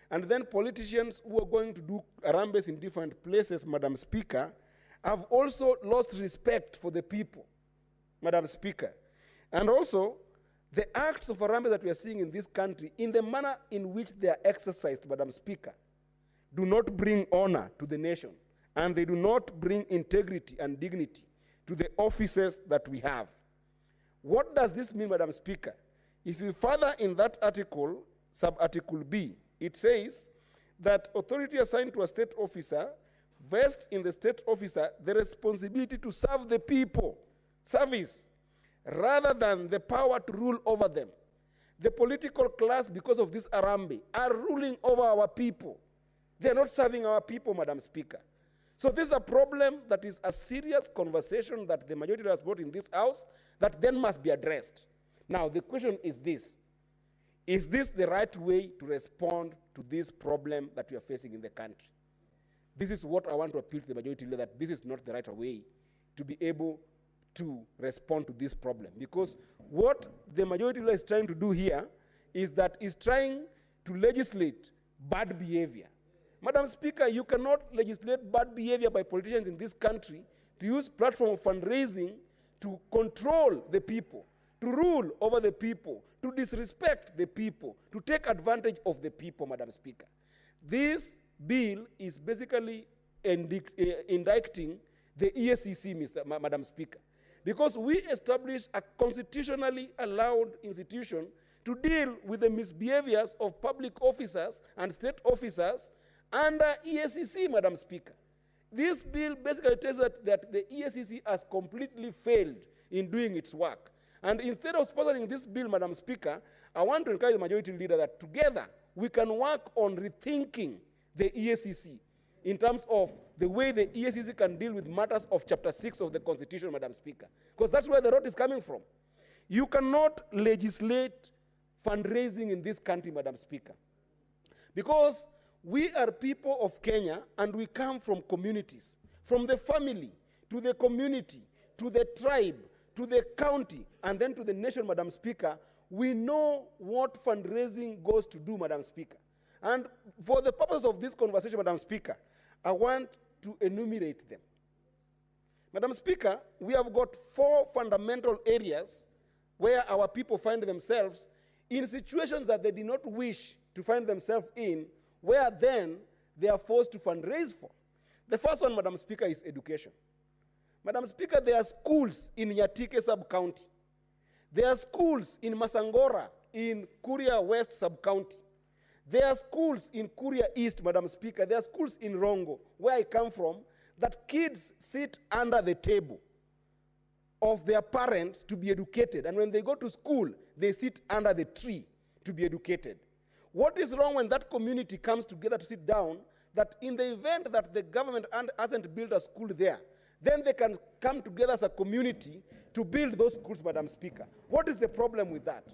and then politicians who are going to do arambes in different places, Madam Speaker, have also lost respect for the people, Madam Speaker. And also, the acts of Harambe that we are seeing in this country, in the manner in which they are exercised, Madam Speaker, do not bring honor to the nation, and they do not bring integrity and dignity to the offices that we have. What does this mean, Madam Speaker? If you further in that article, sub-article B, it says that authority assigned to a state officer vests in the state officer the responsibility to serve the people, service, rather than the power to rule over them. The political class, because of this Harambe, are ruling over our people. They are not serving our people, Madam Speaker. So this is a problem that is a serious conversation that the majority has brought in this House that then must be addressed. Now, the question is this, Is this the right way to respond to this problem that we are facing in the country? This is what I want to appeal to the majority leader, that this is not the right way to be able to respond to this problem. Because what the majority leader is trying to do here is that is trying to legislate bad behavior. Madam Speaker, you cannot legislate bad behavior by politicians in this country to use platform of fundraising to control the people, to rule over the people, to disrespect the people, to take advantage of the people, Madam Speaker. This bill is basically indicting the EACC, Madam Speaker, because we established a constitutionally allowed institution to deal with the misbehaviors of public officers and state officers under EACC, Madam Speaker. This bill basically tells us that the EACC has completely failed in doing its work. And instead of sponsoring this bill, Madam Speaker, I want to encourage the majority leader that together we can work on rethinking the EACC in terms of the way the EACC can deal with matters of Chapter 6 of the Constitution, Madam Speaker. Because that's where the rot is coming from. You cannot legislate fundraising in this country, Madam Speaker. Because we are people of Kenya and we come from communities, from the family to the community, to the tribe, to the county, and then to the nation, Madam Speaker. We know what fundraising goes to do, Madam Speaker. And for the purpose of this conversation, Madam Speaker, I want to enumerate them. Madam Speaker, we have got 4 fundamental areas where our people find themselves in situations that they did not wish to find themselves in, where then they are forced to fundraise for. The first one, Madam Speaker, is education. Madam Speaker, there are schools in Nyatike sub-county. There are schools in Masangora, in Kuria West sub-county. There are schools in Kuria East, Madam Speaker. There are schools in Rongo, where I come from, that kids sit under the table of their parents to be educated. And when they go to school, they sit under the tree to be educated. What is wrong when that community comes together to sit down, that in the event that the government hasn't built a school there, then they can come together as a community to build those schools, Madam Speaker? What is the problem with that?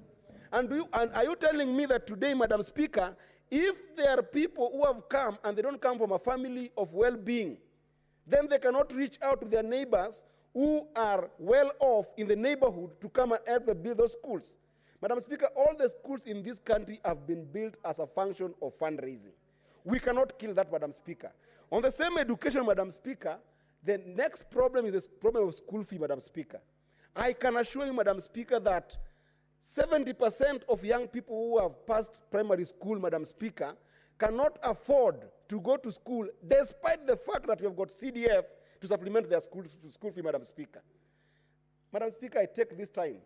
And are you telling me that today, Madam Speaker, if there are people who have come and they don't come from a family of well-being, then they cannot reach out to their neighbors who are well off in the neighborhood to come and help them build those schools? Madam Speaker, all the schools in this country have been built as a function of fundraising. We cannot kill that, Madam Speaker. On the same education, Madam Speaker, the next problem is the problem of school fee, Madam Speaker. I can assure you, Madam Speaker, that 70% of young people who have passed primary school, Madam Speaker, cannot afford to go to school, despite the fact that we have got CDF to supplement their school fee, Madam Speaker. Madam Speaker, I take this time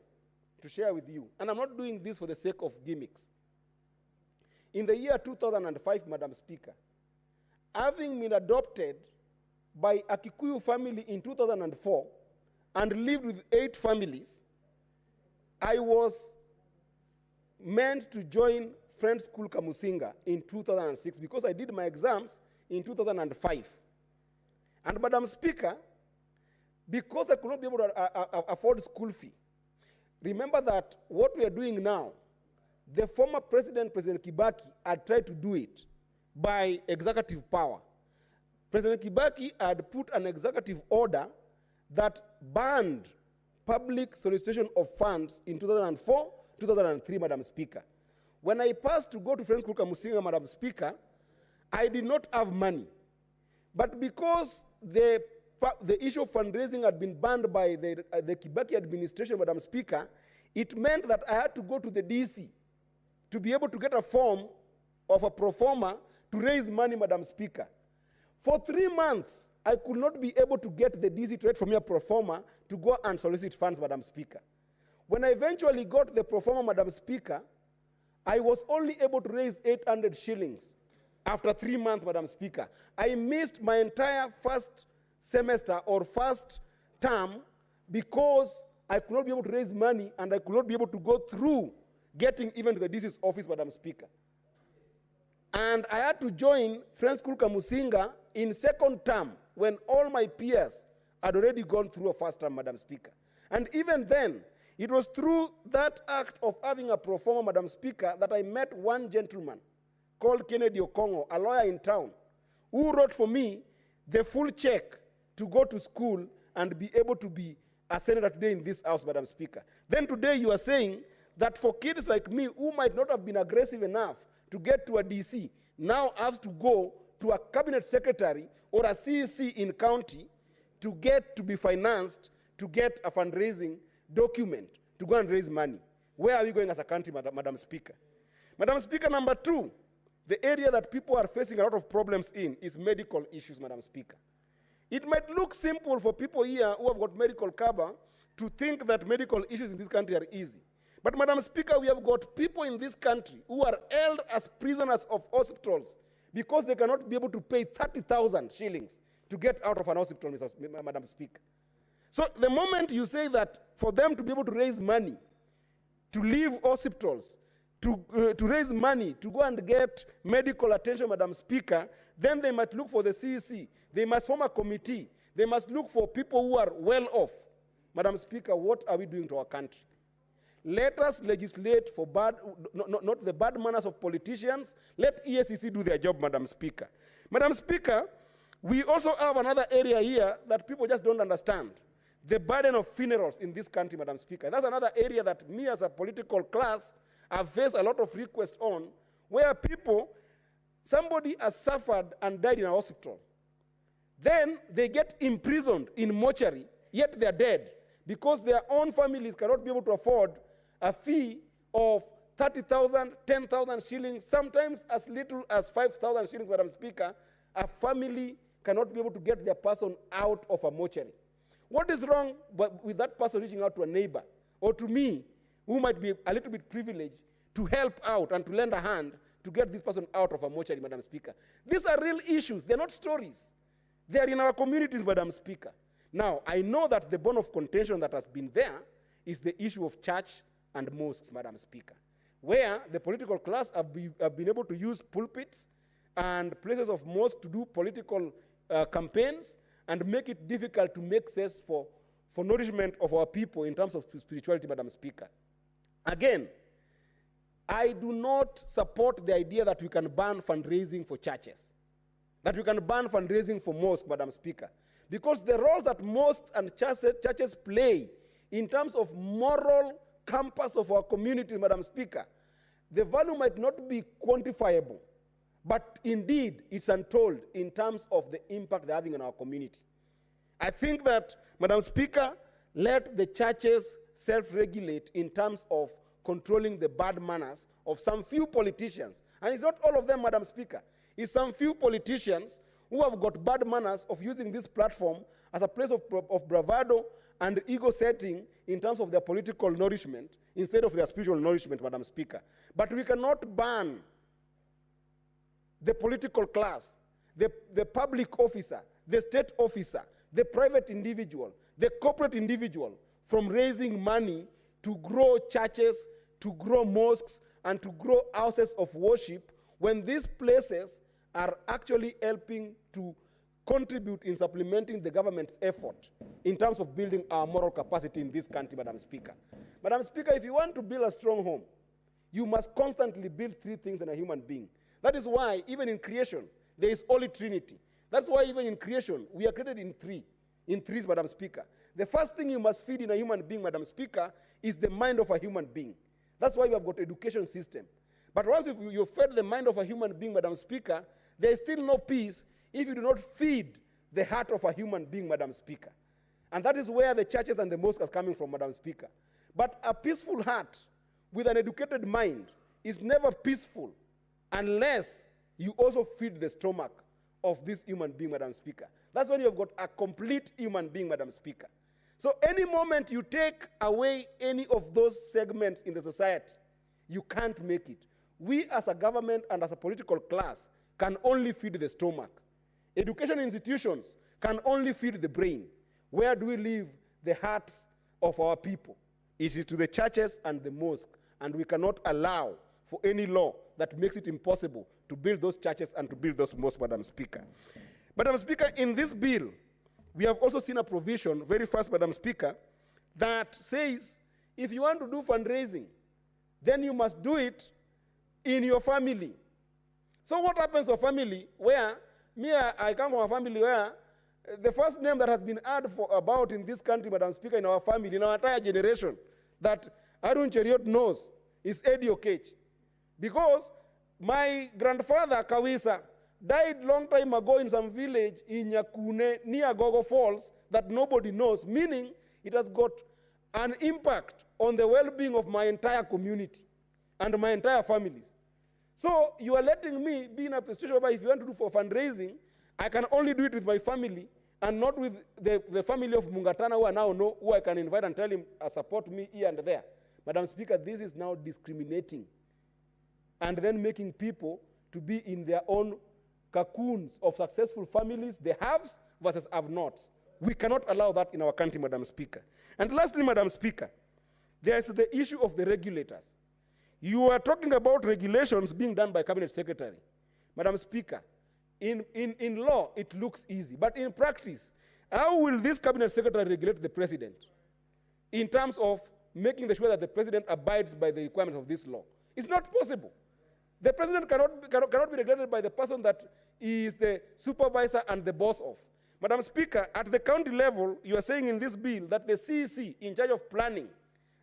to share with you, and I'm not doing this for the sake of gimmicks. In the year 2005, Madam Speaker, having been adopted by a Kikuyu family in 2004 and lived with 8 families, I was meant to join Friends School Kamusinga in 2006 because I did my exams in 2005. And Madam Speaker, because I could not be able to afford school fee, remember that what we are doing now, the former president, President Kibaki, had tried to do it by executive power. President Kibaki had put an executive order that banned public solicitation of funds in 2004, 2003, Madam Speaker. When I passed to go to Friends School Kamusinga, Madam Speaker, I did not have money. But because the issue of fundraising had been banned by the Kibaki administration, Madam Speaker, it meant that I had to go to the DC to be able to get a form of a pro forma to raise money, Madam Speaker. For 3 months, I could not be able to get the DC to write for me a pro forma to go and solicit funds, Madam Speaker. When I eventually got the pro forma, Madam Speaker, I was only able to raise 800 shillings after 3 months, Madam Speaker. I missed my entire first semester or first term because I could not be able to raise money and I could not be able to go through getting even to the DC's office, Madam Speaker. And I had to join Friends School Kamusinga in second term when all my peers had already gone through a first term, Madam Speaker. And even then, It was through that act of having a pro forma, Madam Speaker, that I met one gentleman called Kennedy Okongo, a lawyer in town, who wrote for me the full check to go to school and be able to be a senator today in this house, Madam Speaker. Then today you are saying that for kids like me who might not have been aggressive enough to get to a DC, now has to go to a cabinet secretary or a CEC in county to get to be financed, to get a fundraising document, to go and raise money. Where are we going as a country, Madam Speaker? Madam Speaker, number two, the area that people are facing a lot of problems in is medical issues, Madam Speaker. It might look simple for people here who have got medical cover to think that medical issues in this country are easy. But, Madam Speaker, we have got people in this country who are held as prisoners of hospitals because they cannot be able to pay 30,000 shillings to get out of an hospital, Madam Speaker. So the moment you say that for them to be able to raise money, to leave hospitals, to raise money, to go and get medical attention, Madam Speaker, then they might look for the CEC. They must form a committee. They must look for people who are well off. Madam Speaker, what are we doing to our country? Let us legislate for not the bad manners of politicians. Let EACC do their job, Madam Speaker. Madam Speaker, we also have another area here that people just don't understand. The burden of funerals in this country, Madam Speaker. That's another area that me as a political class have faced a lot of requests on, where somebody has suffered and died in a hospital. Then they get imprisoned in mortuary, yet they're dead, because their own families cannot be able to afford a fee of 30,000, 10,000 shillings, sometimes as little as 5,000 shillings, Madam Speaker. A family cannot be able to get their person out of a mortuary. What is wrong with that person reaching out to a neighbor or to me, who might be a little bit privileged, to help out and to lend a hand to get this person out of a mortuary, Madam Speaker? These are real issues. They're not stories. They are in our communities, Madam Speaker. Now, I know that the bone of contention that has been there is the issue of church and mosques, Madam Speaker, where the political class have been able to use pulpits and places of mosque to do political campaigns and make it difficult to make sense for nourishment of our people in terms of spirituality, Madam Speaker. Again, I do not support the idea that we can ban fundraising for churches, that we can ban fundraising for mosques, Madam Speaker, because the roles that mosques and churches play in terms of moral compass of our community, Madam Speaker, the value might not be quantifiable, but indeed it's untold in terms of the impact they're having on our community. I think that, Madam Speaker, let the churches self-regulate in terms of controlling the bad manners of some few politicians. And it's not all of them, Madam Speaker. It's some few politicians who have got bad manners of using this platform as a place of bravado and ego setting in terms of their political nourishment instead of their spiritual nourishment, Madam Speaker. But we cannot ban the political class, the public officer, the state officer, the private individual, the corporate individual from raising money to grow churches, to grow mosques, and to grow houses of worship when these places are actually helping to contribute in supplementing the government's effort in terms of building our moral capacity in this country, Madam Speaker. Madam Speaker, if you want to build a strong home, you must constantly build three things in a human being. That is why, even in creation, there is Holy Trinity. That's why even in creation, we are created in threes, Madam Speaker. The first thing you must feed in a human being, Madam Speaker, is the mind of a human being. That's why we have got an education system. But once you fed the mind of a human being, Madam Speaker, there is still no peace if you do not feed the heart of a human being, Madam Speaker. And that is where the churches and the mosques are coming from, Madam Speaker. But a peaceful heart with an educated mind is never peaceful unless you also feed the stomach of this human being, Madam Speaker. That's when you have got a complete human being, Madam Speaker. So any moment you take away any of those segments in the society, you can't make it. We as a government and as a political class can only feed the stomach. Education institutions can only feed the brain. Where do we leave the hearts of our people? It is to the churches and the mosque, and we cannot allow for any law that makes it impossible to build those churches and to build those mosques, Madam Speaker. Madam Speaker, in this bill, we have also seen a provision, very fast, Madam Speaker, that says if you want to do fundraising, then you must do it in your family. So what happens to a family where, I come from a family where the first name that has been heard about in this country, Madam Speaker, in our family, in our entire generation, that Arun Cheriot knows, is Eddie Okech. Because my grandfather, Kawisa, died long time ago in some village in Nyakune, near Gogo Falls, that nobody knows, meaning it has got an impact on the well-being of my entire community and my entire families. So you are letting me be in a situation where if you want to do for fundraising, I can only do it with my family and not with the family of Mungatana who I now know, who I can invite and tell him, support me here and there. Madam Speaker, this is now discriminating and then making people to be in their own cocoons of successful families, the haves versus have-nots. We cannot allow that in our country, Madam Speaker. And lastly, Madam Speaker, there is the issue of the regulators. You are talking about regulations being done by Cabinet Secretary. Madam Speaker, in law, it looks easy. But in practice, how will this Cabinet Secretary regulate the President in terms of making sure that the President abides by the requirements of this law? It's not possible. The President cannot be regulated by the person that is the supervisor and the boss of. Madam Speaker, at the county level, you are saying in this bill that the CEC, in charge of planning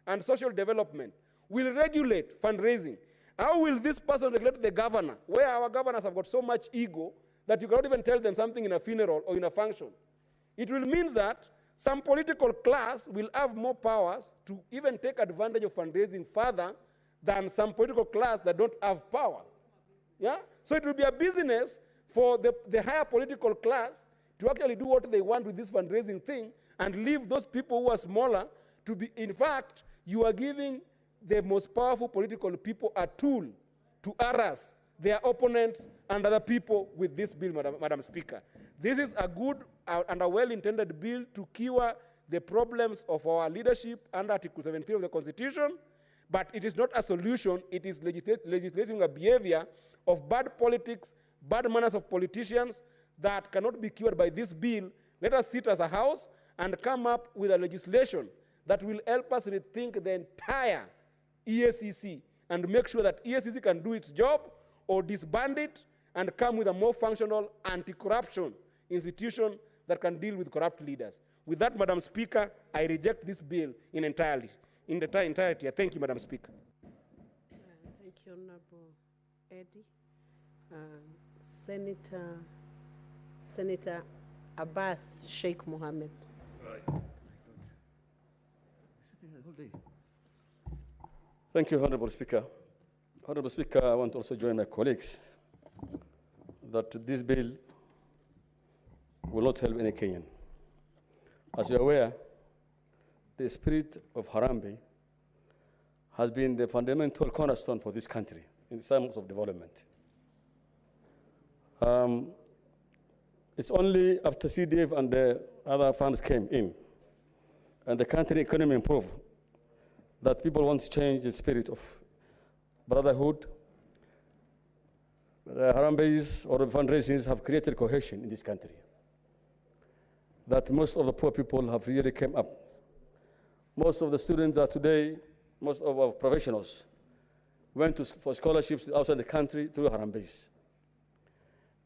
and social development, will regulate fundraising. How will this person regulate the governor, where our governors have got so much ego that you cannot even tell them something in a funeral or in a function? It will mean that some political class will have more powers to even take advantage of fundraising further than some political class that don't have power. Yeah? So it will be a business for the higher political class to actually do what they want with this fundraising thing and leave those people who are smaller to be, in fact, you are giving the most powerful political people a tool to harass their opponents and other people with this bill, Madam Speaker. This is a good and a well-intended bill to cure the problems of our leadership under Article 17 of the Constitution, but it is not a solution. It is legislating a behavior of bad politics, bad manners of politicians that cannot be cured by this bill. Let us sit as a house and come up with a legislation that will help us rethink the entire EACC and make sure that EACC can do its job or disband it and come with a more functional anti-corruption institution that can deal with corrupt leaders. With that, Madam Speaker, I reject this bill in entirety. Thank you, Madam Speaker. Thank you, Honorable Eddie. Senator Abbas Sheikh Mohammed. Thank you, Honorable Speaker. Honorable Speaker, I want to also join my colleagues that this bill will not help any Kenyan. As you're aware, the spirit of Harambee has been the fundamental cornerstone for this country in terms of development. It's only after CDF and the other funds came in and the country economy improved that people want to change the spirit of brotherhood. The Harambees or the fundraisers have created cohesion in this country. That most of the poor people have really come up. Most of the students that today, most of our professionals went for scholarships outside the country through Harambees.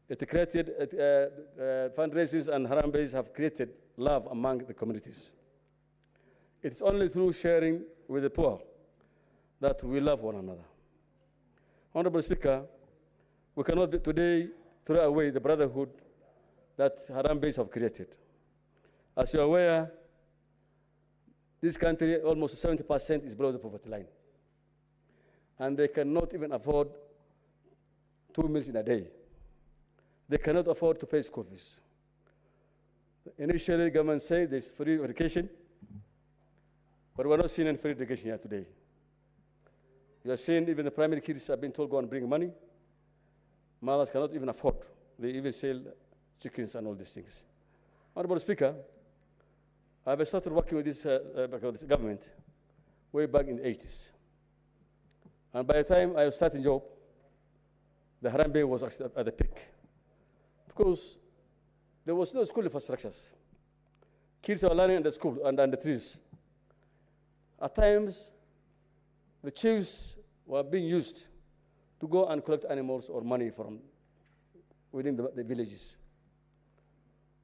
It created, fundraisers and Harambees have created love among the communities. It's only through sharing with the poor that we love one another. Honorable Speaker, we cannot today throw away the brotherhood that Harambees have created. As you're aware, this country, almost 70% is below the poverty line. And they cannot even afford 2 meals in a day. They cannot afford to pay school fees. Initially, the government said there's free education, but we're not seeing any free education here today. You are seeing even the primary kids have been told go and bring money. Mothers cannot even afford. They even sell chickens and all these things. Honorable Speaker, I've started working with this government way back in the 80s. And by the time I was starting job, the Harambee was at the peak. Because there was no school infrastructures. Kids were learning in the school and the trees. At times, the chiefs were being used to go and collect animals or money from within the villages.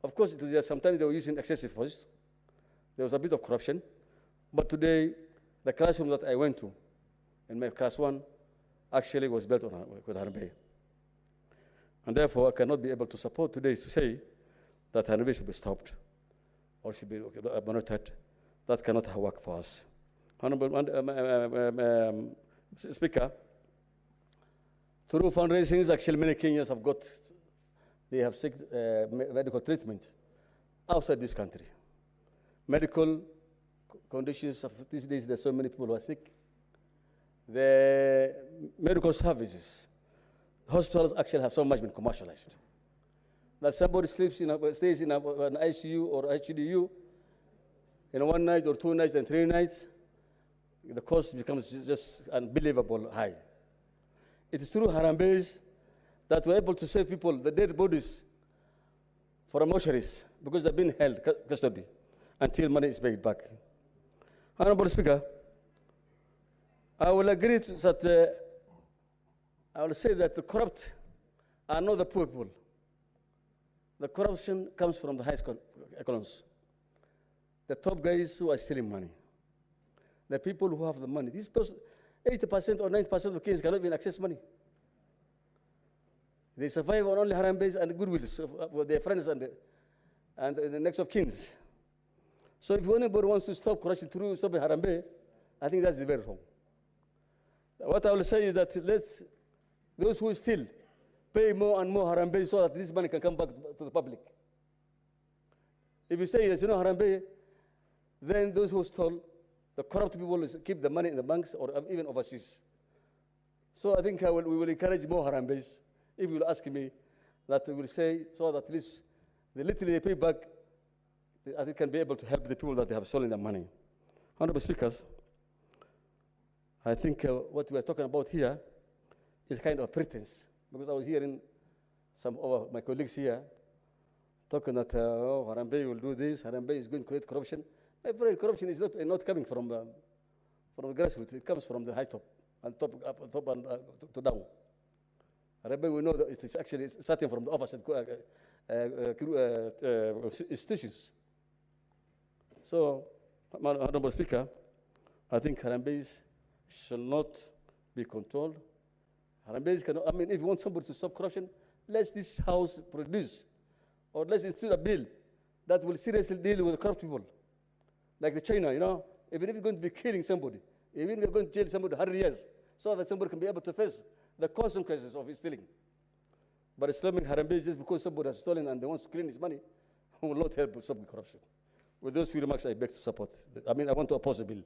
Of course, sometimes they were using excessive force. There was a bit of corruption. But today, the classroom that I went to, in my class 1, actually was built with Harambee. And therefore, I cannot be able to support today to say that Harambee should be stopped or should be monitored. That cannot work for us. Honorable Speaker, through fundraisings, actually many Kenyans have sought medical treatment outside this country. Medical conditions of these days, there's so many people who are sick. The medical services, hospitals actually have so much been commercialized that somebody stays in an ICU or HDU in 1 night or 2 nights and 3 nights, the cost becomes just unbelievable high. It is through Harambees that we're able to save people, the dead bodies, for mortuaries because they've been held custody until money is paid back. Honorable Speaker, I will agree that I will say that the corrupt are not the poor people. The corruption comes from the highest echelons. The top guys who are stealing money. The people who have the money. These 80% or 90% of Kenyans cannot even access money. They survive on only Harambees and goodwills for their friends and the next of kins. So if anybody wants to stop corruption through stopping Harambee, I think that's very wrong. What I will say is that those who steal pay more and more Harambee so that this money can come back to the public. If you say there's no Harambee, then those who stole, the corrupt people will keep the money in the banks or even overseas. So I think we will encourage more Harambees. If you will ask me, that we will say so that at least the little they pay back, I think can be able to help the people that they have stolen their money. Honorable Speakers, I think what we are talking about here is kind of pretense, because I was hearing some of my colleagues here talking that Harambee will do this, Harambee is going to create corruption. My friend, corruption is not coming from the grassroots, it comes from the high top, and top and to down. Harambee, we know that it is actually starting from the office institutions. So, Honorable Speaker, I think Harambees shall not be controlled. Harambees cannot, if you want somebody to stop corruption, let this House produce, or let's institute a bill that will seriously deal with corrupt people. Like the China, even if you're going to be killing somebody, even if you're going to jail somebody 100 years, so that somebody can be able to face the consequences of his stealing. But Islamic Harambee, just because somebody has stolen and they want to clean his money, will not help with stopping corruption. With those few remarks, I beg to support. I want to oppose the bill.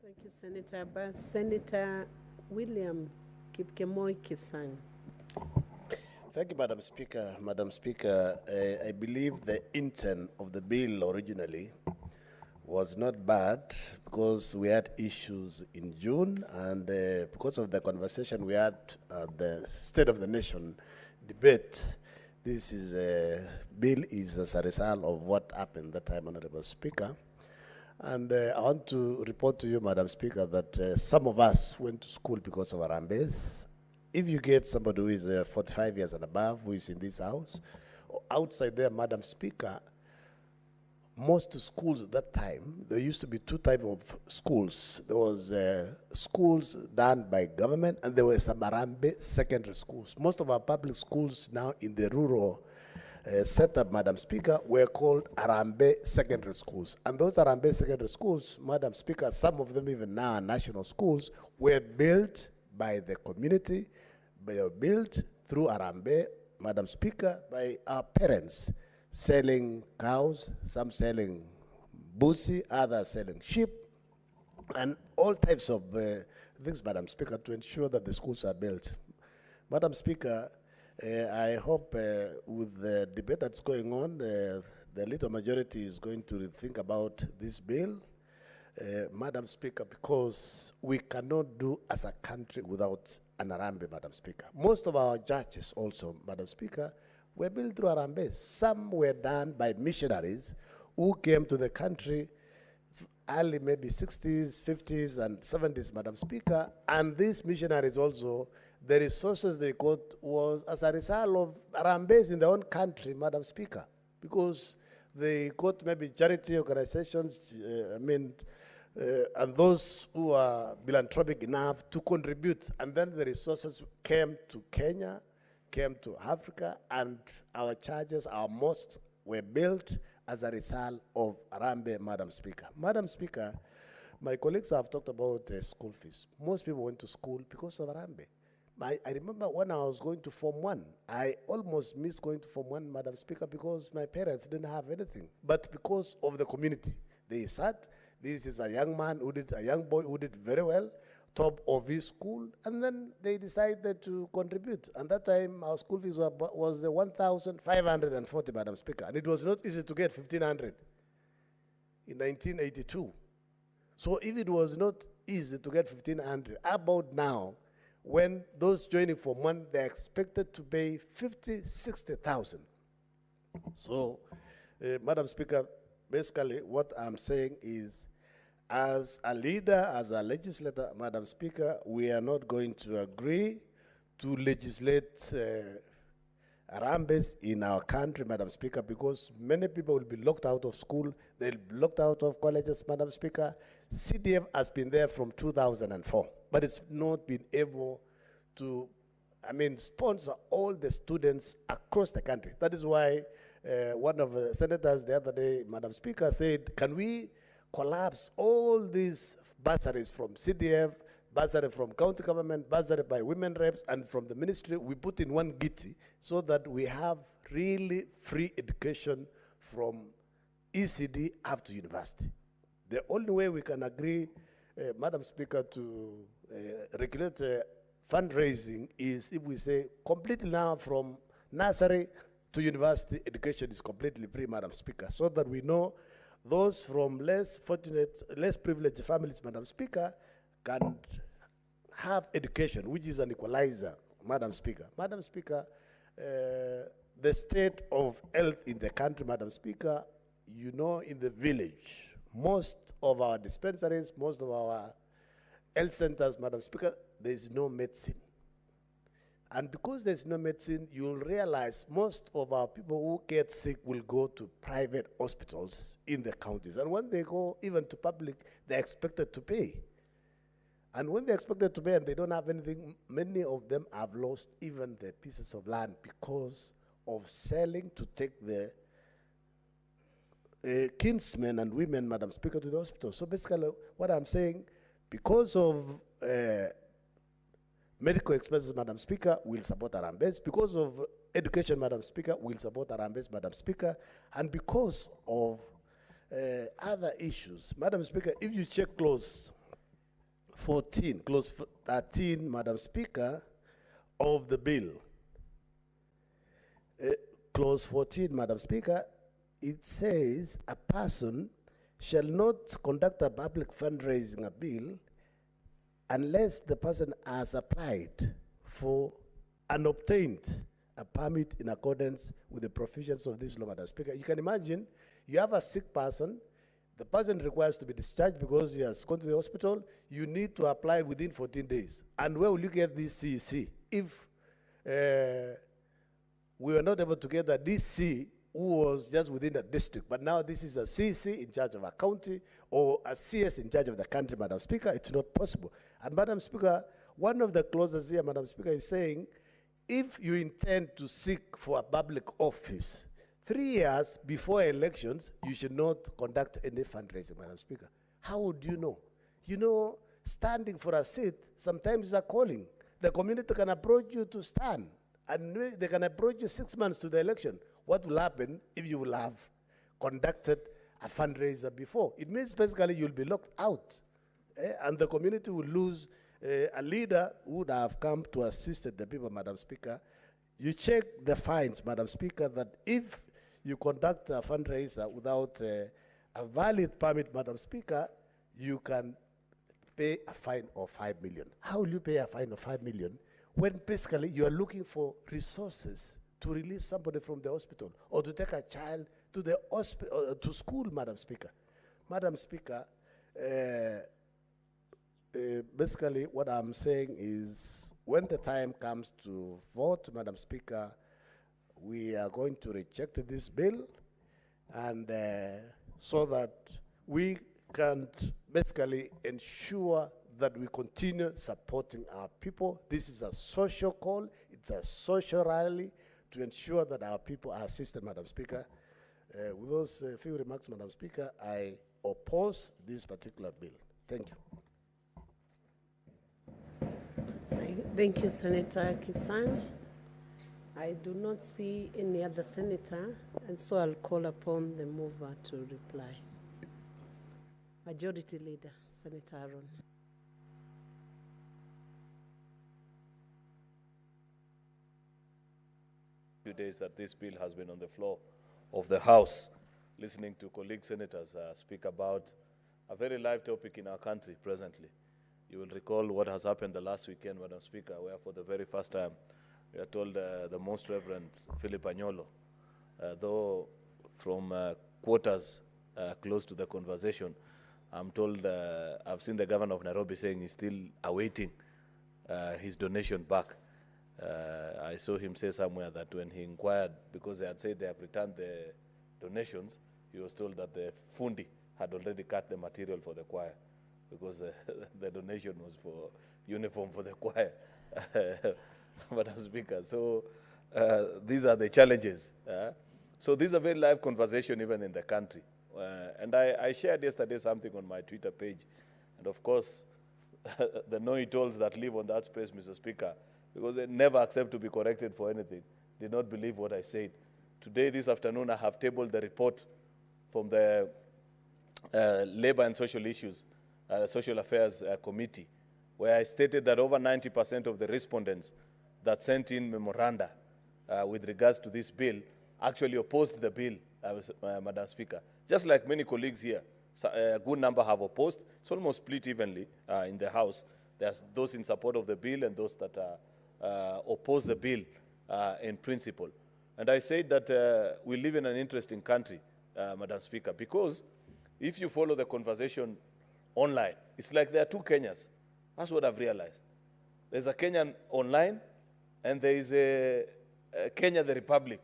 Thank you, Senator Abbas. Senator William Kipkemoi Kisang. Thank you, Madam Speaker. Madam Speaker, I believe the intent of the bill originally was not bad because we had issues in June, and because of the conversation we had the State of the Nation debate, this bill is as a result of what happened that time, Honorable Speaker. And I want to report to you, Madam Speaker, that some of us went to school because of Harambees. If you get somebody who is 45 years and above, who is in this house, or outside there, Madam Speaker, most schools at that time, there used to be two types of schools. There was schools done by government, and there were some Harambee secondary schools. Most of our public schools now in the rural setup, Madam Speaker, were called Harambee secondary schools. And those Harambee secondary schools, Madam Speaker, some of them even now are national schools, were built by the community, they were built through Harambee, Madam Speaker, by our parents, selling cows, some selling busi, others selling sheep, and all types of things, Madam Speaker, to ensure that the schools are built. Madam Speaker, I hope with the debate that's going on, the little majority is going to think about this bill, Madam Speaker, because we cannot do as a country without an Harambee, Madam Speaker. Most of our judges also, Madam Speaker, were built through Harambee. Some were done by missionaries who came to the country early maybe 60s, 50s, and 70s, Madam Speaker. And these missionaries also, the resources they got was as a result of Arambes in their own country, Madam Speaker, because they got maybe charity organizations, and those who are philanthropic enough to contribute. And then the resources came to Kenya, came to Africa, and our churches, our mosques were built as a result of Arambe, Madam Speaker. Madam Speaker, my colleagues have talked about school fees. Most people went to school because of Arambe. I remember when I was going to Form 1, I almost missed going to Form 1, Madam Speaker, because my parents didn't have anything. But because of the community, they said, this is a young man a young boy who did very well, top of his school, and then they decided to contribute. And that time, our school fees was the 1,540, Madam Speaker, and it was not easy to get 1,500 in 1982. So if it was not easy to get 1,500, about now, when those joining Form 1, they're expected to pay 50, 60,000. So, Madam Speaker, basically what I'm saying is, as a leader, as a legislator, Madam Speaker, we are not going to agree to legislate Arambes in our country, Madam Speaker, because many people will be locked out of school, they'll be locked out of colleges, Madam Speaker. CDF has been there from 2004, but it's not been able to, sponsor all the students across the country. That is why one of the senators the other day, Madam Speaker, said, can we collapse all these bursaries from CDF, bursary from county government, bursary by women reps, and from the ministry, we put in one gitty so that we have really free education from ECD up to university. The only way we can agree, Madam Speaker, to regulate fundraising is if we say completely now from nursery to university education is completely free, Madam Speaker, so that we know those from less fortunate, less privileged families, Madam Speaker, can have education, which is an equalizer, Madam Speaker. Madam Speaker, the state of health in the country, Madam Speaker, you know, in the village, most of our dispensaries, most of our health centers, Madam Speaker, there is no medicine. And because there's no medicine, you'll realize most of our people who get sick will go to private hospitals in the counties. And when they go even to public, they're expected to pay. And when they're expected to pay and they don't have anything, many of them have lost even their pieces of land because of selling to take the kinsmen and women, Madam Speaker, to the hospital. So basically what I'm saying, because of medical expenses, Madam Speaker, we'll support Arambes. Because of education, Madam Speaker, we'll support Arambes, Madam Speaker. And because of other issues, Madam Speaker, if you check clause 14, clause 13, Madam Speaker, of the bill, clause 14, Madam Speaker, it says a person shall not conduct a public fundraising bill unless the person has applied for and obtained a permit in accordance with the provisions of this law, Madam Speaker. You can imagine you have a sick person, the person requires to be discharged because he has gone to the hospital, you need to apply within 14 days. And where will you get this CEC? If we were not able to get a DC who was just within the district, but now this is a CC in charge of a county or a CS in charge of the country, Madam Speaker, it's not possible. And Madam Speaker, one of the clauses here, Madam Speaker, is saying, if you intend to seek for a public office, 3 years before elections, you should not conduct any fundraising, Madam Speaker. How would you know? You know, standing for a seat sometimes is a calling. The community can approach you to stand, and they can approach you 6 months to the election. What will happen if you will have conducted a fundraiser before? It means basically you'll be locked out, and the community will lose a leader who would have come to assist the people, Madam Speaker. You check the fines, Madam Speaker, that if you conduct a fundraiser without a valid permit, Madam Speaker, you can pay a fine of 5 million. How will you pay a fine of 5 million when basically you are looking for resources to release somebody from the hospital or to take a child to the hospital, to school, Madam Speaker? Madam Speaker, Basically, what I'm saying is, when the time comes to vote, Madam Speaker, we are going to reject this bill, and so that we can basically ensure that we continue supporting our people. This is a social call, it's a social rally to ensure that our people are assisted, Madam Speaker. With those few remarks, Madam Speaker, I oppose this particular bill. Thank you. Thank you, Senator Kisang. I do not see any other senator, and so I'll call upon the mover to reply. Majority Leader, Senator Aaron. 2 days that this bill has been on the floor of the House, listening to colleague senators speak about a very live topic in our country presently. You will recall what has happened the last weekend, Madam Speaker, where for the very first time we are told the Most Reverend Philip Anyolo, though from quarters close to the conversation, I'm told, I've seen the governor of Nairobi saying he's still awaiting his donation back. I saw him say somewhere that when he inquired, because they had said they have returned the donations, he was told that the fundi had already cut the material for the choir, because the donation was for uniform for the choir. Madam Speaker, so these are the challenges. So this is a very live conversation even in the country. And I shared yesterday something on my Twitter page. And of course, the know-it-alls that live on that space, Mr. Speaker, because they never accept to be corrected for anything, did not believe what I said. Today, this afternoon, I have tabled the report from the Labor and Social Issues, Social Affairs Committee, where I stated that over 90% of the respondents that sent in memoranda with regards to this bill actually opposed the bill, Madam Speaker. Just like many colleagues here, a good number have opposed. It's almost split evenly in the House. There's those in support of the bill and those that oppose the bill in principle. And I said that we live in an interesting country, Madam Speaker, because if you follow the conversation online, it's like there are two Kenyas. That's what I've realized. There's a Kenyan online, and there is a Kenya, the Republic,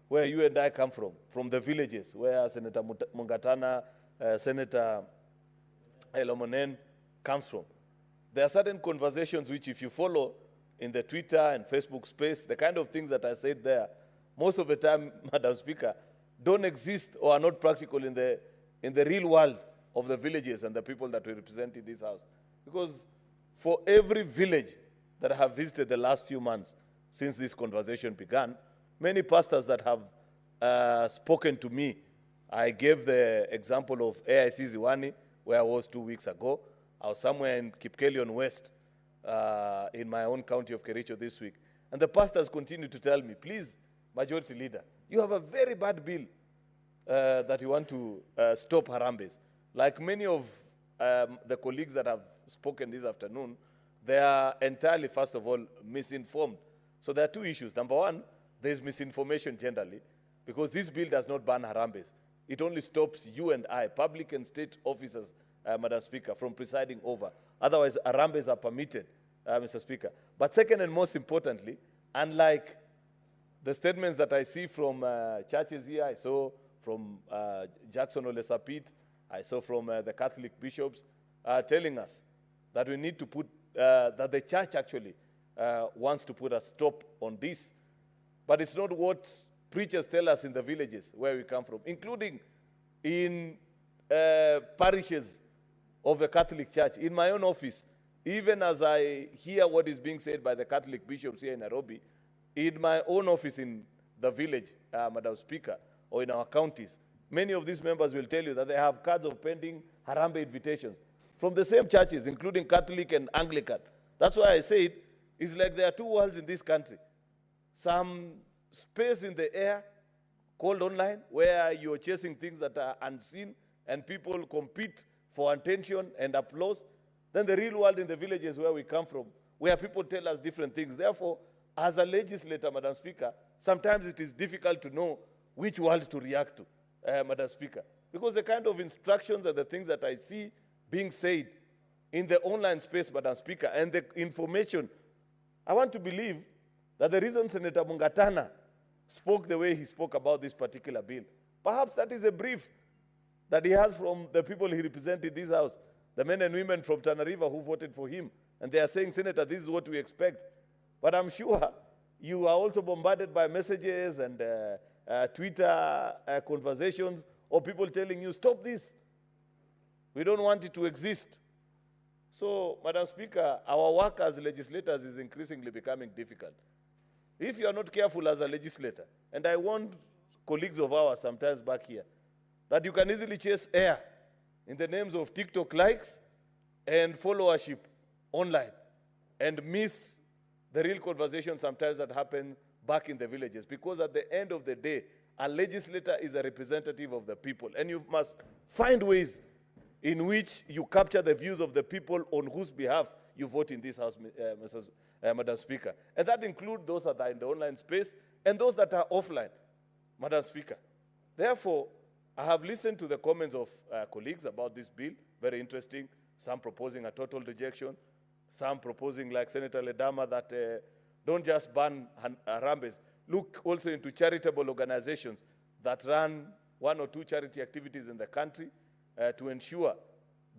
where you and I come from the villages, where Senator Mungatana, Senator Elomonen comes from. There are certain conversations which, if you follow in the Twitter and Facebook space, the kind of things that I said there, most of the time, Madam Speaker, don't exist or are not practical in the real world of the villages and the people that we represent in this House. Because for every village that I have visited the last few months since this conversation began, many pastors that have spoken to me, I gave the example of AIC Ziwani, where I was 2 weeks ago. I was somewhere in Kipkelion West, in my own county of Kericho this week. And the pastors continue to tell me, please, Majority Leader, you have a very bad bill that you want to stop Harambes. Like many of the colleagues that have spoken this afternoon, they are entirely, first of all, misinformed. So there are two issues. Number one, there's misinformation generally, because this bill does not ban Harambes. It only stops you and I, public and state officers, Madam Speaker, from presiding over. Otherwise, Harambes are permitted, Mr. Speaker. But second and most importantly, unlike the statements that I see from churches here, I saw from Jackson Olesapit, I saw from the Catholic bishops telling us that we need to put, that the church actually wants to put a stop on this. But it's not what preachers tell us in the villages where we come from, including in parishes of the Catholic Church. In my own office, even as I hear what is being said by the Catholic bishops here in Nairobi, in my own office in the village, Madam Speaker, or in our counties, many of these members will tell you that they have cards of pending Harambee invitations from the same churches, including Catholic and Anglican. That's why I say it's like there are two worlds in this country. Some space in the air called online, where you're chasing things that are unseen and people compete for attention and applause. Then the real world in the villages where we come from, where people tell us different things. Therefore, as a legislator, Madam Speaker, sometimes it is difficult to know which world to react to, Madam Speaker. Because the kind of instructions and the things that I see being said in the online space, Madam Speaker, and the information, I want to believe that the reason Senator Mungatana spoke the way he spoke about this particular bill, perhaps that is a brief that he has from the people he represented in this House, the men and women from Tana River who voted for him. And they are saying, Senator, this is what we expect. But I'm sure you are also bombarded by messages and Twitter conversations or people telling you, stop this. We don't want it to exist. So, Madam Speaker, our work as legislators is increasingly becoming difficult. If you are not careful as a legislator, and I warned colleagues of ours sometimes back here, that you can easily chase air in the names of TikTok likes and followership online and miss the real conversation sometimes that happen back in the villages. Because at the end of the day, a legislator is a representative of the people, and you must find ways in which you capture the views of the people on whose behalf you vote in this House, Madam Speaker. And that includes those that are in the online space and those that are offline, Madam Speaker. Therefore, I have listened to the comments of colleagues about this bill, very interesting, some proposing a total rejection, some proposing, like Senator Ledama, that don't just ban Harambes, look also into charitable organizations that run 1 or 2 charity activities in the country, to ensure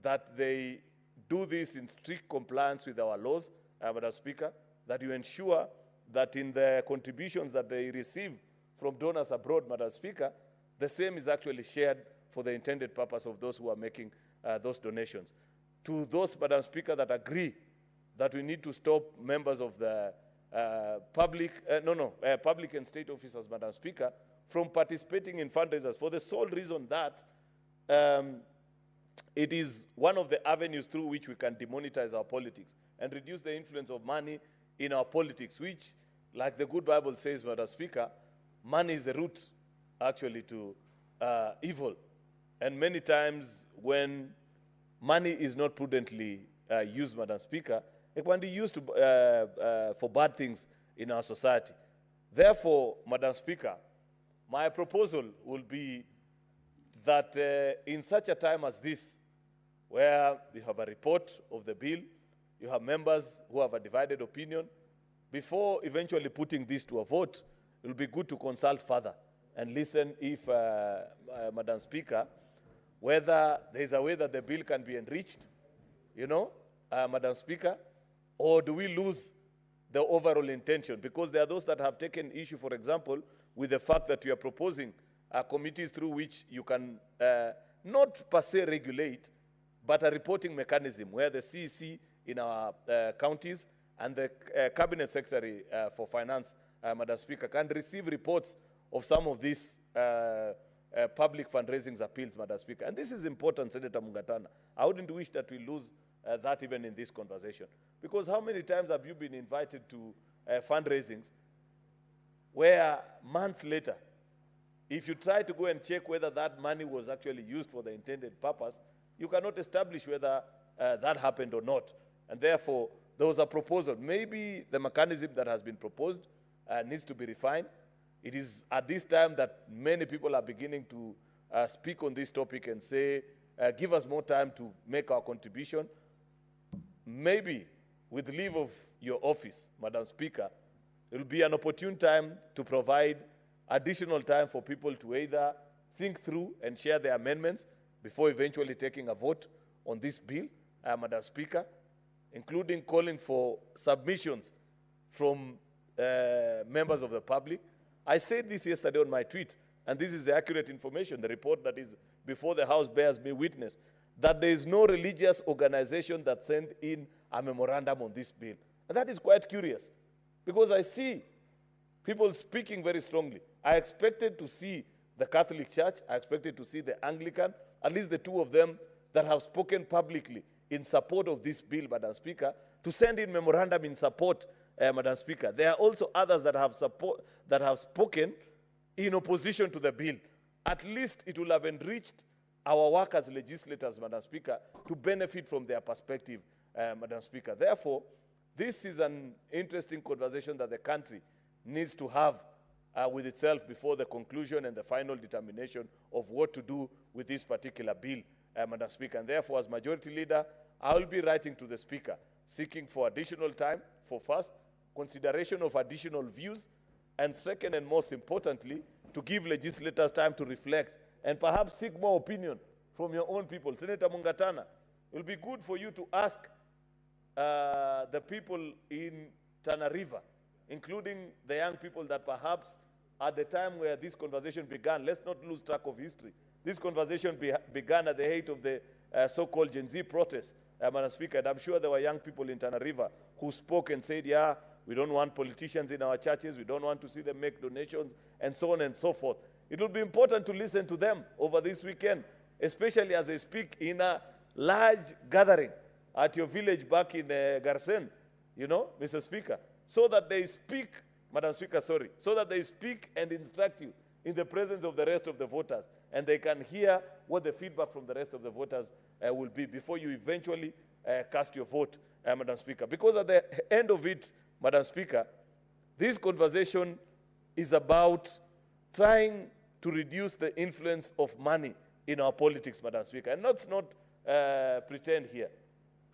that they do this in strict compliance with our laws, Madam Speaker, that you ensure that in the contributions that they receive from donors abroad, Madam Speaker, the same is actually shared for the intended purpose of those who are making those donations. To those, Madam Speaker, that agree that we need to stop members of the public and state officers, Madam Speaker, from participating in fundraisers for the sole reason that it is one of the avenues through which we can demonetize our politics and reduce the influence of money in our politics, which, like the good Bible says, Madam Speaker, money is the root, actually, to evil. And many times when money is not prudently used, Madam Speaker, it can be used for bad things in our society. Therefore, Madam Speaker, my proposal will be that in such a time as this, where we have a report of the bill, you have members who have a divided opinion, before eventually putting this to a vote, it will be good to consult further and listen if, Madam Speaker, whether there is a way that the bill can be enriched, Madam Speaker, or do we lose the overall intention? Because there are those that have taken issue, for example, with the fact that we are proposing committees through which you can not per se regulate, but a reporting mechanism where the CEC in our counties and the Cabinet Secretary for Finance, Madam Speaker, can receive reports of some of these public fundraising appeals, Madam Speaker. And this is important, Senator Mungatana. I wouldn't wish that we lose that even in this conversation. Because how many times have you been invited to fundraisings where months later, if you try to go and check whether that money was actually used for the intended purpose, you cannot establish whether that happened or not. And therefore, there was a proposal. Maybe the mechanism that has been proposed needs to be refined. It is at this time that many people are beginning to speak on this topic and say, give us more time to make our contribution. Maybe, with leave of your office, Madam Speaker, it will be an opportune time to provide additional time for people to either think through and share their amendments before eventually taking a vote on this bill, Madam Speaker, including calling for submissions from members of the public. I said this yesterday on my tweet, and this is the accurate information. The report that is before the House bears me witness that there is no religious organization that sent in a memorandum on this bill. And that is quite curious, because I see people speaking very strongly. I expected to see the Catholic Church, I expected to see the Anglican, at least the two of them that have spoken publicly in support of this bill, Madam Speaker, to send in memorandum in support, Madam Speaker. There are also others that have spoken in opposition to the bill. At least it will have enriched our work as legislators, Madam Speaker, to benefit from their perspective, Madam Speaker. Therefore, this is an interesting conversation that the country needs to have with itself before the conclusion and the final determination of what to do with this particular bill, Madam Speaker. And therefore, as Majority Leader, I will be writing to the Speaker, seeking for additional time for first, consideration of additional views, and second and most importantly, to give legislators time to reflect and perhaps seek more opinion from your own people. Senator Mungatana, it will be good for you to ask the people in Tana River, including the young people that perhaps at the time where this conversation began, let's not lose track of history. This conversation began at the height of the so-called Gen Z protest, Madam Speaker, and I'm sure there were young people in Tana River who spoke and said, yeah, we don't want politicians in our churches, we don't want to see them make donations, and so on and so forth. It will be important to listen to them over this weekend, especially as they speak in a large gathering at your village back in Garsen, you know, Mr. Speaker, so that they speak, Madam Speaker, sorry, so that they speak and instruct you in the presence of the rest of the voters, and they can hear what the feedback from the rest of the voters will be before you eventually cast your vote, Madam Speaker. Because at the end of it, Madam Speaker, this conversation is about trying to reduce the influence of money in our politics, Madam Speaker. And let's not pretend here.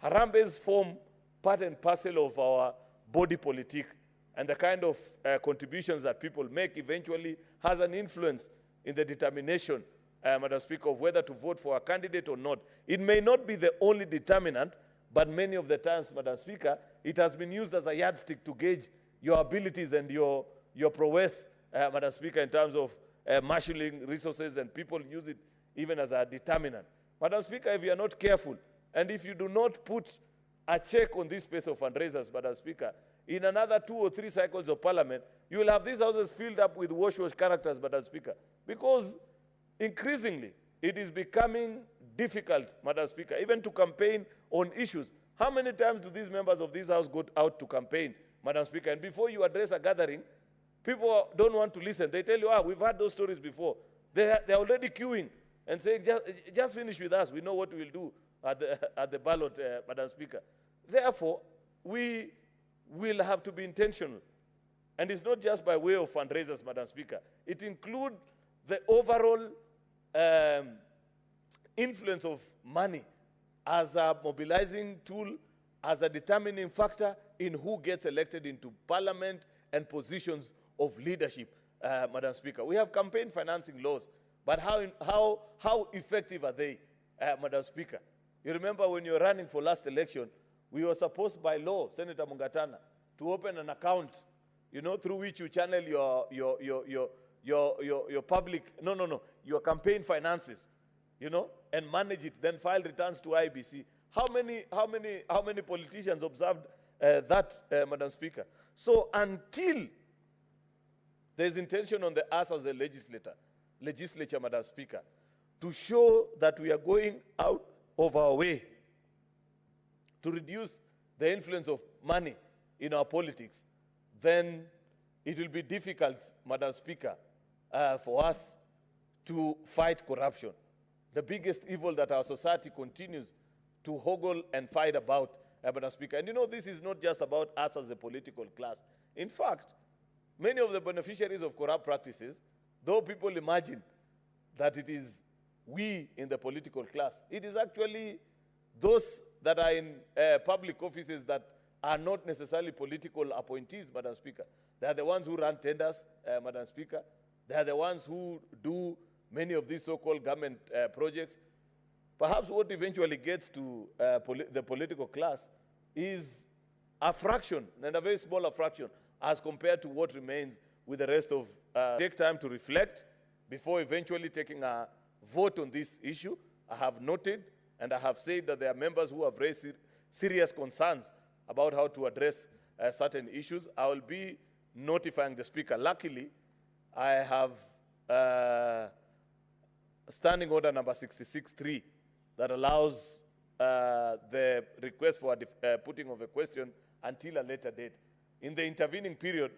Harambes form part and parcel of our body politic, and the kind of contributions that people make eventually has an influence in the determination, Madam Speaker, of whether to vote for a candidate or not. It may not be the only determinant, but many of the times, Madam Speaker, it has been used as a yardstick to gauge your abilities and your prowess, Madam Speaker, in terms of marshalling resources, and people use it even as a determinant. Madam Speaker, if you are not careful, and if you do not put a check on this space of fundraisers, Madam Speaker, in another 2 or 3 cycles of Parliament, you will have these houses filled up with wash-wash characters, Madam Speaker, because increasingly it is becoming difficult, Madam Speaker, even to campaign on issues. How many times do these members of this House go out to campaign, Madam Speaker, and before you address a gathering, people don't want to listen. They tell you, we've had those stories before. They're already queuing and saying, just finish with us. We know what we'll do at the ballot, Madam Speaker. Therefore, we will have to be intentional. And it's not just by way of fundraisers, Madam Speaker. It includes the overall influence of money as a mobilizing tool, as a determining factor in who gets elected into Parliament and positions of leadership, Madam Speaker. We have campaign financing laws, but how effective are they, Madam Speaker? You remember when you were running for last election, we were supposed by law, Senator Mungatana, to open an account, you know, through which you channel your public, your campaign finances, you know, and manage it, then file returns to IBC. How many politicians observed that, Madam Speaker? So until there's intention on us as a legislature, Madam Speaker, to show that we are going out of our way to reduce the influence of money in our politics, then it will be difficult, Madam Speaker, for us to fight corruption, the biggest evil that our society continues to hoggle and fight about, Madam Speaker. And you know, this is not just about us as a political class. In fact, many of the beneficiaries of corrupt practices, though people imagine that it is we in the political class, it is actually those that are in public offices that are not necessarily political appointees, Madam Speaker. They are the ones who run tenders, Madam Speaker. They are the ones who do many of these so-called government projects. Perhaps what eventually gets to the political class is a fraction, and a very small fraction, as compared to what remains with the rest of. Take time to reflect before eventually taking a vote on this issue. I have noted and I have said that there are members who have raised serious concerns about how to address certain issues. I will be notifying the Speaker. Luckily, I have Standing Order number 66.3 that allows the request for putting of a question until a later date. In the intervening period,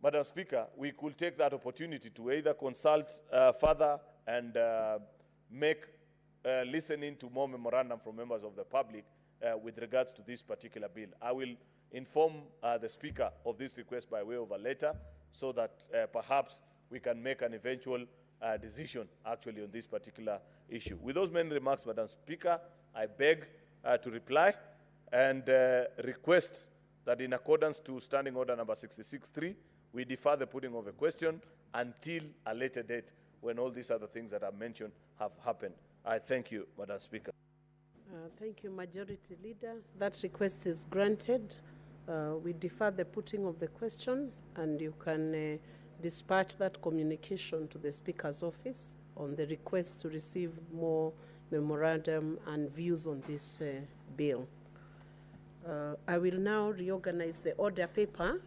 Madam Speaker, we could take that opportunity to either consult further and make listening to more memorandum from members of the public with regards to this particular bill. I will inform the Speaker of this request by way of a letter so that perhaps we can make an eventual decision actually on this particular issue. With those many remarks, Madam Speaker, I beg to reply and request that in accordance to Standing Order number 66.3, we defer the putting of a question until a later date when all these other things that I mentioned have happened. I thank you, Madam Speaker. Thank you, Majority Leader. That request is granted. We defer the putting of the question, and you can dispatch that communication to the Speaker's office on the request to receive more memorandum and views on this bill. I will now reorganize the order paper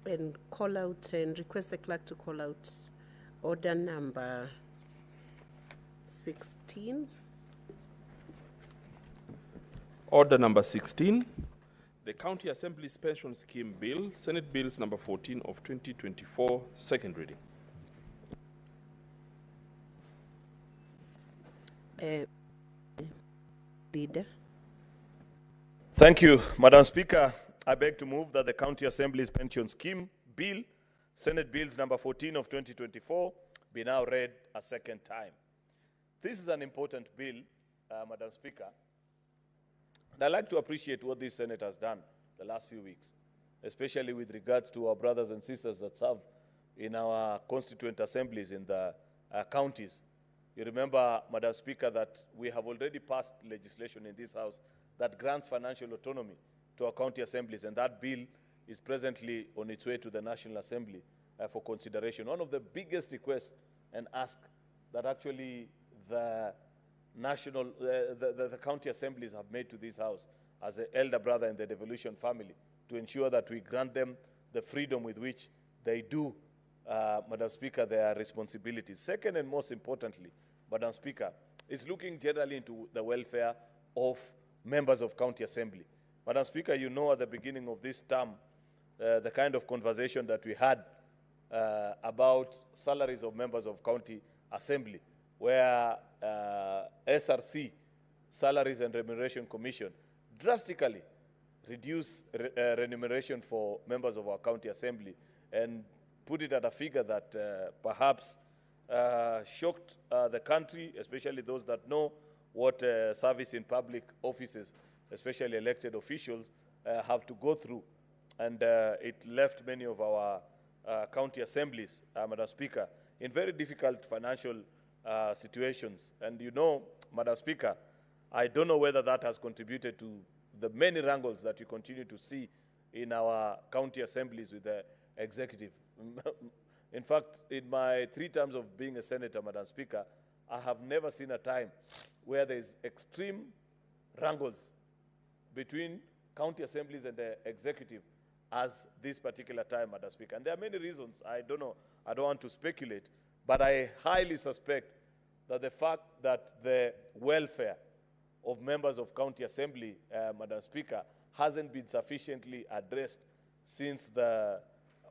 and call out and request the clerk to call out order number 16. Order number 16, the County Assembly's Pension Scheme Bill, Senate Bills number 14 of 2024, second reading. Leader. Thank you, Madam Speaker. I beg to move that the County Assembly's Pension Scheme Bill, Senate Bills number 14 of 2024, be now read a second time. This is an important bill, Madam Speaker. And I'd like to appreciate what this Senate has done the last few weeks, especially with regards to our brothers and sisters that serve in our constituent assemblies in the counties. You remember, Madam Speaker, that we have already passed legislation in this House that grants financial autonomy to our county assemblies, and that bill is presently on its way to the National Assembly for consideration. One of the biggest requests and asks that actually the county assemblies have made to this House as an elder brother in the devolution family, to ensure that we grant them the freedom with which they do, Madam Speaker, their responsibilities. Second, and most importantly, Madam Speaker, is looking generally into the welfare of members of county assembly. Madam Speaker, you know at the beginning of this term, the kind of conversation that we had about salaries of members of county assembly, where SRC, Salaries and Remuneration Commission, drastically reduced remuneration for members of our county assembly and put it at a figure that perhaps shocked the country, especially those that know what service in public offices, especially elected officials, have to go through. And it left many of our county assemblies, Madam Speaker, in very difficult financial situations. And you know, Madam Speaker, I don't know whether that has contributed to the many wrangles that you continue to see in our county assemblies with the executive. In fact, in my 3 terms of being a senator, Madam Speaker, I have never seen a time where there is extreme wrangles between county assemblies and the executive as this particular time, Madam Speaker. And there are many reasons. I don't know. I don't want to speculate. But I highly suspect that the fact that the welfare of members of county assembly, Madam Speaker, hasn't been sufficiently addressed since the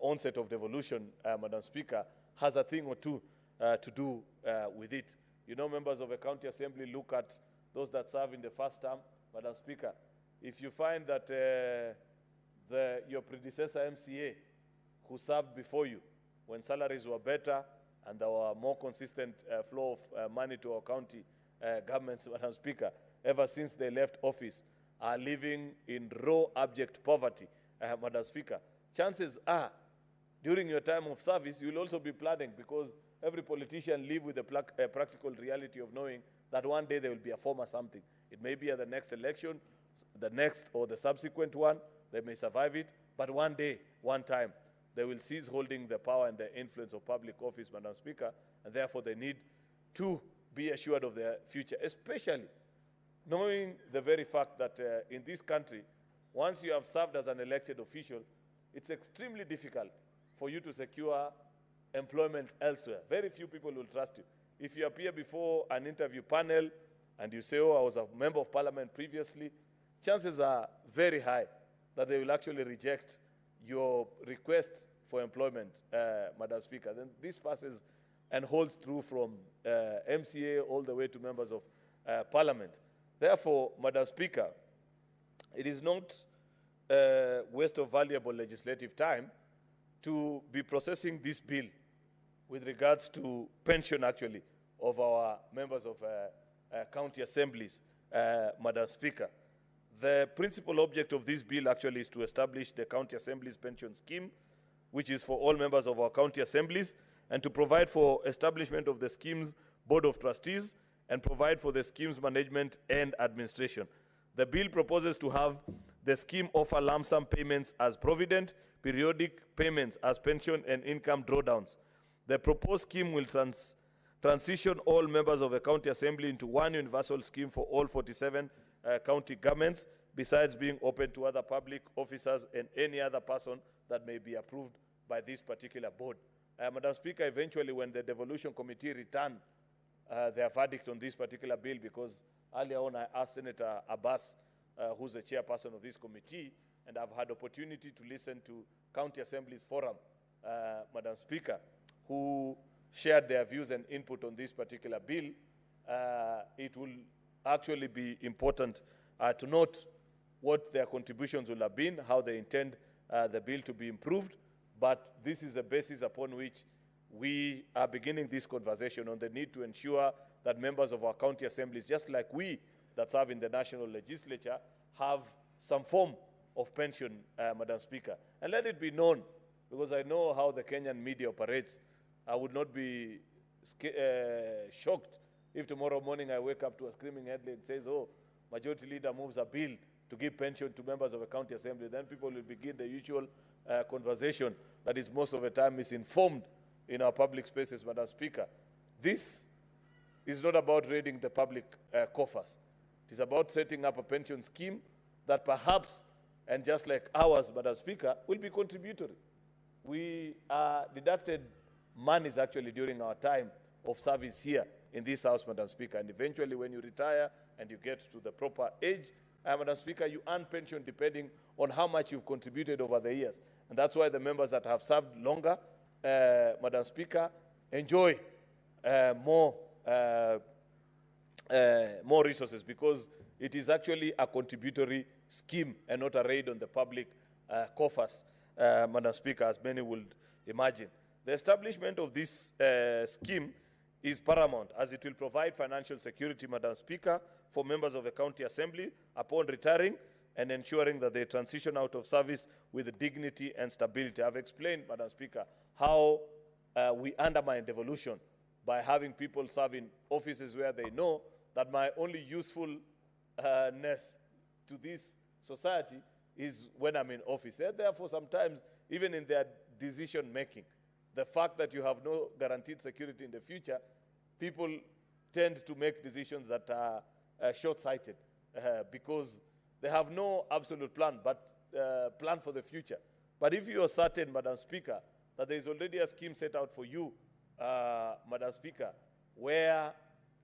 onset of devolution, Madam Speaker, has a thing or two to do with it. You know, members of a county assembly look at those that serve in the first term, Madam Speaker. If you find that your predecessor MCA who served before you, when salaries were better and there were more consistent flow of money to our county governments, Madam Speaker, ever since they left office, are living in raw abject poverty, Madam Speaker, chances are, during your time of service, you'll also be planning, because every politician lives with the practical reality of knowing that one day there will be a former something. It may be at the next election, the next or the subsequent one, they may survive it, but one day, one time, they will cease holding the power and the influence of public office, Madam Speaker, and therefore they need to be assured of their future, especially knowing the very fact that in this country, once you have served as an elected official, it's extremely difficult for you to secure employment elsewhere. Very few people will trust you. If you appear before an interview panel and you say, oh, I was a member of parliament previously, chances are very high that they will actually reject your request for employment, Madam Speaker. Then this passes and holds true from MCA all the way to members of parliament. Therefore, Madam Speaker, it is not waste of valuable legislative time to be processing this bill with regards to pension, actually, of our members of county assemblies, Madam Speaker. The principal object of this bill actually is to establish the county assemblies pension scheme, which is for all members of our county assemblies, and to provide for establishment of the scheme's board of trustees and provide for the scheme's management and administration. The bill proposes to have the scheme offer lump sum payments as provident, periodic payments as pension and income drawdowns. The proposed scheme will transition all members of a county assembly into one universal scheme for all 47 county governments, besides being open to other public officers and any other person that may be approved by this particular board. Madam Speaker, eventually when the devolution committee return their verdict on this particular bill, because earlier on I asked Senator Abbas, who's the chairperson of this committee, and I've had opportunity to listen to County Assemblies Forum, Madam Speaker, who shared their views and input on this particular bill. It will actually be important to note what their contributions will have been, how they intend the bill to be improved, but this is a basis upon which we are beginning this conversation on the need to ensure that members of our county assemblies, just like we that serve in the national legislature, have some form of pension, Madam Speaker. And let it be known, because I know how the Kenyan media operates, I would not be shocked if tomorrow morning I wake up to a screaming headline that says, oh, Majority Leader moves a bill to give pension to members of a county assembly. Then people will begin the usual conversation that is most of the time misinformed in our public spaces, Madam Speaker. This is not about raiding the public coffers. It is about setting up a pension scheme that perhaps, and just like ours, Madam Speaker, will be contributory. We deducted monies actually during our time of service here in this house, Madam Speaker, and eventually when you retire and you get to the proper age, Madam Speaker, you earn pension depending on how much you've contributed over the years. And that's why the members that have served longer, Madam Speaker, enjoy more resources, because it is actually a contributory scheme and not a raid on the public coffers, Madam Speaker, as many would imagine. The establishment of this scheme is paramount, as it will provide financial security, Madam Speaker, for members of the county assembly upon retiring and ensuring that they transition out of service with dignity and stability. I've explained, Madam Speaker, how we undermine devolution by having people serve in offices where they know that my only usefulness to this society is when I'm in office. And therefore, sometimes, even in their decision making, the fact that you have no guaranteed security in the future, people tend to make decisions that are short-sighted because they have no absolute plan, but plan for the future. But if you are certain, Madam Speaker, that there is already a scheme set out for you, Madam Speaker, where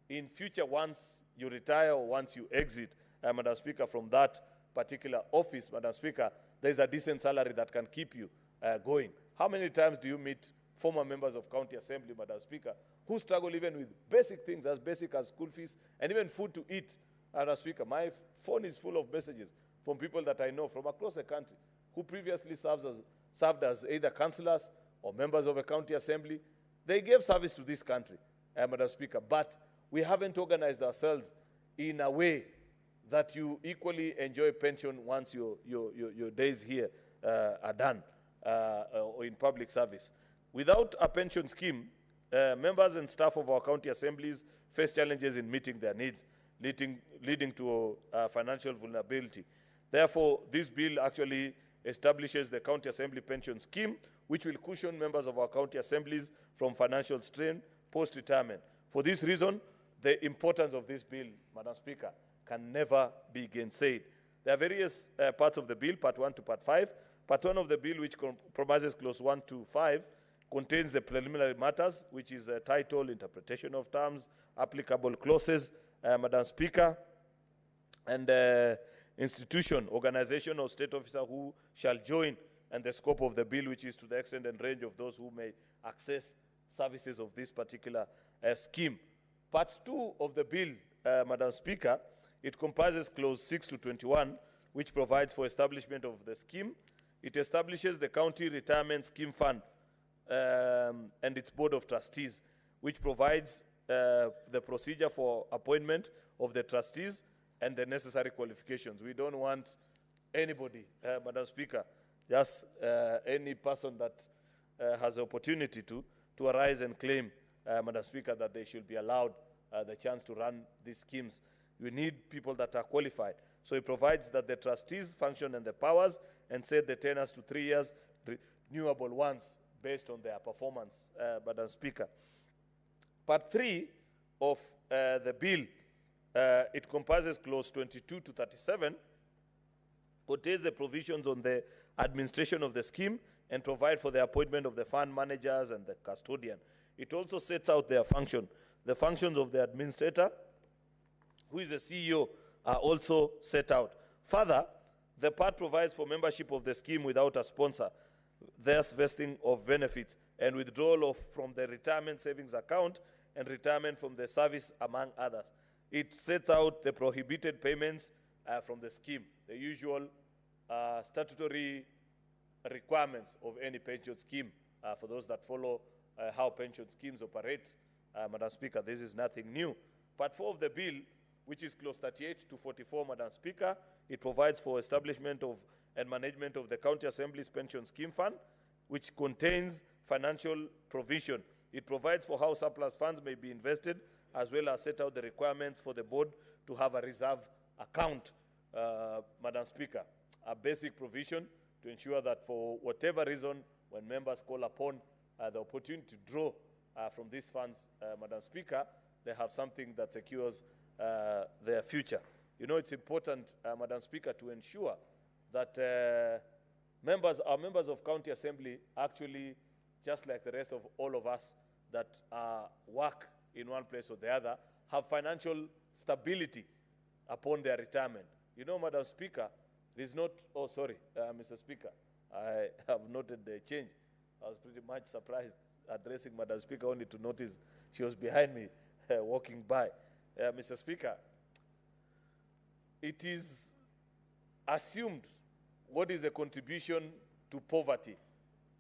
in future, once you retire or once you exit, Madam Speaker, from that particular office, Madam Speaker, there is a decent salary that can keep you going. How many times do you meet former members of county assembly, Madam Speaker, who struggle even with basic things as basic as school fees and even food to eat? Madam Speaker, my phone is full of messages from people that I know from across the country who previously served as either councillors or members of a county assembly. They gave service to this country, Madam Speaker, but we haven't organized ourselves in a way that you equally enjoy pension once your days here are done or in public service. Without a pension scheme, members and staff of our county assemblies face challenges in meeting their needs, leading to financial vulnerability. Therefore, this bill actually establishes the county assembly pension scheme, which will cushion members of our county assemblies from financial strain post-retirement. For this reason, the importance of this bill, Madam Speaker, can never be gainsaid. There are various parts of the bill, Part 1 to Part 5. Part 1 of the bill, which compromises Clause 1 to 5, contains the preliminary matters, which is a title, interpretation of terms, applicable clauses, Madam Speaker, and institution, organization, or state officer who shall join, and the scope of the bill, which is to the extent and range of those who may access services of this particular scheme. Part 2 of the bill, Madam Speaker, it comprises Clause 6 to 21, which provides for establishment of the scheme. It establishes the County Retirement Scheme Fund and its Board of Trustees, which provides the procedure for appointment of the trustees and the necessary qualifications. We don't want anybody, Madam Speaker, just any person that has the opportunity to arise and claim, Madam Speaker, that they should be allowed the chance to run these schemes. We need people that are qualified. So it provides that the trustees function and the powers and set the tenures to 3 years, renewable once, based on their performance, Madam Speaker. Part 3 of the bill, it comprises clause 22 to 37, contains the provisions on the administration of the scheme and provide for the appointment of the fund managers and the custodian. It also sets out their function. The functions of the administrator, who is the CEO, are also set out. Further, the part provides for membership of the scheme without a sponsor, thus vesting of benefits and withdrawal from the retirement savings account and retirement from the service, among others. It sets out the prohibited payments from the scheme, the usual statutory requirements of any pension scheme for those that follow how pension schemes operate. Madam Speaker, this is nothing new. Part 4 of the bill, which is clause 38 to 44, Madam Speaker, it provides for establishment of and management of the County Assembly's Pension Scheme Fund, which contains financial provision. It provides for how surplus funds may be invested, as well as set out the requirements for the board to have a reserve account, Madam Speaker, a basic provision to ensure that for whatever reason, when members call upon the opportunity to draw from these funds, Madam Speaker, they have something that secures their future. You know, it's important, Madam Speaker, to ensure that our members of County Assembly actually, just like the rest of all of us that work in one place or the other, have financial stability upon their retirement. You know, Madam Speaker, it is not, oh, sorry, Mr. Speaker, I have noted the change. I was pretty much surprised addressing Madam Speaker only to notice she was behind me walking by. Mr. Speaker, it is assumed what is a contribution to poverty,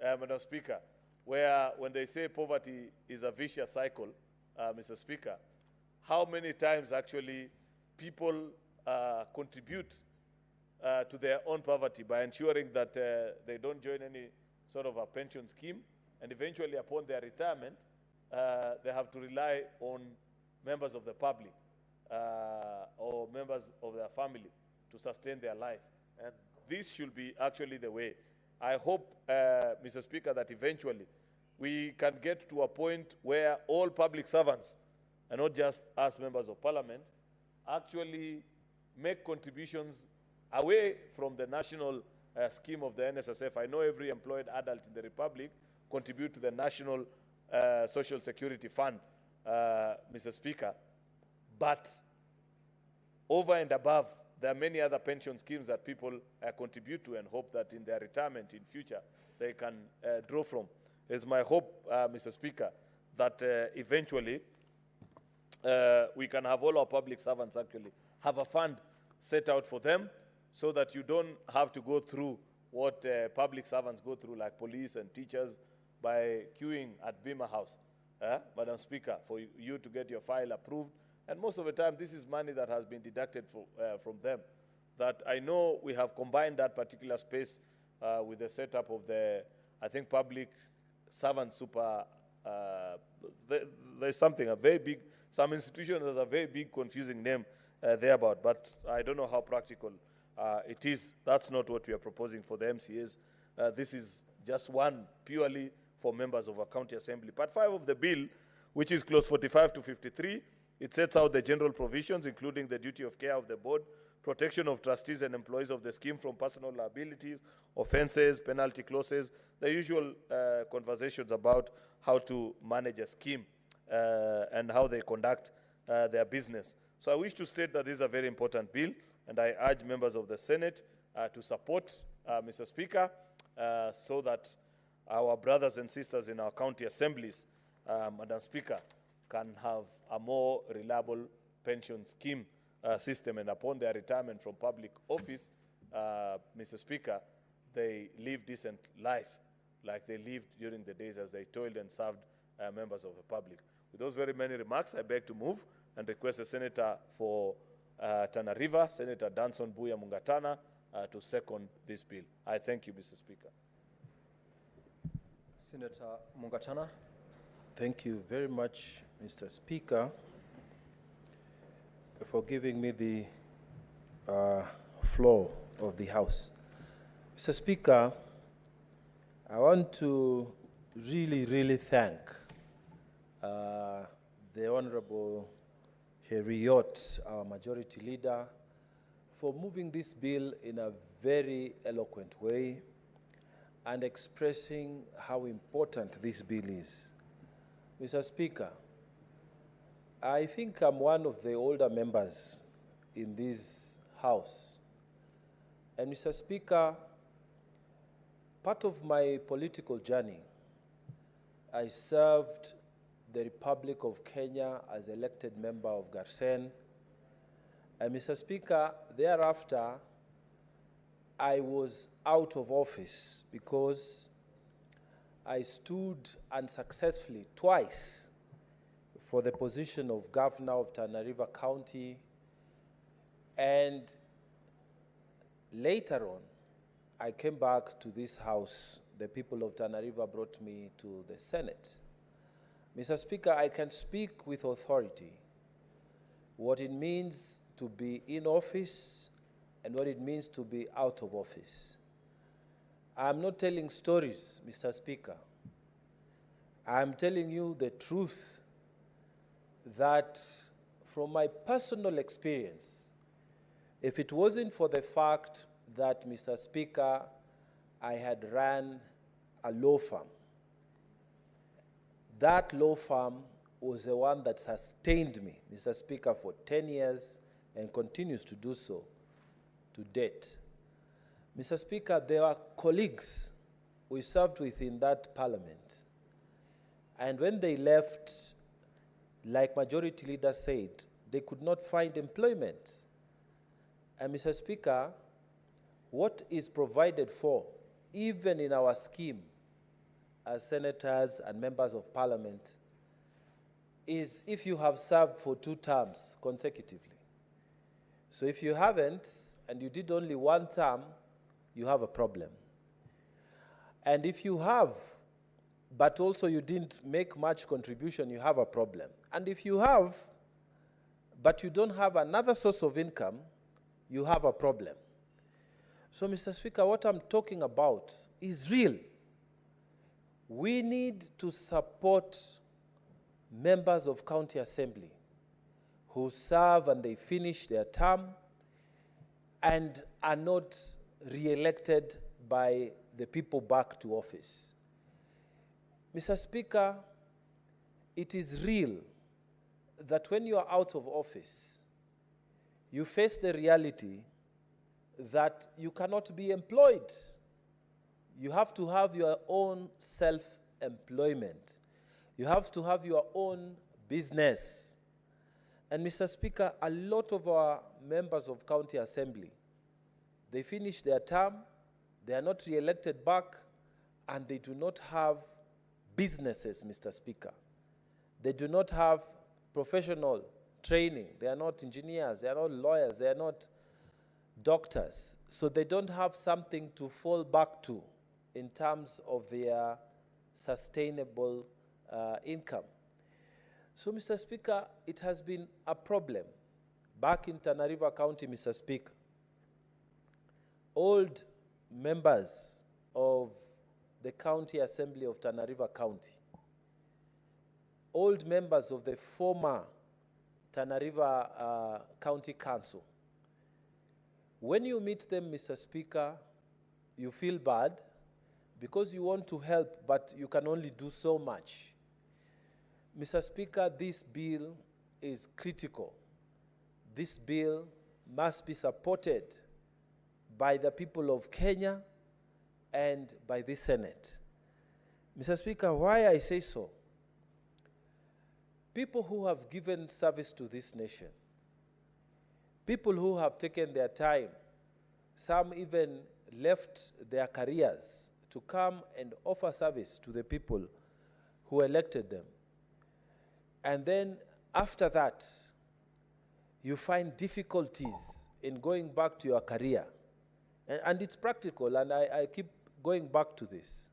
Madam Speaker, where when they say poverty is a vicious cycle, Mr. Speaker, how many times actually people contribute to their own poverty by ensuring that they don't join any sort of a pension scheme, and eventually upon their retirement, they have to rely on members of the public or members of their family to sustain their life. And this should be actually the way. I hope, Mr. Speaker, that eventually we can get to a point where all public servants, and not just us members of parliament, actually make contributions away from the national scheme of the NSSF. I know every employed adult in the Republic contribute to the National Social Security Fund, Mr. Speaker, but over and above, there are many other pension schemes that people contribute to and hope that in their retirement in future they can draw from. It's my hope, Mr. Speaker, that eventually we can have all our public servants actually have a fund set out for them so that you don't have to go through what public servants go through, like police and teachers, by queuing at Bima House, Madam Speaker, for you to get your file approved. And most of the time, this is money that has been deducted from them. That I know we have combined that particular space with the setup of the, I think, public servant super, there's something, a very big, some institutions has a very big confusing name thereabout, but I don't know how practical it is. That's not what we are proposing for the MCAs. This is just one purely for members of our county assembly. Part 5 of the bill, which is clause 45 to 53, it sets out the general provisions, including the duty of care of the board, protection of trustees and employees of the scheme from personal liabilities, offenses, penalty clauses, the usual conversations about how to manage a scheme and how they conduct their business. So I wish to state that this is a very important bill, and I urge members of the Senate to support, Mr. Speaker, so that our brothers and sisters in our county assemblies, Madam Speaker, can have a more reliable pension scheme system, and upon their retirement from public office, Mr. Speaker, they live decent life, like they lived during the days as they toiled and served members of the public. With those very many remarks, I beg to move and request the Senator for Tana River, Senator Danson Buya Mungatana, to second this bill. I thank you, Mr. Speaker. Senator Mungatana. Thank you very much, Mr. Speaker, for giving me the floor of the House. Mr. Speaker, I want to really thank the Honorable Heriot, our Majority Leader, for moving this bill in a very eloquent way and expressing how important this bill is. Mr. Speaker, I think I'm one of the older members in this House. And Mr. Speaker, part of my political journey, I served the Republic of Kenya as elected member of Garsen. And Mr. Speaker, thereafter, I was out of office because I stood unsuccessfully twice for the position of governor of Tana River County. And later on, I came back to this House. The people of Tana River brought me to the Senate. Mr. Speaker, I can speak with authority what it means to be in office and what it means to be out of office. I'm not telling stories, Mr. Speaker. I'm telling you the truth that from my personal experience, if it wasn't for the fact that, Mr. Speaker, I had run a law firm, that law firm was the one that sustained me, Mr. Speaker, for 10 years and continues to do so to date. Mr. Speaker, there are colleagues we served with in that parliament. And when they left, like Majority Leader said, they could not find employment. And Mr. Speaker, what is provided for, even in our scheme as senators and members of parliament, is if you have served for 2 terms consecutively. So if you haven't, and you did only 1 term, you have a problem. And if you have, but also you didn't make much contribution, you have a problem. And if you have, but you don't have another source of income, you have a problem. So, Mr. Speaker, what I'm talking about is real. We need to support members of county assembly who serve and they finish their term and are not re-elected by the people back to office. Mr. Speaker, it is real that when you are out of office, you face the reality that you cannot be employed. You have to have your own self-employment. You have to have your own business. And Mr. Speaker, a lot of our members of county assembly, they finish their term, they are not re-elected back, and they do not have businesses, Mr. Speaker. They do not have professional training. They are not engineers, they are not lawyers, they are not doctors. So they don't have something to fall back to in terms of their sustainable income. So, Mr. Speaker, it has been a problem. Back in Tana River County, Mr. Speaker, old members of the County Assembly of Tana River County, old members of the former Tana River County Council, when you meet them, Mr. Speaker, you feel bad because you want to help, but you can only do so much. Mr. Speaker, this bill is critical. This bill must be supported by the people of Kenya and by the Senate. Mr. Speaker, why I say so? People who have given service to this nation, people who have taken their time, some even left their careers to come and offer service to the people who elected them. And then after that, you find difficulties in going back to your career. And it's practical, and I keep going back to this,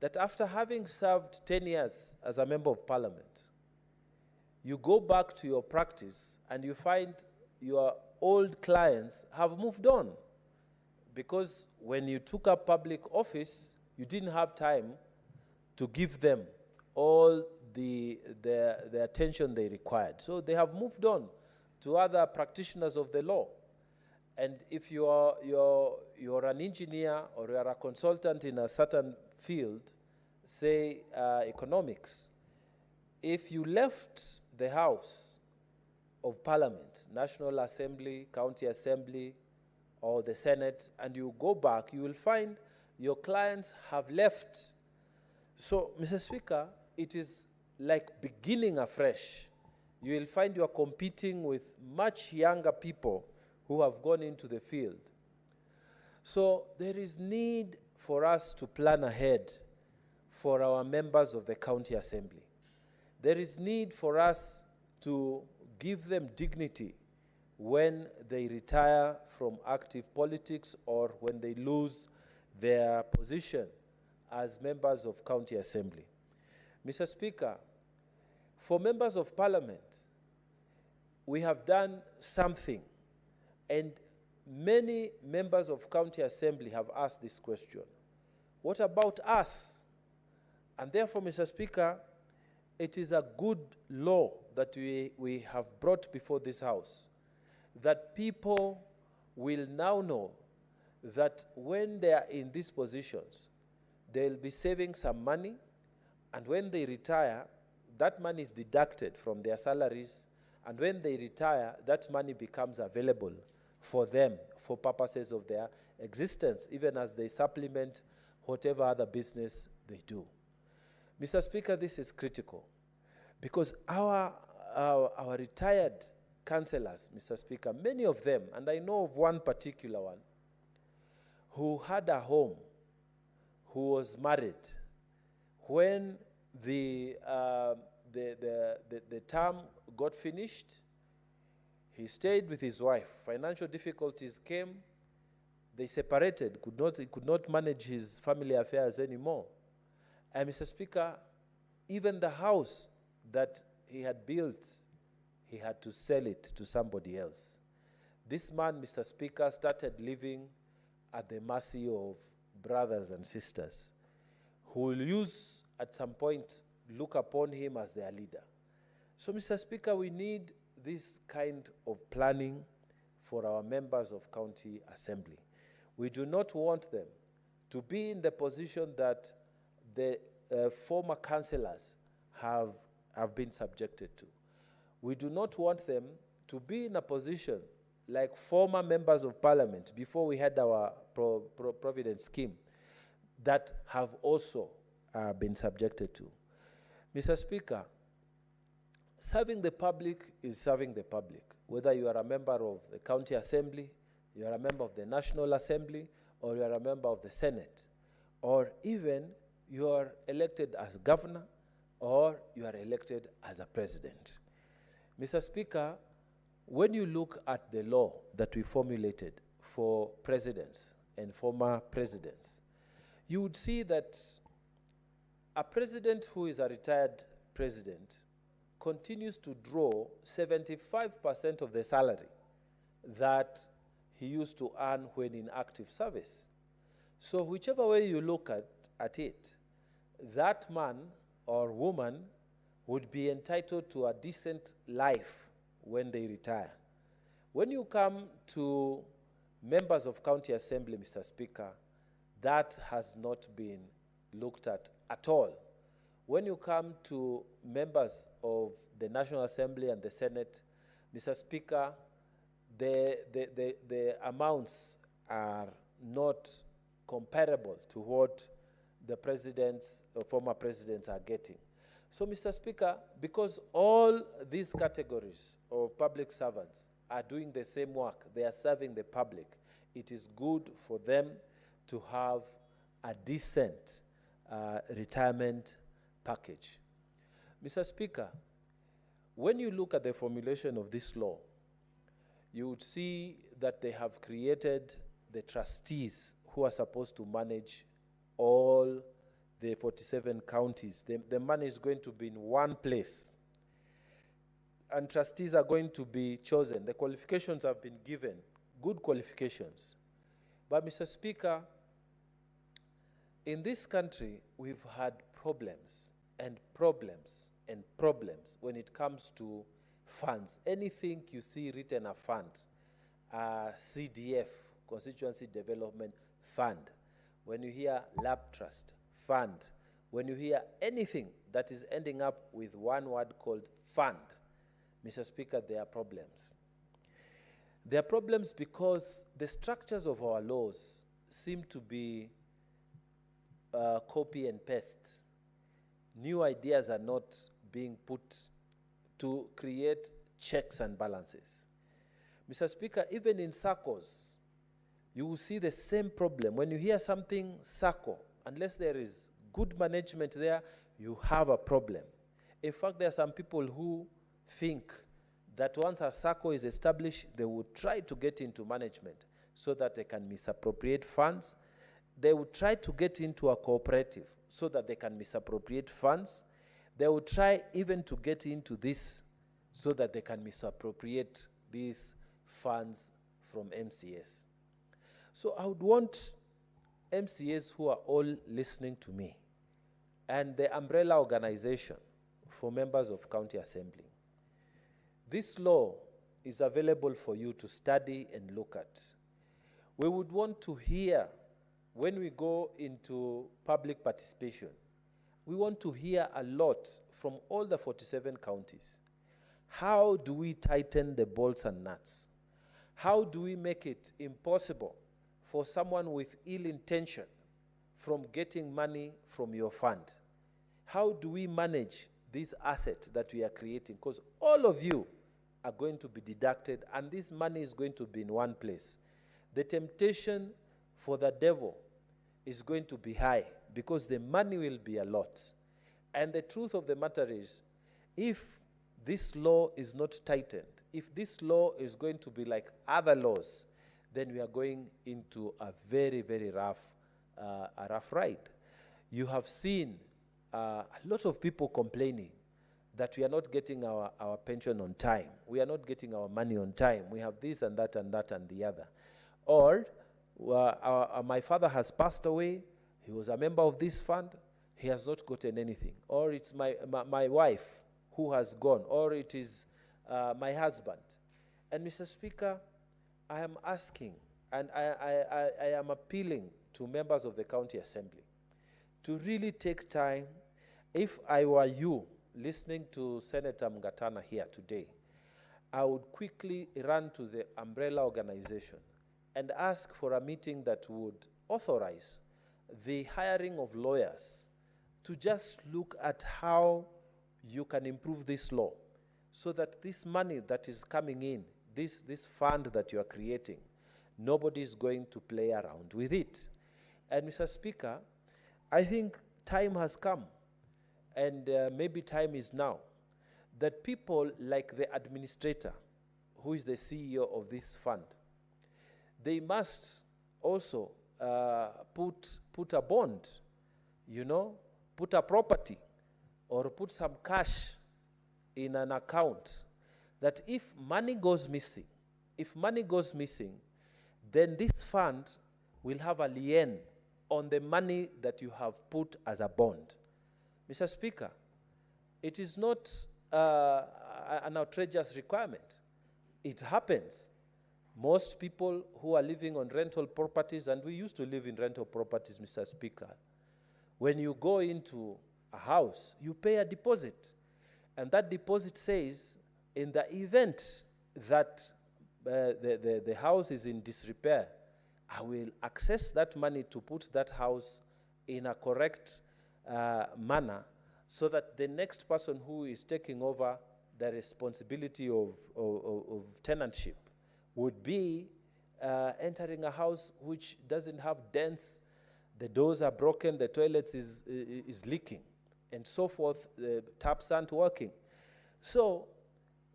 that after having served 10 years as a member of parliament, you go back to your practice and you find your old clients have moved on. Because when you took up public office, you didn't have time to give them all the attention they required. So they have moved on to other practitioners of the law. And if you're an engineer or you're a consultant in a certain field, say economics, if you left the House of Parliament, National Assembly, County Assembly, or the Senate, and you go back, you will find your clients have left. So, Mr. Speaker, it is like beginning afresh. You will find you are competing with much younger people who have gone into the field. So there is need for us to plan ahead for our members of the County Assembly. There is need for us to give them dignity when they retire from active politics or when they lose their position as members of County Assembly. Mr. Speaker, for members of Parliament, we have done something, and many members of County Assembly have asked this question. What about us? And therefore, Mr. Speaker, it is a good law that we have brought before this House, that people will now know that when they are in these positions, they'll be saving some money, and when they retire, that money is deducted from their salaries, and when they retire, that money becomes available for them for purposes of their existence, even as they supplement whatever other business they do. Mr. Speaker, this is critical because our retired councillors, Mr. Speaker, many of them, and I know of one particular one, who had a home, who was married. When the term got finished, he stayed with his wife. Financial difficulties came. They separated. He could not manage his family affairs anymore. And Mr. Speaker, even the house that he had built, he had to sell it to somebody else. This man, Mr. Speaker, started living at the mercy of brothers and sisters who will use, at some point, look upon him as their leader. So, Mr. Speaker, we need this kind of planning for our members of County Assembly. We do not want them to be in the position that the former councillors have been subjected to. We do not want them to be in a position like former members of Parliament before we had our Provident scheme that have also been subjected to. Mr. Speaker, serving the public is serving the public. Whether you are a member of the County Assembly, you are a member of the National Assembly, or you are a member of the Senate, or even you are elected as governor, or you are elected as a president. Mr. Speaker, when you look at the law that we formulated for presidents and former presidents, you would see that a president who is a retired president continues to draw 75% of the salary that he used to earn when in active service. So whichever way you look at it, that man or woman would be entitled to a decent life when they retire. When you come to members of County Assembly, Mr. Speaker, that has not been looked at all. When you come to members of the National Assembly and the Senate, Mr. Speaker, the amounts are not comparable to what the presidents or former presidents are getting. So, Mr. Speaker, because all these categories of public servants are doing the same work, they are serving the public, it is good for them to have a decent retirement package. Mr. Speaker, when you look at the formulation of this law, you would see that they have created the trustees who are supposed to manage all the 47 counties. The money is going to be in one place. And trustees are going to be chosen. The qualifications have been given, good qualifications. But Mr. Speaker, in this country, we've had problems and problems and problems when it comes to funds. Anything you see written a fund, CDF, Constituency Development Fund. When you hear Lab Trust Fund, when you hear anything that is ending up with one word called fund, Mr. Speaker, there are problems. There are problems because the structures of our laws seem to be copy and paste. New ideas are not being put to create checks and balances. Mr. Speaker, even in SACCOs, you will see the same problem. When you hear something SACCO, unless there is good management there, you have a problem. In fact, there are some people who think that once a SACCO is established, they would try to get into management so that they can misappropriate funds. They would try to get into a cooperative so that they can misappropriate funds. They would try even to get into this so that they can misappropriate these funds from MCS. So I would want MCAs who are all listening to me and the umbrella organization for members of county assembly. This law is available for you to study and look at. We would want to hear, when we go into public participation, we want to hear a lot from all the 47 counties. How do we tighten the bolts and nuts? How do we make it impossible for someone with ill intention from getting money from your fund? How do we manage this asset that we are creating? Because all of you are going to be deducted and this money is going to be in one place. The temptation for the devil is going to be high because the money will be a lot. And the truth of the matter is, if this law is not tightened, if this law is going to be like other laws, then we are going into a very, very rough ride. You have seen a lot of people complaining that we are not getting our pension on time. We are not getting our money on time. We have this and that and that and the other. Or my father has passed away. He was a member of this fund. He has not gotten anything. Or it's my wife who has gone. Or it is my husband. And Mr. Speaker, I am asking and I am appealing to members of the county assembly to really take time. If I were you listening to Senator Mngatana here today, I would quickly run to the umbrella organization and ask for a meeting that would authorize the hiring of lawyers to just look at how you can improve this law so that this money that is coming in, this fund that you are creating, nobody is going to play around with it. And Mr. Speaker, I think time has come, and maybe time is now, that people like the administrator, who is the CEO of this fund, they must also put a bond, put a property, or put some cash in an account, that if money goes missing, then this fund will have a lien on the money that you have put as a bond. Mr. Speaker, it is not an outrageous requirement. It happens. Most people who are living on rental properties, and we used to live in rental properties, Mr. Speaker, when you go into a house, you pay a deposit. And that deposit says, in the event that the house is in disrepair, I will access that money to put that house in a correct manner so that the next person who is taking over the responsibility of tenantship would be entering a house which doesn't have dents, the doors are broken, the toilets is leaking, and so forth, the taps aren't working. So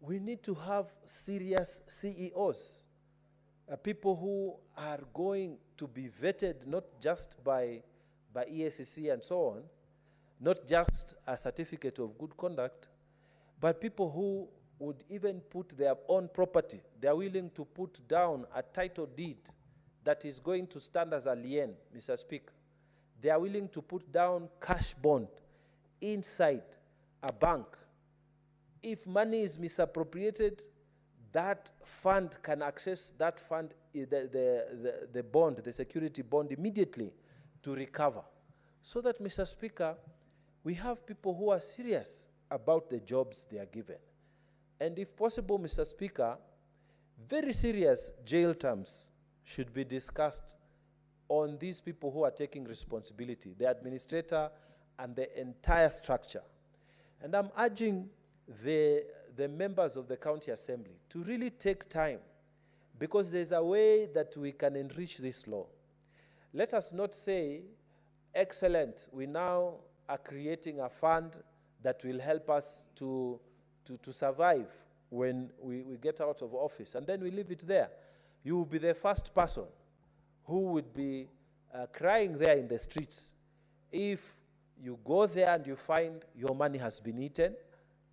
we need to have serious CEOs, people who are going to be vetted not just by EACC and so on, not just a certificate of good conduct, but people who would even put their own property. They are willing to put down a title deed that is going to stand as a lien, Mr. Speaker. They are willing to put down cash bond inside a bank. If money is misappropriated, that fund can access that fund, the bond, the security bond, immediately to recover. So that, Mr. Speaker, we have people who are serious about the jobs they are given. And if possible, Mr. Speaker, very serious jail terms should be discussed on these people who are taking responsibility, the administrator and the entire structure. And I'm urging the members of the County Assembly to really take time, because there's a way that we can enrich this law. Let us not say, excellent, we now are creating a fund that will help us to survive when we get out of office, and then we leave it there. You will be the first person who would be crying there in the streets if you go there and you find your money has been eaten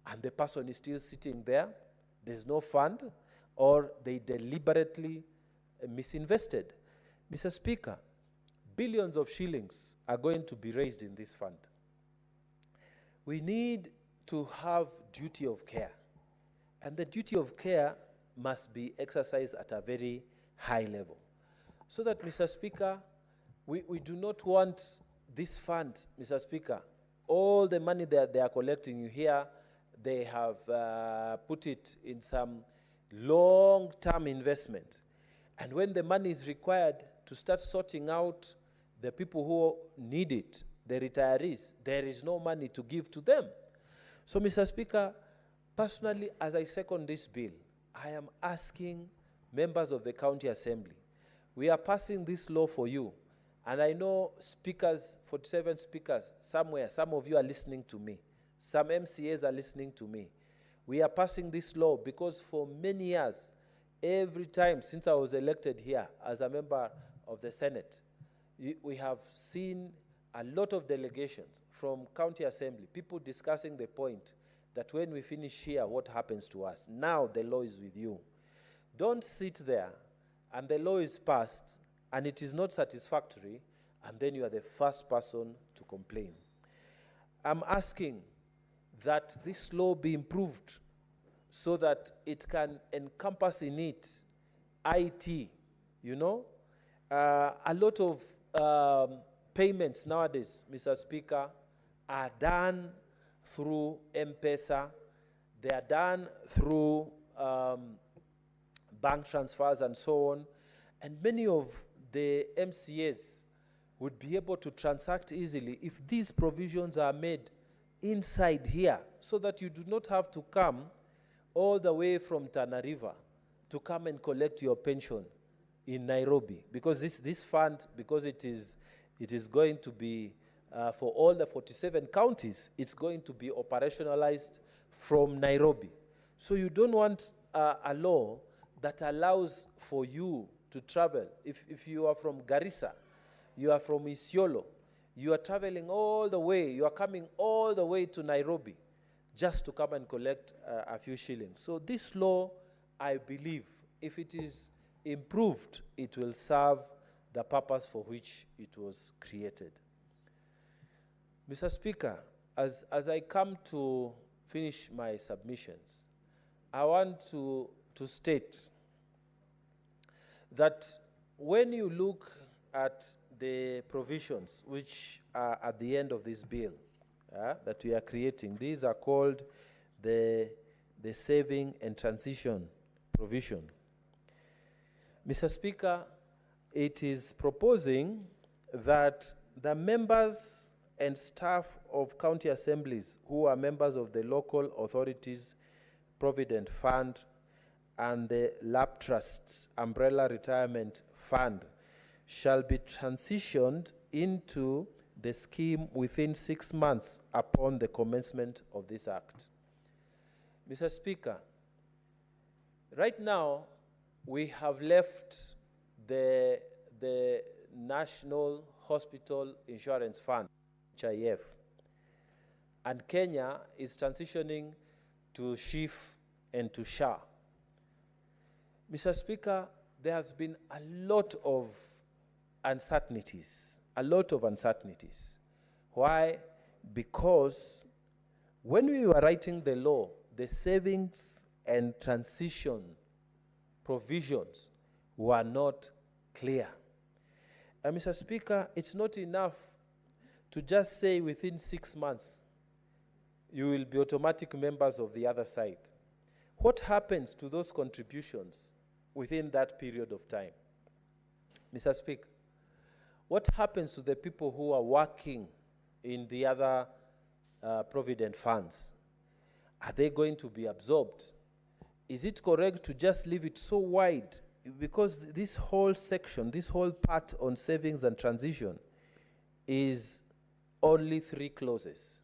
and the person is still sitting there, there's no fund, or they deliberately misinvested. Mr. Speaker, billions of shillings are going to be raised in this fund. We need to have duty of care, and the duty of care must be exercised at a very high level. So that, Mr. Speaker, we do not want this fund, Mr. Speaker, all the money that they are collecting, you hear they have put it in some long-term investment. And when the money is required to start sorting out the people who need it, the retirees, there is no money to give to them. So, Mr. Speaker, personally, as I second this bill, I am asking members of the County Assembly, we are passing this law for you. And I know speakers, 47 speakers, somewhere, some of you are listening to me. Some MCAs are listening to me. We are passing this law because for many years, every time since I was elected here as a member of the Senate, we have seen a lot of delegations from County Assembly, people discussing the point that when we finish here, what happens to us? Now the law is with you. Don't sit there and the law is passed and it is not satisfactory, and then you are the first person to complain. I'm asking that this law be improved so that it can encompass in it IT, you know. A lot of payments nowadays, Mr. Speaker, are done through M-Pesa. They are done through bank transfers and so on. And many of the MCAs would be able to transact easily if these provisions are made inside here, so that you do not have to come all the way from Tana River to come and collect your pension in Nairobi. Because this fund, because it is going to be for all the 47 counties, it's going to be operationalized from Nairobi. So you don't want a law that allows for you to travel. If you are from Garissa, you are from Isiolo, you are traveling all the way, you are coming all the way to Nairobi just to come and collect a few shillings. So this law, I believe, if it is improved, it will serve the purpose for which it was created. Mr. Speaker, as I come to finish my submissions, I want to state that when you look at the provisions which are at the end of this bill that we are creating, these are called the saving and transition provision. Mr. Speaker, it is proposing that the members and staff of county assemblies who are members of the local authorities provident fund and the LAP Trust Umbrella Retirement Fund shall be transitioned into the scheme within 6 months upon the commencement of this act. Mr. Speaker, right now we have left the National Hospital Insurance Fund, HIF, and Kenya is transitioning to SHIF and to SHA. Mr. Speaker, there has been a lot of uncertainties. Why? Because when we were writing the law, the savings and transition provisions were not clear. And Mr. Speaker, it's not enough to just say within 6 months you will be automatic members of the other side. What happens to those contributions within that period of time? Mr. Speaker, what happens to the people who are working in the other provident funds? Are they going to be absorbed? Is it correct to just leave it so wide? Because this whole section, this whole part on savings and transition is only 3 clauses.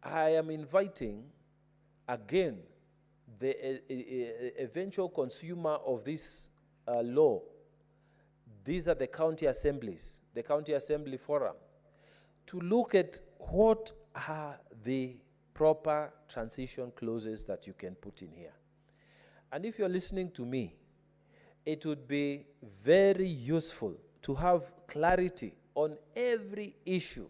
I am inviting, again, the eventual consumer of this law. These are the county assemblies, the county assembly forum, to look at what are the proper transition clauses that you can put in here. And if you're listening to me, it would be very useful to have clarity on every issue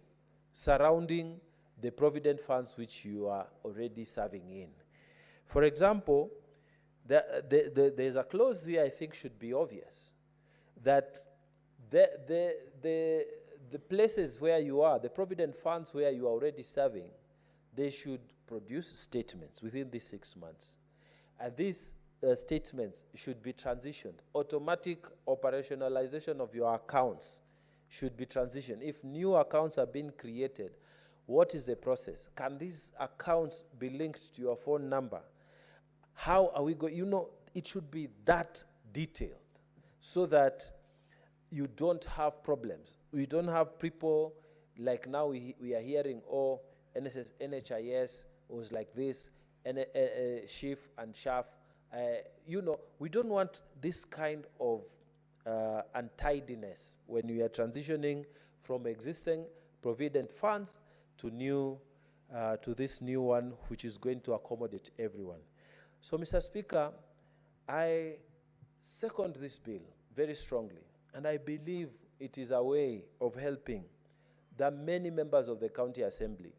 surrounding the provident funds which you are already serving in. For example, there's a clause here I think should be obvious, that the places where you are, the provident funds where you are already serving, they should produce statements within these 6 months. And these statements should be transitioned. Automatic operationalization of your accounts should be transitioned. If new accounts are being created, what is the process? Can these accounts be linked to your phone number? How are we going? You know, it should be that detailed so that you don't have problems. We don't have people like now we are hearing, oh, NHIS was like this, SHIF and SHAF. You know, we don't want this kind of untidiness when we are transitioning from existing provident funds to this new one, which is going to accommodate everyone. So, Mr. Speaker, I second this bill very strongly, and I believe it is a way of helping the many members of the County Assembly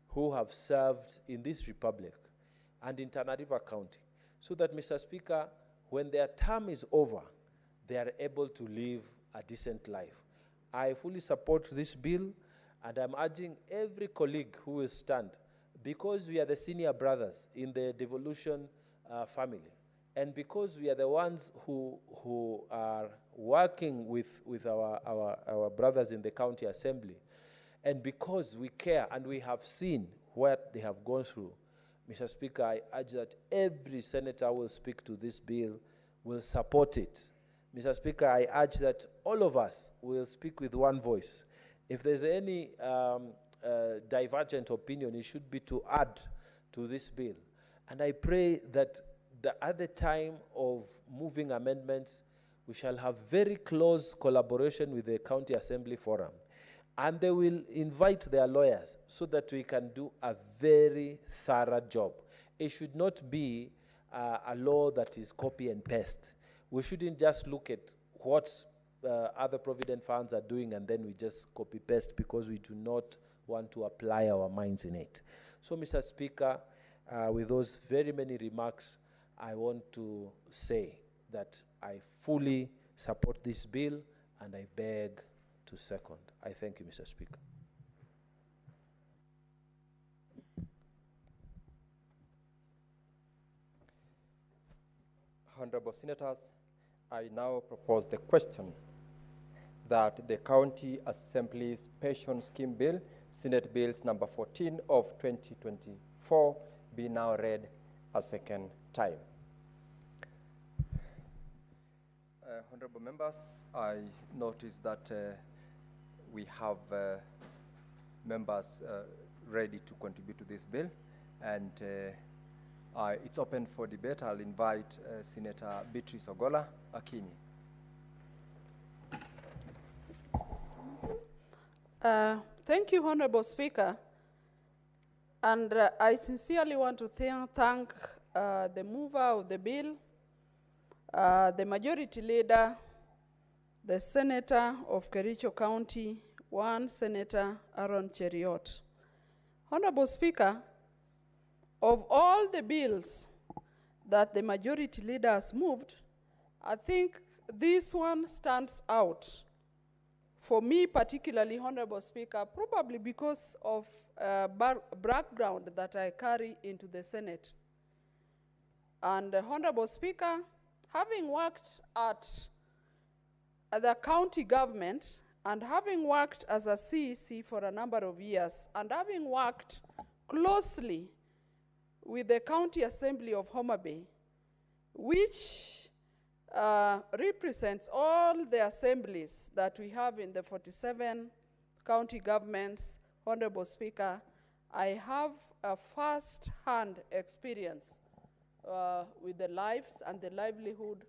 who have served in this republic and in Tana River County, so that, Mr. Speaker, when their term is over, they are able to live a decent life. I fully support this bill, and I'm urging every colleague who will stand, because we are the senior brothers in the devolution family, and because we are the ones who are working with our brothers in the County Assembly, and because we care and we have seen what they have gone through, Mr. Speaker, I urge that every senator will speak to this bill, will support it. Mr. Speaker, I urge that all of us will speak with one voice. If there's any divergent opinion, it should be to add to this bill. And I pray that at the time of moving amendments, we shall have very close collaboration with the County Assembly Forum. And they will invite their lawyers so that we can do a very thorough job. It should not be a law that is copy and paste. We shouldn't just look at what other provident funds are doing and then we just copy paste because we do not want to apply our minds in it. So, Mr. Speaker, with those very many remarks, I want to say that I fully support this bill and I beg to second. I thank you, Mr. Speaker. Honorable Senators, I now propose the question that the County Assembly's Pension Scheme Bill, Senate Bills number 14 of 2024, be now read a second time. Honorable members, I notice that we have members ready to contribute to this bill, and it's open for debate. I'll invite Senator Beatrice Ogola Akinyi. Thank you, Honorable Speaker. And I sincerely want to thank the mover of the bill, the majority leader, the Senator of Kericho County, Senator Aaron Cheriot. Honorable Speaker, of all the bills that the majority leader has moved, I think this one stands out. For me particularly, Honorable Speaker, probably because of background that I carry into the Senate. And Honorable Speaker, having worked at the county government and having worked as a CEC for a number of years and having worked closely with the County Assembly of Wahome Bay, which represents all the assemblies that we have in the 47 county governments, Honorable Speaker, I have a first-hand experience with the lives and the livelihood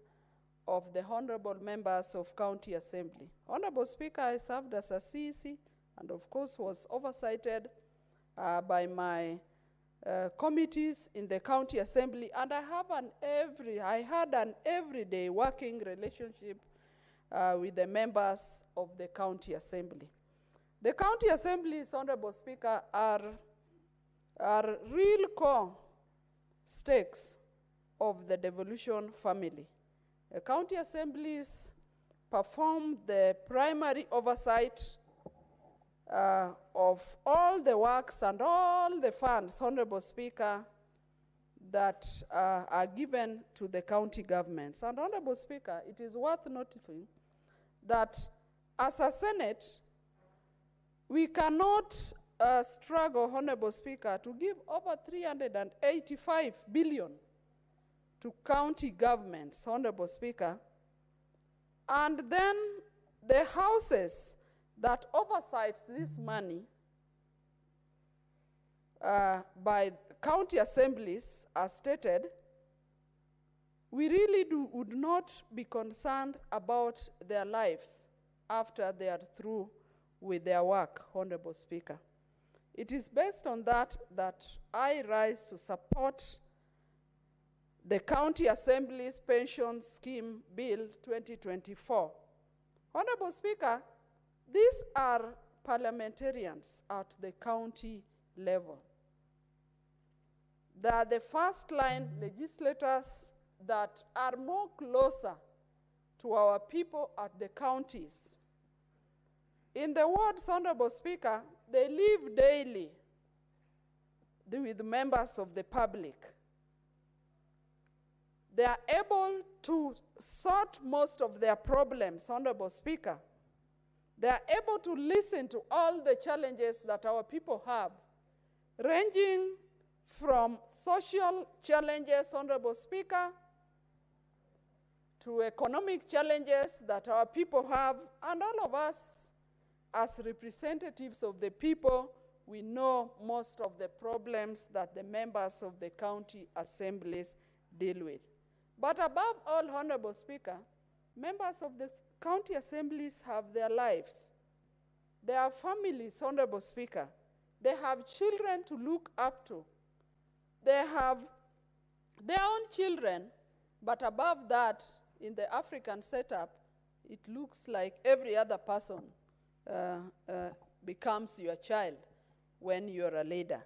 of the honorable members of County Assembly. Honorable Speaker, I served as a CEC and of course was oversighted by my committees in the County Assembly, and I had an everyday working relationship with the members of the County Assembly. The County Assemblies, Honorable Speaker, are real core stakes of the devolution family. The county assemblies perform the primary oversight of all the works and all the funds, Honorable Speaker, that are given to the county governments. And Honorable Speaker, it is worth noting that as a Senate, we cannot struggle, Honorable Speaker, to give over 385 billion to county governments, Honorable Speaker, and then the houses that oversights this money by county assemblies, as stated, we really would not be concerned about their lives after they are through with their work, Honorable Speaker. It is based on that I rise to support the County Assembly's Pension Scheme Bill 2024. Honorable Speaker, these are parliamentarians at the county level. They are the first-line legislators that are more closer to our people at the counties. In the words, Honorable Speaker, they live daily with members of the public. They are able to sort most of their problems, Honorable Speaker. They are able to listen to all the challenges that our people have, ranging from social challenges, Honorable Speaker, to economic challenges that our people have, and all of us as representatives of the people, we know most of the problems that the members of the county assemblies deal with. But above all, Honorable Speaker, members of the county assemblies have their lives. They have families, Honorable Speaker. They have children to look up to. They have their own children, but above that, in the African setup, it looks like every other person becomes your child when you're a leader.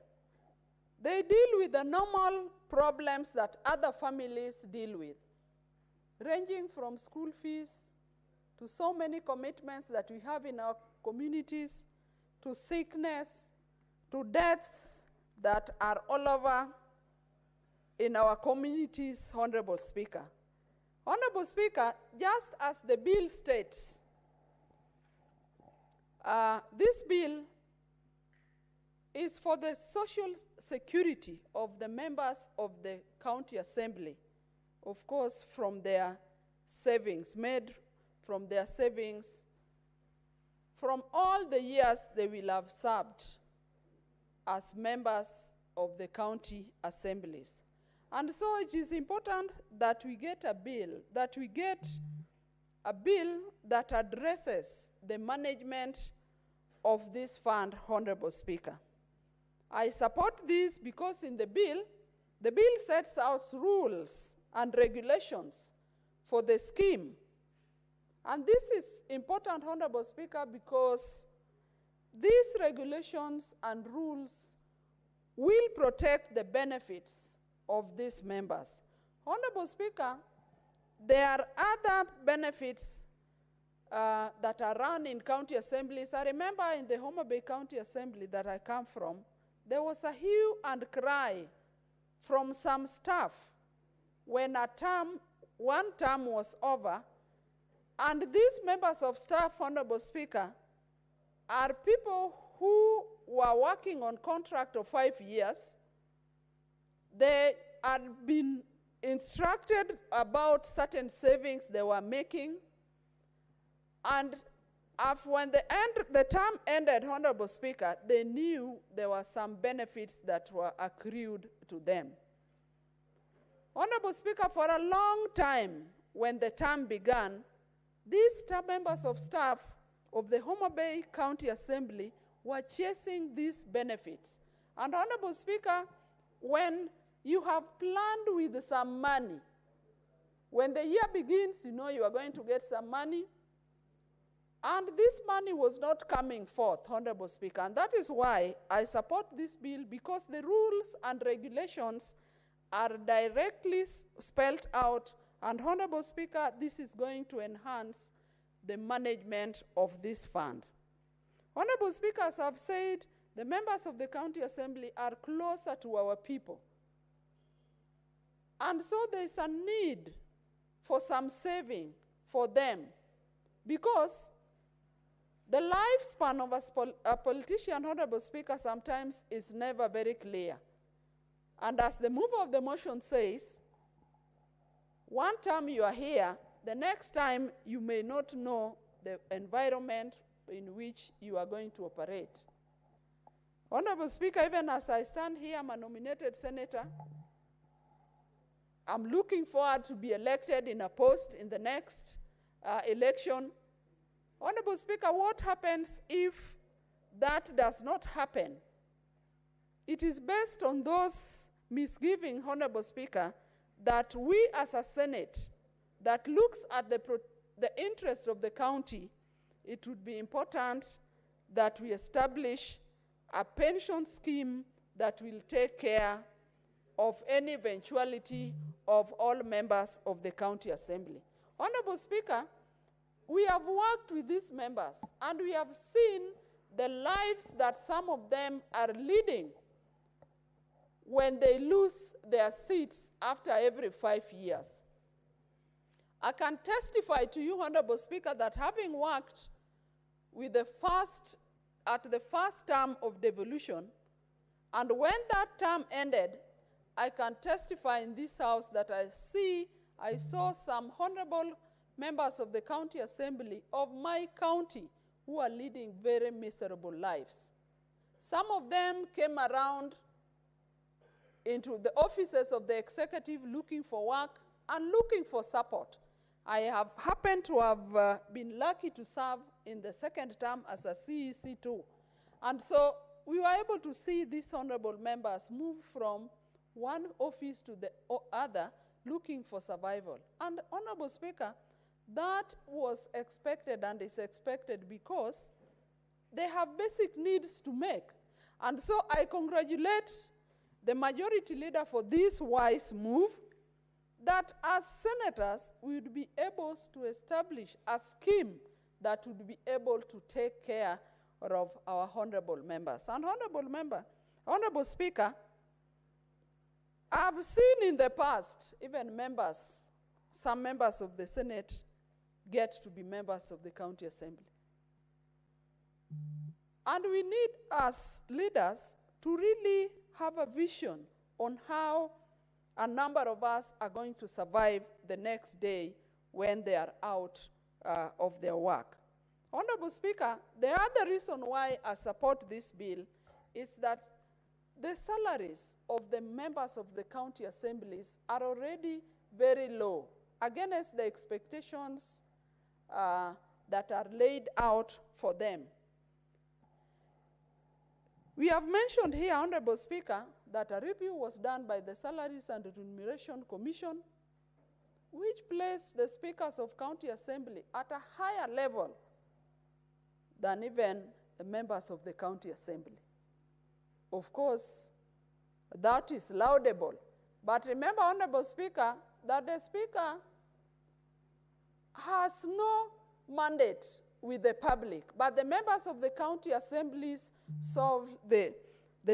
They deal with the normal problems that other families deal with, ranging from school fees to so many commitments that we have in our communities, to sickness, to deaths that are all over in our communities, Honorable Speaker. Honorable Speaker, just as the bill states, this bill is for the social security of the members of the county assembly, of course, from their savings, made from their savings from all the years they will have served as members of the county assemblies. And so it is important that we get a bill, that addresses the management of this fund, Honorable Speaker. I support this because in the bill sets out rules and regulations for the scheme. And this is important, Honorable Speaker, because these regulations and rules will protect the benefits of these members. Honorable Speaker, there are other benefits that are run in county assemblies. I remember in the Wahome Bay County Assembly that I come from, there was a hue and cry from some staff when one term was over, and these members of staff, Honorable Speaker, are people who were working on contract of 5 years. They had been instructed about certain savings they were making, and when the term ended, Honorable Speaker, they knew there were some benefits that were accrued to them. Honorable Speaker, for a long time, when the term began, these members of staff of the Wahome Bay County Assembly were chasing these benefits. And Honorable Speaker, when you have planned with some money, when the year begins, you know you are going to get some money, and this money was not coming forth, Honorable Speaker. And that is why I support this bill, because the rules and regulations are directly spelled out. And Honorable Speaker, this is going to enhance the management of this fund. Honorable Speaker, as I've said, the members of the County Assembly are closer to our people. And so there is a need for some saving for them, because the lifespan of a politician, Honorable Speaker, sometimes is never very clear. And as the mover of the motion says, one time you are here, the next time you may not know the environment in which you are going to operate. Honorable Speaker, even as I stand here, I'm a nominated senator. I'm looking forward to be elected in a post in the next election. Honorable Speaker, what happens if that does not happen? It is based on those misgivings, Honorable Speaker, that we as a Senate that looks at the interests of the county, it would be important that we establish a pension scheme that will take care of any eventuality of all members of the County Assembly. Honorable Speaker, we have worked with these members, and we have seen the lives that some of them are leading when they lose their seats after every 5 years. I can testify to you, Honorable Speaker, that having worked with at the first term of devolution, and when that term ended, I can testify in this house that I saw some honorable members of the County Assembly of my county who are leading very miserable lives. Some of them came around into the offices of the executive looking for work and looking for support. I have happened to have been lucky to serve in the second term as a CEC too. And so we were able to see these honorable members move from one office to the other looking for survival. And Honorable Speaker, that was expected and is expected because they have basic needs to make. And so I congratulate the majority leader for this wise move, that as senators, we would be able to establish a scheme that would be able to take care of our honorable members. And Honorable Speaker, I've seen in the past, even some members of the Senate get to be members of the County Assembly. And we need, as leaders, to really have a vision on how a number of us are going to survive the next day when they are out of their work. Honorable Speaker, the other reason why I support this bill is that the salaries of the members of the county assemblies are already very low against the expectations that are laid out for them. We have mentioned here, Honorable Speaker, that a review was done by the Salaries and Remuneration Commission, which placed the speakers of county assembly at a higher level than even the members of the county assembly. Of course, that is laudable. But remember, Honorable Speaker, that the Speaker has no mandate with the public, but the members of the county assemblies solve the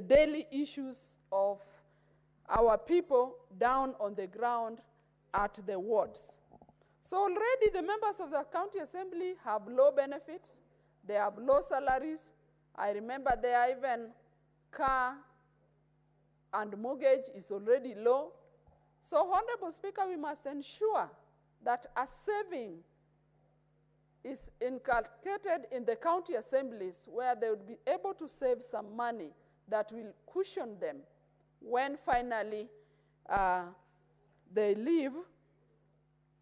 daily issues of our people down on the ground at the wards. So already the members of the county assembly have low benefits, they have low salaries. I remember they are even car and mortgage is already low. So, Honorable Speaker, we must ensure that a saving is inculcated in the county assemblies where they would be able to save some money that will cushion them when finally they leave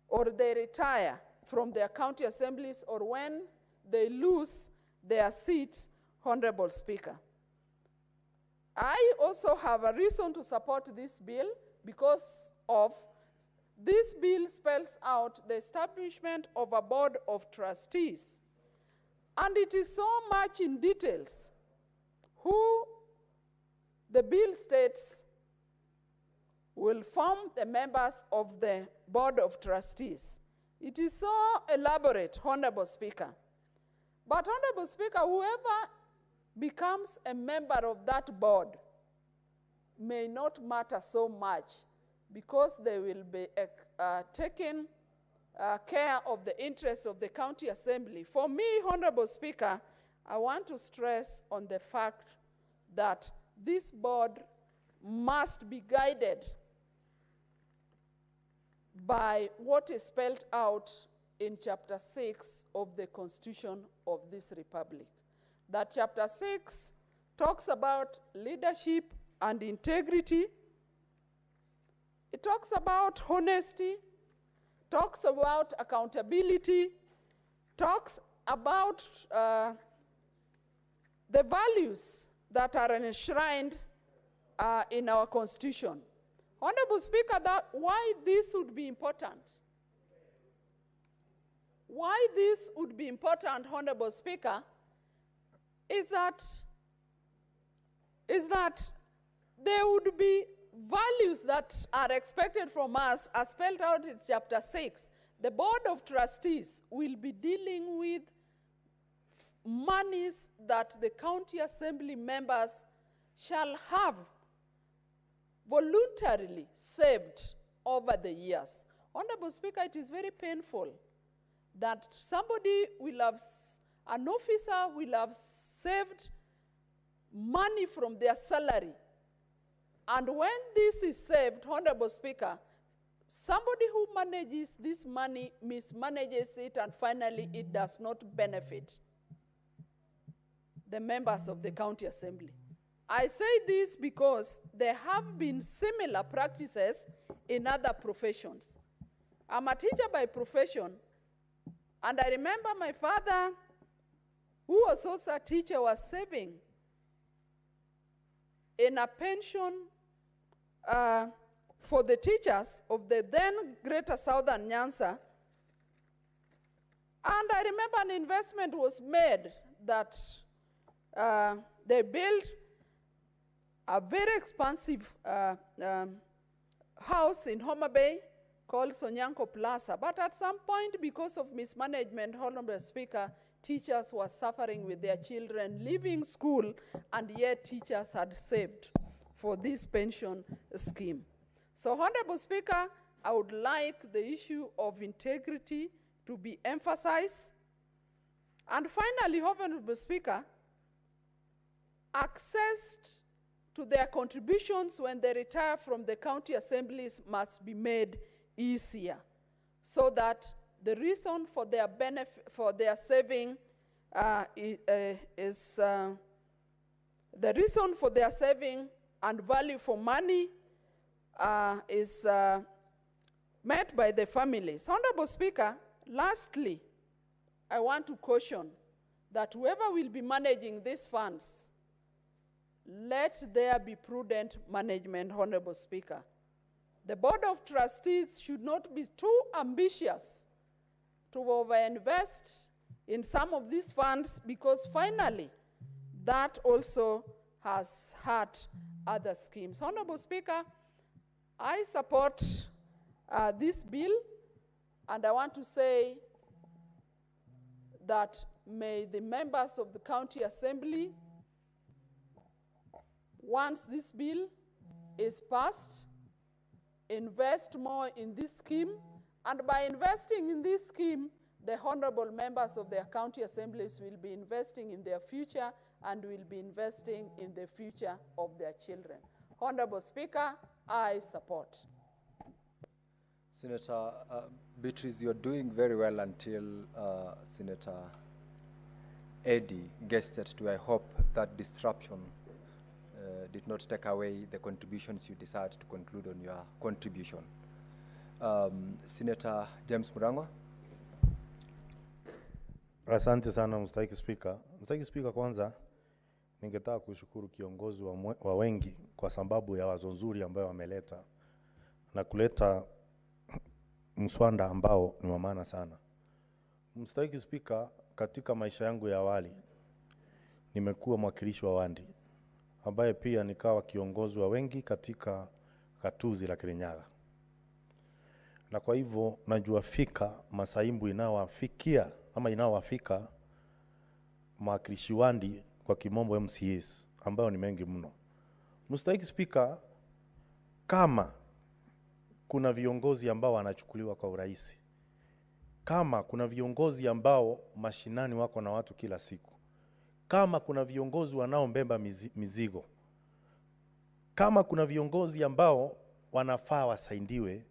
or they retire from their county assemblies or when they lose their seats, Honorable Speaker. I also have a reason to support this bill because of this bill spells out the establishment of a board of trustees. And it is so much in details who the bill states will form the members of the board of trustees. It is so elaborate, Honorable Speaker. But Honorable Speaker, whoever becomes a member of that board may not matter so much because they will be taking care of the interests of the county assembly. For me, Honorable Speaker, I want to stress on the fact that this board must be guided by what is spelled out in Chapter 6 of the Constitution of this Republic. That Chapter 6 talks about leadership and integrity. It talks about honesty, talks about accountability, talks about the values that are enshrined in our Constitution. Honorable Speaker, why this would be important? Why this would be important, Honorable Speaker, is that there would be values that are expected from us as spelled out in Chapter 6. The Board of Trustees will be dealing with monies that the county assembly members shall have voluntarily saved over the years. Honorable Speaker, it is very painful that somebody will have, an officer will have saved money from their salary. And when this is saved, Honorable Speaker, somebody who manages this money mismanages it and finally it does not benefit the members of the county assembly. I say this because there have been similar practices in other professions. I'm a teacher by profession, and I remember my father, who was also a teacher, was saving in a pension for the teachers of the then Greater Southern Nyanza. And I remember an investment was made that they built a very expensive house in Homa Bay called Sonyanko Plaza. But at some point, because of mismanagement, Honorable Speaker, teachers were suffering with their children leaving school, and yet teachers had saved for this pension scheme. So, Honorable Speaker, I would like the issue of integrity to be emphasized. And finally, Honorable Speaker, access to their contributions when they retire from the county assemblies must be made easier, so that the reason for their benefit, for their saving the reason for their saving and value for money is met by the families. Honorable Speaker, lastly, I want to caution that whoever will be managing these funds, let there be prudent management, Honorable Speaker. The Board of Trustees should not be too ambitious to overinvest in some of these funds, because finally, that also has hurt other schemes. Honorable Speaker, I support this bill, and I want to say that may the members of the County Assembly, once this bill is passed, invest more in this scheme, and by investing in this scheme, the honorable members of their county assemblies will be investing in their future and will be investing in the future of their children. Honorable Speaker, I support. Senator Beatrice, you're doing very well until Senator Eddie guessed to. I hope that disruption did not take away the contributions you decided to conclude on your contribution. Senator James Murangwa. Asante sana Mstahiki Spika. Mstahiki Spika, kwanza ningetaka kushukuru kiongozi wa wengi kwa sababu ya wazo nzuri ambayo wameleta na kuleta mswada ambao ni wa maana sana. Mstahiki Spika, katika maisha yangu ya awali nimekuwa mwakilishi wa wandi ambaye pia nikawa kiongozi wa wengi katika gatuzi la Kirinyaga. Na kwa hivyo najua fika masaimbu inawafikia ama inawafika mwakilishi wandi kwa kimombo MCAs ambayo ni mengi mno. Mstahiki Spika, kama kuna viongozi ambao wanachukuliwa kwa urahisi, kama kuna viongozi ambao mashinani wako na watu kila siku, kama kuna viongozi wanaombeba mizigo, kama kuna viongozi ambao wanafaa wasaidiwe,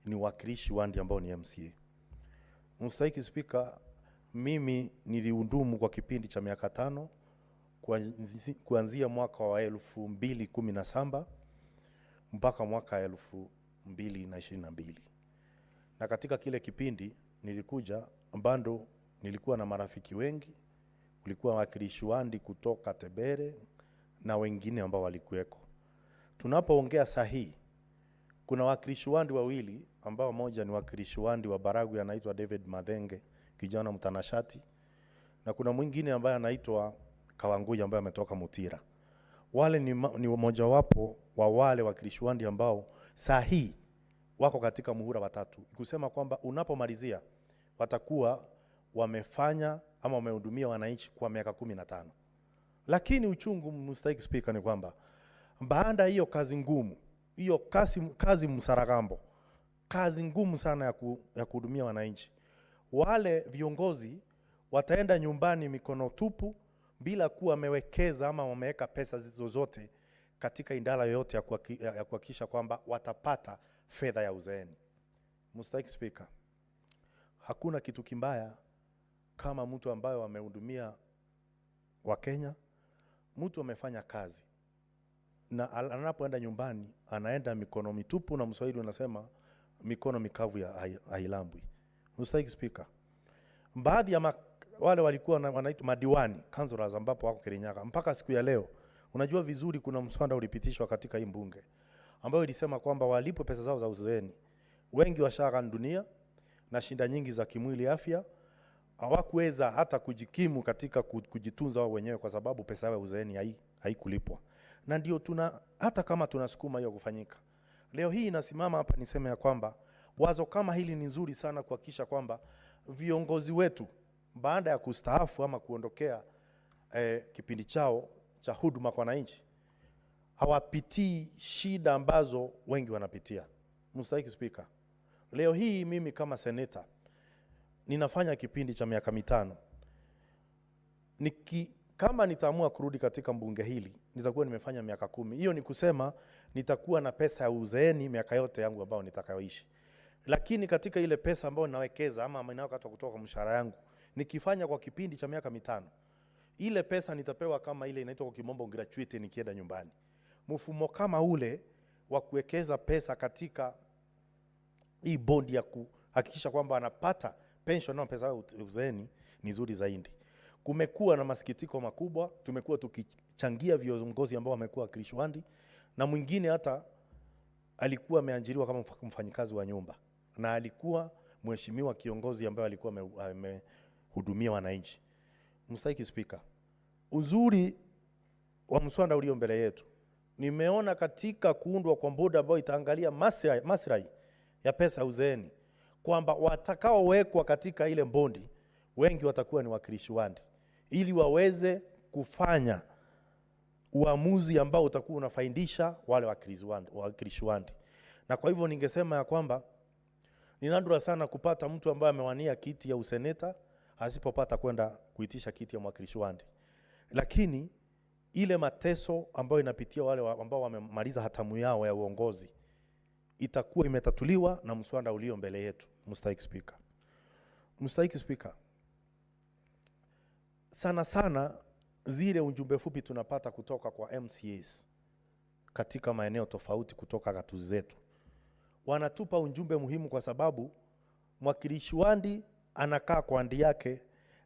ni wakilishi wandi ambao ni MCA. Mstahiki Spika, mimi nilihudumu kwa kipindi cha miaka 5 kuanzia mwaka wa 2017 mpaka mwaka 2022. Na katika kile kipindi nilikuja bado nilikuwa na marafiki wengi, kulikuwa wakilishi wandi kutoka Tebere na wengine ambao walikuweko. Tunapoongea sahihi, kuna wakilishi wandi wawili ambao moja ni wakilishi wandi wa Baragu anaitwa David Madhenge, kijana mtanashati, na kuna mwingine ambaye anaitwa Kawanguja ambaye ametoka Mutira. Wale ni mmoja wapo wa wale wakilishi wandi ambao sahihi wako katika muhula wa 3. Kusema kwamba unapomalizia watakuwa wamefanya ama wamehudumia wananchi kwa miaka 15. Lakini uchungu, Mstahiki Spika, ni kwamba baada hiyo kazi ngumu, hiyo kazi msaragambo, kazi ngumu sana ya kuhudumia wananchi, wale viongozi wataenda nyumbani mikono tupu bila kuwa wamewekeza ama wameweka pesa zozote katika indala yoyote ya kuhakikisha kwamba watapata fedha ya uzeeni. Mstahiki Spika, hakuna kitu kimbaya kama mtu ambaye amehudumia wa Kenya, mtu amefanya kazi na anapoenda nyumbani anaenda mikono mitupu, na Mswahili unasema mikono mikavu ya hailambwi. Mstahiki Spika, baadhi ya wale walikuwa wanaitwa madiwani councillors ambapo wako Kirinyaga mpaka siku ya leo, unajua vizuri kuna mswada ulipitishwa katika hii mbunge ambayo ilisema kwamba walipo pesa zao za uzeeni, wengi washaga dunia na shinda nyingi za kimwili afya, hawakuweza hata kujikimu katika kujitunza wao wenyewe kwa sababu pesa yao ya uzeeni haikulipwa. Na ndio hata kama tunasukuma hiyo kufanyika, leo hii inasimama hapa niseme ya kwamba wazo kama hili ni nzuri sana kuhakikisha kwamba viongozi wetu baada ya kustaafu ama kuondokea kipindi chao cha huduma kwa wananchi hawapitii shida ambazo wengi wanapitia. Mstahiki Spika, leo hii mimi kama seneta ninafanya kipindi cha miaka 5. Kama nitaamua kurudi katika mbunge hili, nitakuwa nimefanya miaka 10. Hiyo ni kusema nitakuwa na pesa ya uzeeni miaka yote yangu ambao nitakayoishi. Lakini katika ile pesa ambayo ninawekeza ama ninayokata kutoka mshahara yangu, nikifanya kwa kipindi cha miaka 5, ile pesa nitapewa kama ile inaitwa kwa kimombo gratuity nikienda nyumbani. Mfumo kama ule wa kuwekeza pesa katika hii bondi ya kuhakikisha kwamba anapata pension na pesa ya uzeeni ni nzuri zaidi. Kumekuwa na masikitiko makubwa, tumekuwa tukichangia viongozi ambao wamekuwa wakilishwandi, na mwingine hata alikuwa ameajiriwa kama mfanyikazi wa nyumba, na alikuwa mheshimiwa kiongozi ambaye alikuwa amehudumia wananchi. Mstahiki Spika, uzuri wa mswada ulio mbele yetu, nimeona katika kuundwa kwa bodi ambayo itaangalia maslahi ya pesa uzeeni, kwamba watakaowekwa katika ile bondi wengi watakuwa ni wakilishi wandi, ili waweze kufanya uamuzi ambao utakuwa unafaidisha wale wakilishi wandi. Na kwa hivyo ningesema ya kwamba ni nadra sana kupata mtu ambaye amewania kiti ya useneta asipopata kwenda kuitisha kiti ya mwakilishi wandi. Lakini ile mateso ambayo inapitia wale ambao wamemaliza hatamu yao ya uongozi itakuwa imetatuliwa na mswada ulio mbele yetu. Mstahiki Spika, Mstahiki Spika, sana sana zile ujumbe fupi tunapata kutoka kwa MCAs katika maeneo tofauti kutoka gatuzi zetu, wanatupa ujumbe muhimu, kwa sababu mwakilishi wandi anakaa kwa andi yake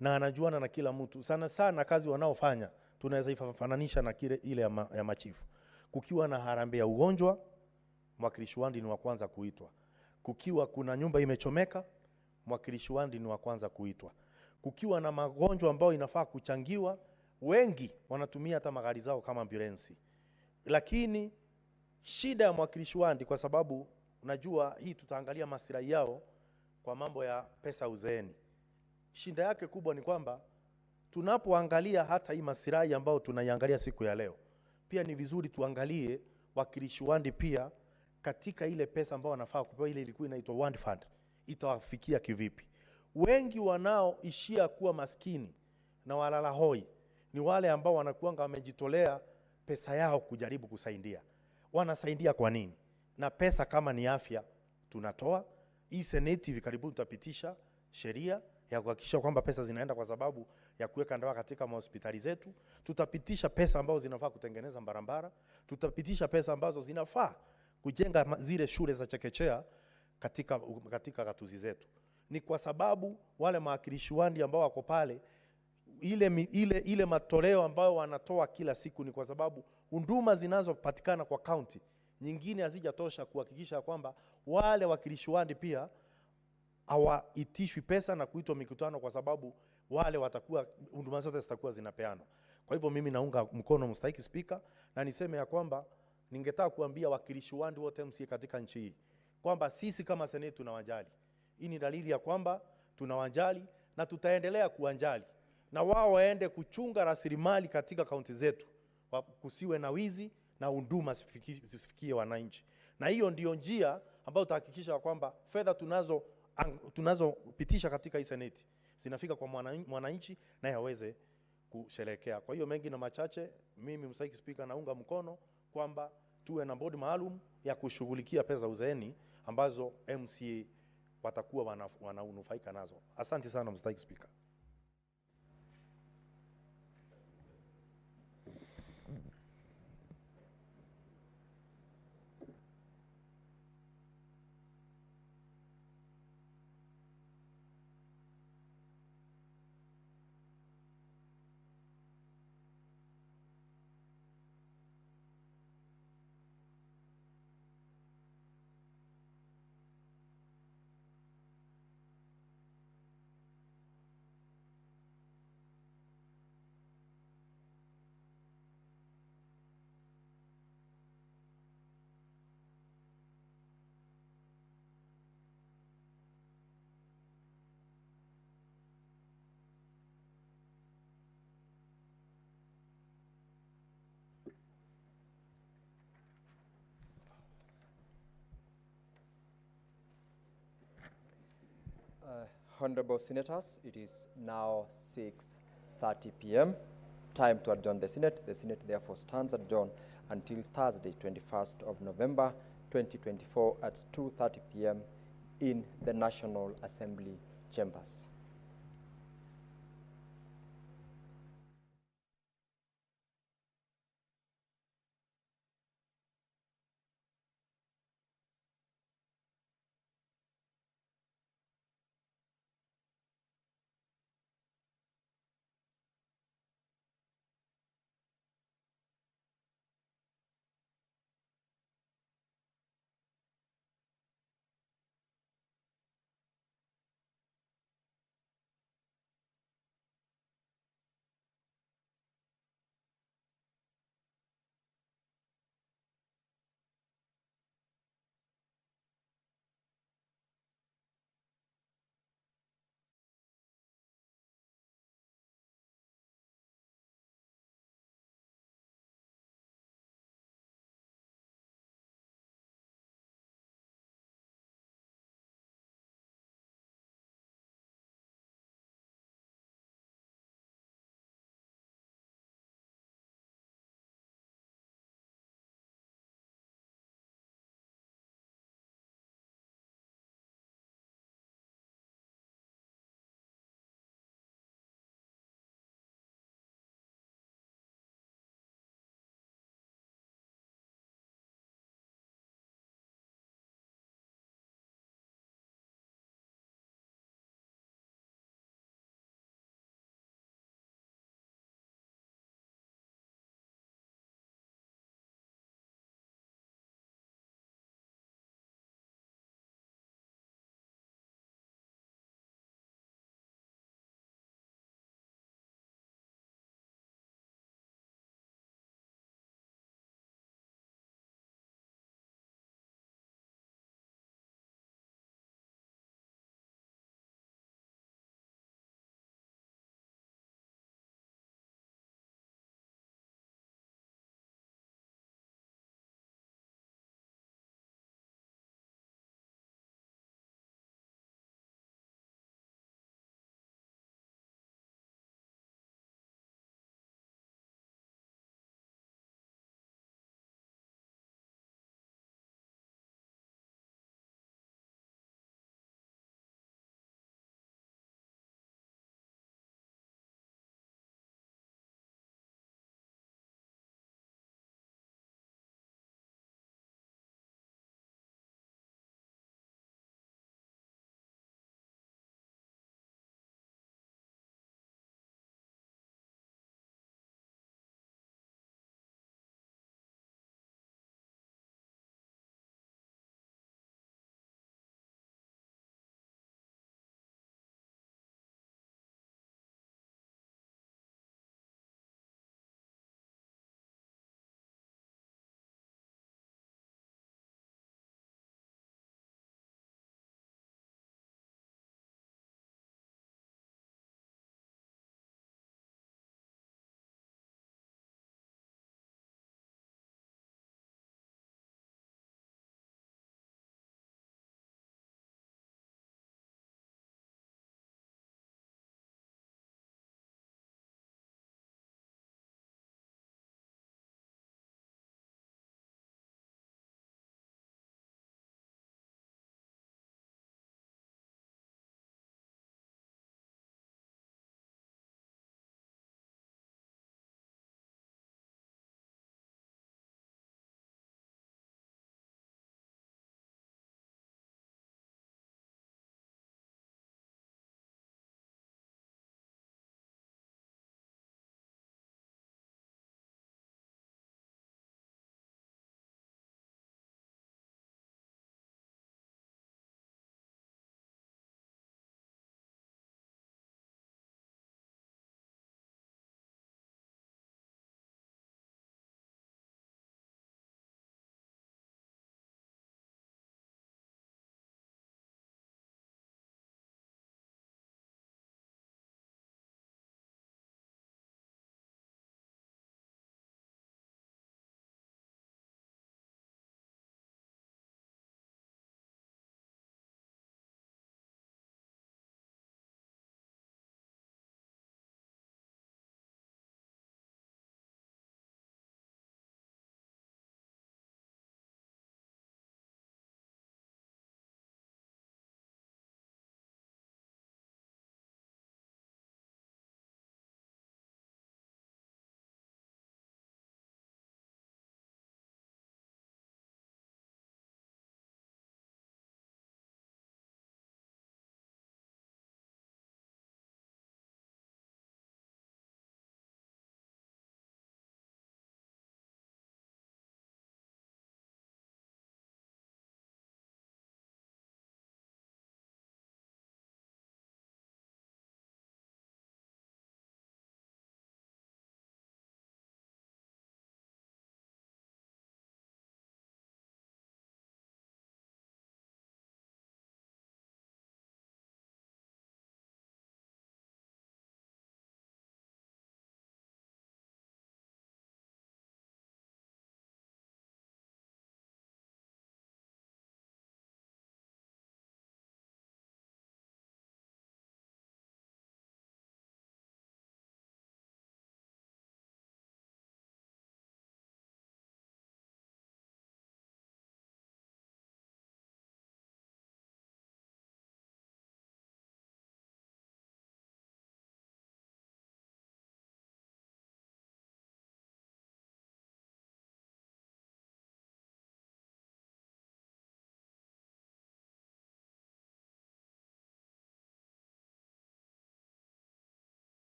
na anajuana na kila mtu. Sana sana kazi wanaofanya tunaweza ifananisha na ile ya machifu. Kukiwa na harambee ya ugonjwa, mwakilishi wandi ni wa kwanza kuitwa. Kukiwa kuna nyumba imechomeka, mwakilishi wandi ni wa kwanza kuitwa. Kukiwa na magonjwa ambayo inafaa kuchangiwa, wengi wanatumia hata magari zao kama ambulensi. Lakini shida ya mwakilishi wandi, kwa sababu unajua hii tutaangalia maslahi yao kwa mambo ya pesa uzeeni, shida yake kubwa ni kwamba tunapoangalia hata hii maslahi ambayo tunaiangalia siku ya leo, pia ni vizuri tuangalie wakilishi wandi pia katika ile pesa ambayo wanafaa kupewa, ile ilikuwa inaitwa wandi fund, itawafikia kivipi? Wengi wanaoishia kuwa maskini na walala hoi ni wale ambao wanakuanga wamejitolea pesa yao kujaribu kusaidia. Wanasaidia kwa nini? Na pesa kama ni afya tunatoa. Hii seneti hivi karibuni tutapitisha sheria ya kuhakikisha kwamba pesa zinaenda kwa sababu ya kuweka dawa katika hospitali zetu. Tutapitisha pesa ambazo zinafaa kutengeneza barabara. Tutapitisha pesa ambazo zinafaa kujenga zile shule za chekechea katika gatuzi zetu. Ni kwa sababu wale mawakilishi wandi ambao wako pale, ile matoleo ambayo wanatoa kila siku, ni kwa sababu huduma zinazopatikana kwa county nyingine hazijatosha kuhakikisha kwamba wale wakilishi wandi pia hawaitishwi pesa na kuitwa mikutano, kwa sababu wale watakuwa huduma zote zitakuwa zinapeanwa. Kwa hivyo mimi naunga mkono Mstahiki Spika, na niseme ya kwamba ningetaka kuambia wakilishi wandi wote MCA katika nchi hii kwamba sisi kama seneti tunawajali. Hii ni dalili ya kwamba tunawajali na tutaendelea kuwajali, na wao waende kuchunga rasilimali katika kaunti zetu, kusiwe na wizi na huduma zisifikie wananchi. Na hiyo ndio njia ambayo tutahakikisha kwamba fedha tunazopitisha katika hii seneti zinafika kwa mwananchi na yaweze kusherehekea. Kwa hiyo mengi na machache, mimi Mstahiki Spika naunga mkono kwamba tuwe na bodi maalum ya kushughulikia pesa uzeeni ambazo MCA watakuwa wananufaika nazo. Asante sana Mstahiki Spika. Honorable Senators, it is now 6:30 p.m. Time to adjourn the Senate. The Senate therefore stands adjourned until Thursday, 21st of November, 2024 at 2:30 p.m. in the National Assembly chambers.